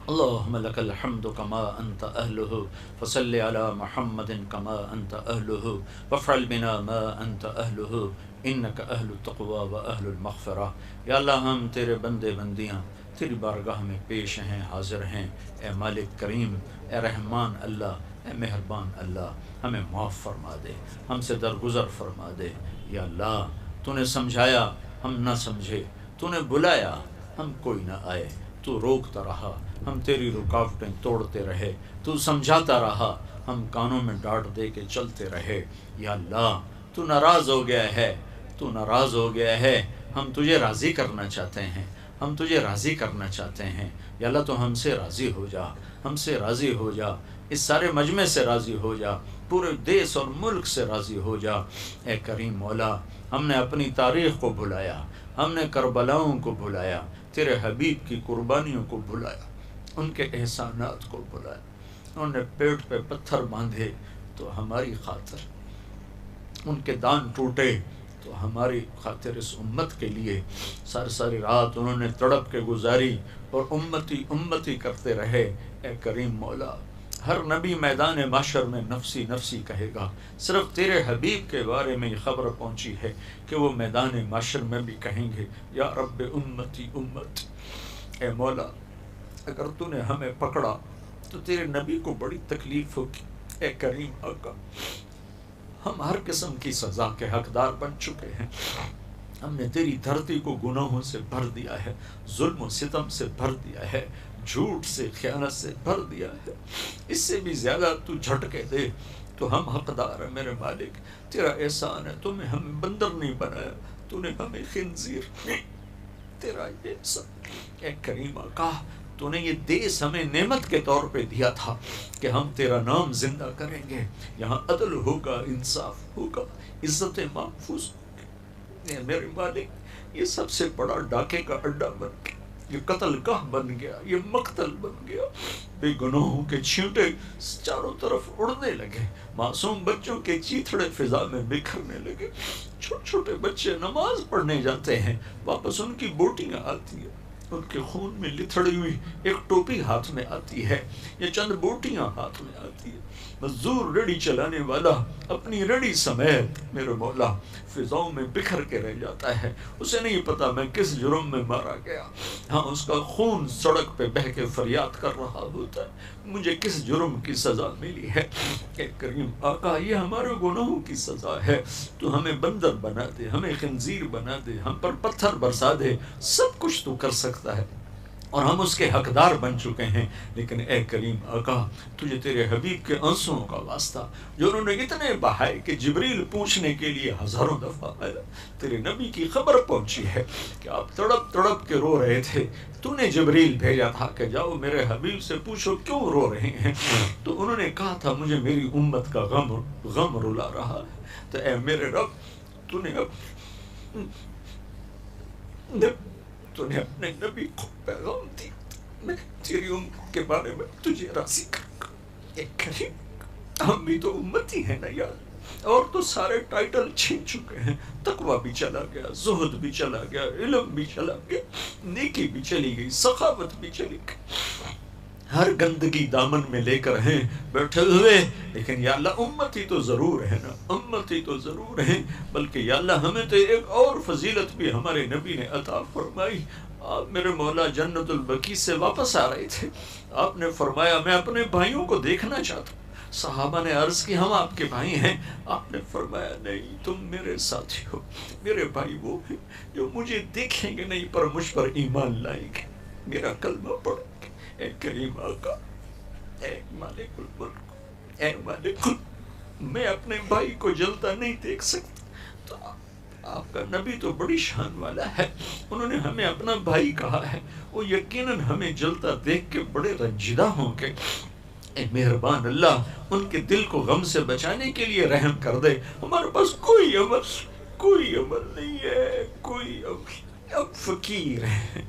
اللہم لک الحمد کما انت اہلہ فصلی علی محمد کما انت اہلہ وافعل بنا ما انت اہلہ انک اہل التقوی و اہل المغفرہ. یا اللہ ہم تیرے بندے بندیاں تیری بارگاہ میں پیش ہیں، حاضر ہیں. اے مالک کریم، اے رحمان اللہ، اے مہربان اللہ، ہمیں معاف فرما دے، ہم سے درگزر فرما دے. یا اللہ تو نے سمجھایا ہم نہ سمجھے، تو نے بلایا ہم کوئی نہ آئے، تو روکتا رہا ہم تیری رکاوٹیں توڑتے رہے، تو سمجھاتا رہا ہم کانوں میں ڈانٹ دے کے چلتے رہے. یا اللہ تو ناراض ہو گیا ہے، تو ناراض ہو گیا ہے، ہم تجھے راضی کرنا چاہتے ہیں، ہم تجھے راضی کرنا چاہتے ہیں. یا اللہ تو ہم سے راضی ہو جا، ہم سے راضی ہو جا، اس سارے مجمع سے راضی ہو جا، پورے دیس اور ملک سے راضی ہو جا. اے کریم مولا، ہم نے اپنی تاریخ کو بھلایا، ہم نے کربلاؤں کو بھلایا، تیرے حبیب کی قربانیوں کو بھلایا، ان کے احسانات کو بھلایا. انہوں نے پیٹ پہ پتھر باندھے تو ہماری خاطر، ان کے دان ٹوٹے تو ہماری خاطر، اس امت کے لیے ساری رات انہوں نے تڑپ کے گزاری اور امتی امتی کرتے رہے. اے کریم مولا، ہر نبی میدان محشر میں نفسی نفسی کہے گا، صرف تیرے حبیب کے بارے میں یہ خبر پہنچی ہے کہ وہ میدان محشر میں بھی کہیں گے یا رب امتی امتی. اے مولا اگر تو نے ہمیں پکڑا تو تیرے نبی کو بڑی تکلیف ہوگی. اے کریم آقا، ہم ہر قسم کی سزا کے حقدار بن چکے ہیں. ہم نے تیری دھرتی کو گناہوں سے بھر دیا ہے، ظلم و ستم سے بھر دیا ہے، جھوٹ سے، خیانت سے بھر دیا ہے. اس سے بھی زیادہ تو جھٹکے دے تو ہم حقدار ہیں. میرے مالک تیرا احسان ہے، تو نے ہمیں بندر نہیں بنایا، تو نے ہمیں خنزیر نہیں. تیرا یہ احسان. اے کریم آقا، تو نے یہ دیس ہمیں نعمت کے طور پہ دیا تھا کہ ہم تیرا نام زندہ کریں گے. یہاں عدل ہوگا، انصاف ہوگا، عزت محفوظ ہوگی. میرے مالک یہ سب سے بڑا ڈاکے کا اڈا بن گیا، یہ قتل گاہ بن گیا، یہ مقتل بن گیا. بے گناہوں کے چھینٹے چاروں طرف اڑنے لگے، معصوم بچوں کے چیتھڑے فضا میں بکھرنے لگے. چھوٹے چھوٹے بچے نماز پڑھنے جاتے ہیں، واپس ان کی بوٹیاں آتی ہیں، ان کے خون میں لتھڑی ہوئی ایک ٹوپی ہاتھ میں آتی ہے یا چند بوٹیاں ہاتھ میں آتی ہے، مزدور ریڑھی چلانے والا اپنی ریڑھی سمیت میرے مولا فضاؤں میں بکھر کے رہ جاتا ہے، اسے نہیں پتا میں کس جرم میں مارا گیا، ہاں اس کا خون سڑک پہ بہہ کے فریاد کر رہا ہوتا ہے، مجھے کس جرم کی سزا ملی ہے۔ کہ کریم آقا یہ ہمارے گناہوں کی سزا ہے، تو ہمیں بندر بنا دے، ہمیں خنزیر بنا دے، ہم پر پتھر برسا دے، سب کچھ تو کر سکتا ہے اور ہم اس کے حقدار بن چکے ہیں، لیکن اے کریم آقا تجھے تیرے حبیب کے آنسوؤں کا واسطہ جو انہوں نے اتنے بہائے کہ جبریل پوچھنے کے لیے ہزاروں دفعہ آیا، تیرے نبی کی خبر پہنچی ہے کہ آپ تڑپ تڑپ کے رو رہے تھے، تو نے جبریل بھیجا تھا کہ جاؤ میرے حبیب سے پوچھو کیوں رو رہے ہیں، تو انہوں نے کہا تھا مجھے میری امت کا غم رلا رہا ہے، تو اے میرے رب تو نے اپنے نبی کو پیغام دی، میں تیری امت کے بارے میں تجھے راضی کر ایک کریم ہم بھی تو امتی ہیں نا یار، اور تو سارے ٹائٹل چھین چکے ہیں، تقوی بھی چلا گیا، زہد بھی چلا گیا، علم بھی چلا گیا، نیکی بھی چلی گئی، سخاوت بھی چلی گئی، ہر گندگی دامن میں لے کر ہیں بیٹھے ہوئے، لیکن یا اللہ امتی تو ضرور ہے نا، امتی تو ضرور ہے، بلکہ یا اللہ ہمیں تو ایک اور فضیلت بھی ہمارے نبی نے عطا فرمائی۔ آپ میرے مولا جنت البقیع سے واپس آ رہے تھے، آپ نے فرمایا میں اپنے بھائیوں کو دیکھنا چاہتا ہوں، صحابہ نے عرض کی ہم آپ کے بھائی ہیں، آپ نے فرمایا نہیں تم میرے ساتھی ہو، میرے بھائی وہ ہیں جو مجھے دیکھیں گے نہیں پر مجھ پر ایمان لائیں گے، میرا کلمہ پڑھیں گے۔ اے کریم آقا، اے مالک الملک، اے مالک الملک، میں اپنے بھائی کو جلتا نہیں دیکھ سکتا، تو آپ کا نبی تو بڑی شان والا ہے، انہوں نے ہمیں اپنا بھائی کہا ہے، وہ یقیناً ہمیں جلتا دیکھ کے بڑے رنجیدہ ہوں گے۔ اے مہربان اللہ ان کے دل کو غم سے بچانے کے لیے رحم کر دے، ہمارے پاس کوئی عمل نہیں ہے، کوئی عمل، اب فقیر ہیں،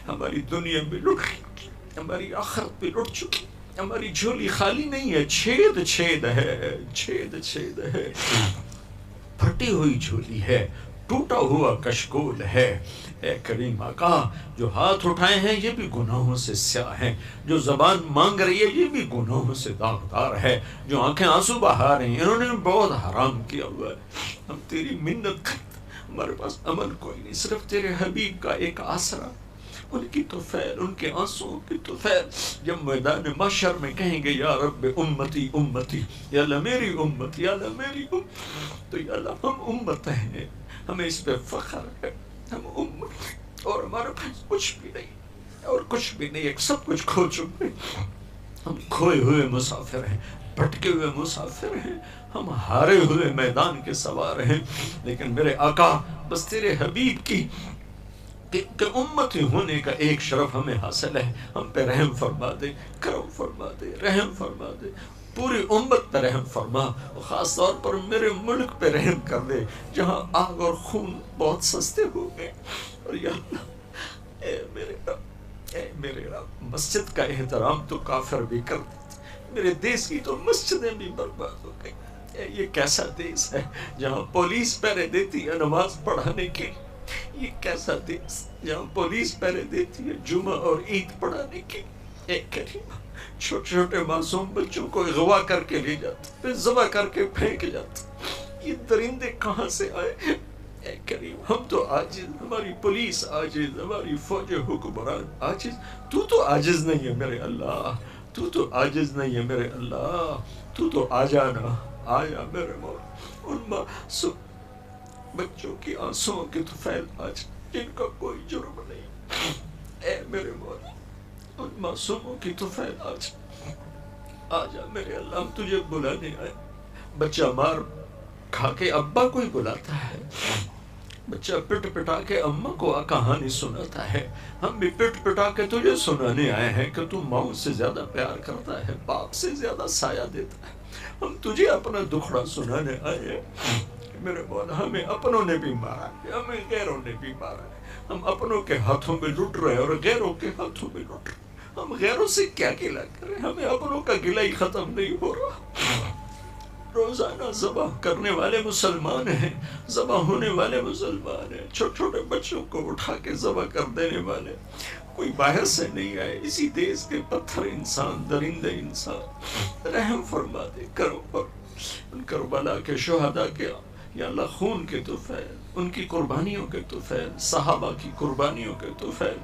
ہماری دنیا میں لٹ چکی، ہماری آخرت پہ لٹ چکی، ہماری جھولی خالی نہیں ہے، چھید ہے، پھٹی ہوئی جھولی ہے، ٹوٹا ہوا کشکول ہے۔ اے کریم آقا جو ہاتھ اٹھائے ہیں یہ بھی گناہوں سے سیاہ ہیں، جو زبان مانگ رہی ہے یہ بھی گناہوں سے داغدار ہے، جو آنکھیں آنسو بہا رہی ہیں انہوں نے بہت حرام کیا ہوا ہے، ہم تیری منت کرتے، ہمارے پاس عمل کوئی نہیں، صرف تیرے حبیب کا ایک آسرا، ان کی طفیل، ان کے آنسوں کی طفیل، جب میدان محشر میں کہیں گے یا رب امتی امتی، یا اللہ میری امت، یا اللہ میری امت، تو یا اللہ ہم امت ہیں، ہمیں اس پہ فخر ہے، ہم امت، اور ہمارے پاس کچھ بھی نہیں، اور کچھ بھی نہیں، ایک سب کچھ کھو چکے، ہم کھوئے ہوئے مسافر ہیں، بھٹکے ہوئے مسافر ہیں، ہم ہارے ہوئے میدان کے سوار ہیں، لیکن میرے آقا بس تیرے حبیب کی کہ امتی ہونے کا ایک شرف ہمیں حاصل ہے، ہم پہ رحم فرما دے، کرم فرما دے، رحم فرما دے، پوری امت پہ رحم فرما، اور خاص طور پر میرے ملک پہ رحم کر دے جہاں آگ اور خون بہت سستے ہو گئے، اور یا اللہ اے میرے رب مسجد کا احترام تو کافر بھی کر دیتے، میرے دیس کی تو مسجدیں بھی برباد ہو گئی، یہ کیسا دیس ہے جہاں پولیس پہرے دیتی ہے نماز پڑھانے کی، یہ کیسا دیس جہاں پولیس پہرے دیتی ہے جمعہ اور عید پڑھانے کی، اے کریم چھوٹے چھوٹے معصوم بچوں کو اغوا کر کے لے جاتے، پھر ذبح کر کے پھینک جاتے، یہ درندے کہاں سے آئے؟ اے کریم ہم تو عاجز، ہماری پولیس عاجز، ہماری فوج حکمران عاجز، تو عاجز نہیں ہے میرے اللہ، تو عاجز نہیں ہے میرے اللہ، تو آ جانا، آیا میرے مولا، ان معصوم بچوں کی آنسوں کی طفیل آج جن کا کوئی جرم نہیں، اے میرے مولا ان معصوموں کی طفیل آج آ جا میرے اللہ، ہم تجھے بلانے آئے، بچہ مار کھا کے ابا کو ہی بلاتا ہے، بچہ پٹ پٹا کے اماں کو کہانی سناتا ہے، ہم بھی پٹ پٹا کے تجھے سنانے آئے ہیں کہ تو ماں سے زیادہ پیار کرتا ہے، باپ سے زیادہ سایہ دیتا ہے، ہم تجھے اپنا دکھڑا سنانے آئے ہیں میرے مولا، ہمیں اپنوں نے بھی مارا ہے، ہمیں غیروں نے بھی مارا ہے، ہم اپنوں کے ہاتھوں میں لٹ رہے ہیں اور غیروں کے ہاتھوں میں لٹ رہے ہیں، ہم غیروں سے کیا گلہ کریں، ہمیں اپنوں کا گلہ ہی ختم نہیں ہو رہا، روزانہ ذبح کرنے والے مسلمان ہیں، ذبح ہونے والے مسلمان ہیں، چھوٹے چھوٹے بچوں کو اٹھا کے ذبح کر دینے والے، کوئی باہر سے نہیں آئے، اسی دیس کے پتھر انسان، درندے انسان، رحم فرما دے کرو پر ان کربلا کے شہداء کے یا اللہ خون کے طفیل، ان کی قربانیوں کے طفیل، صحابہ کی قربانیوں کے طفیل،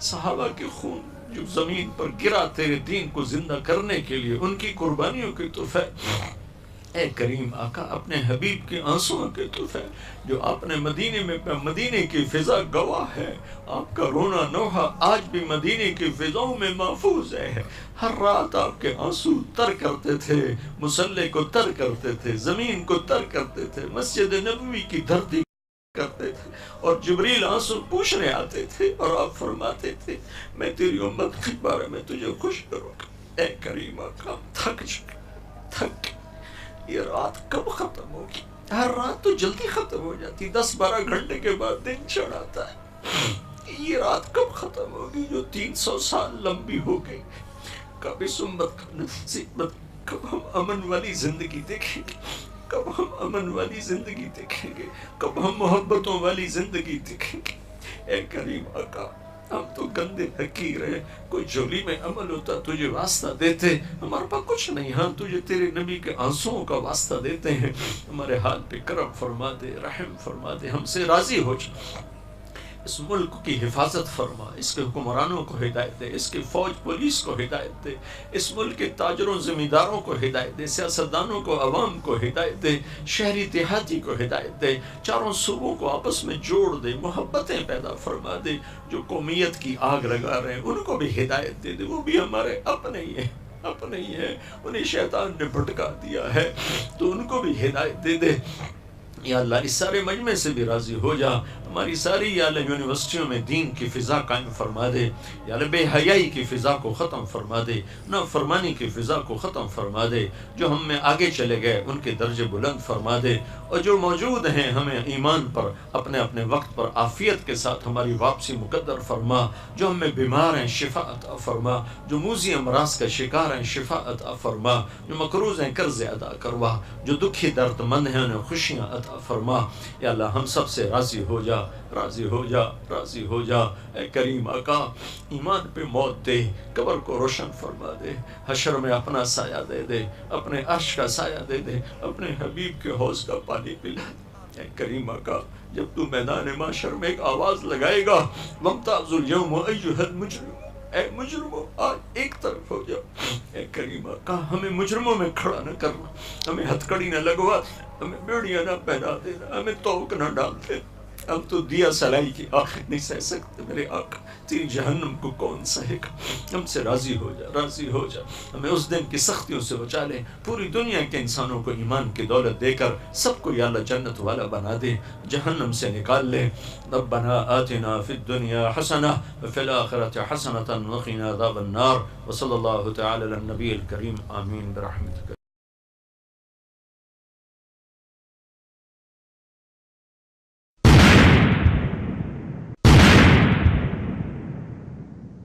صحابہ کے خون جو زمین پر گرا تیرے دین کو زندہ کرنے کے لیے، ان کی قربانیوں کے طفیل، اے کریم آقا اپنے حبیب کے آنسوؤں کے طفیل، جو آپ نے مدینے میں، مدینے کی فضا گواہ ہے، آپ کا رونا نوحہ آج بھی مدینے کی فضاؤں میں محفوظ ہے۔ ہر رات آپ کے آنسو تر کرتے تھے، مصلی کو تر کرتے تھے، زمین کو تر کرتے تھے، مسجد نبوی کی دھرتی کرتے تھے، اور جبریل آنسو پوچھنے آتے تھے اور آپ فرماتے تھے میں تیری امت کے بارے میں تجھے خوش کروں گا۔ اے کریم آقا تھک چکے، تھک، یہ رات کب ختم ہوگی؟ ہر رات تو جلدی ختم ہو جاتی، 10-12 گھنٹے کے بعد دن چڑھ آتا ہے، یہ رات کب ختم ہوگی جو 300 سال لمبی ہو گئی؟ کب اس امت کا نصیبت، کب ہم امن والی زندگی دیکھیں گے؟ کب ہم امن والی زندگی دیکھیں گے؟ کب ہم محبتوں والی زندگی دیکھیں گے؟ اے کریم آقا ہم تو گندے حقیر ہیں، کوئی جولی میں عمل ہوتا تجھے واسطہ دیتے، ہمارے پاس کچھ نہیں، ہاں تجھے تیرے نبی کے آنسوؤں کا واسطہ دیتے ہیں، ہمارے حال پہ کرم فرما دے، رحم فرما دے، ہم سے راضی ہو جا، اس ملک کی حفاظت فرما، اس کے حکمرانوں کو ہدایت دے، اس کی فوج پولیس کو ہدایت دے، اس ملک کے تاجروں زمینداروں کو ہدایت دے، سیاستدانوں کو، عوام کو ہدایت دے، شہری دیہاتی کو ہدایت دے، چاروں صوبوں کو آپس میں جوڑ دے، محبتیں پیدا فرما دے، جو قومیت کی آگ لگا رہے ہیں ان کو بھی ہدایت دے دے، وہ بھی ہمارے اپنے ہی ہیں، اپنے ہی ہیں، انہیں شیطان نے بھٹکا دیا ہے تو ان کو بھی ہدایت دے دے۔ یا اللہ اس سارے مجمع سے بھی راضی ہو جا، ہماری ساری یا اللہ یونیورسٹیوں میں دین کی فضا قائم فرما دے، یا اللہ بے حیائی کی فضا کو ختم فرما دے، نافرمانی کی فضا کو ختم فرما دے، جو ہم میں آگے چلے گئے ان کے درجے بلند فرما دے، اور جو موجود ہیں ہمیں ایمان پر اپنے اپنے وقت پر عافیت کے ساتھ ہماری واپسی مقدر فرما، جو ہم میں بیمار ہیں شفا عطا فرما، جو موذی امراض کا شکار ہیں شفا عطا فرما، جو مقروض ہیں قرض ادا کروا، جو دکھی درد مند ہیں انہیں خوشیاں عطا فرما۔ یا اللہ ہم سب سے راضی ہو جا، راضی ہو جا، راضی ہو جا۔ اے کریم آقا ایمان پہ موت دے، قبر کو روشن فرما دے، حشر میں اپنا سایہ دے دے، اپنے عرش کا سایہ دے دے، اپنے حبیب کے حوض کا پانی پلا دے۔ اے کریم آقا جب تو میدان محشر میں ایک آواز لگائے گا وَامْتَازُ الْيَوْمَ أَيُّهَا الْمُجْرِمُونَ، اے مجرموں آج ایک طرف ہو جاؤ۔ اے کریم آقا ہمیں مجرموں میں کھڑا نہ کرنا، ہمیں ہتھ کڑی نہ لگوا دینا، ہمیں بیڑیاں نہ پہنا دینا، ہمیں توق نہ ڈال دینا، ہم تو دیا سلائی کی آخر نہیں سہ سکتے میرے آقا، تیری جہنم کو کون سہے گا؟ ہم سے راضی ہو جا، راضی ہو جا، ہمیں اس دن کی سختیوں سے بچا لے، پوری دنیا کے انسانوں کو ایمان کی دولت دے کر سب کو یا اللہ جنت والا بنا دے، جہنم سے نکال لے۔ ربنا آتنا فی الدنیا حسنہ وفی الآخرۃ حسنۃ وقنا عذاب النار، وصلی اللہ تعالی علی النبی الکریم، آمین برحمتک۔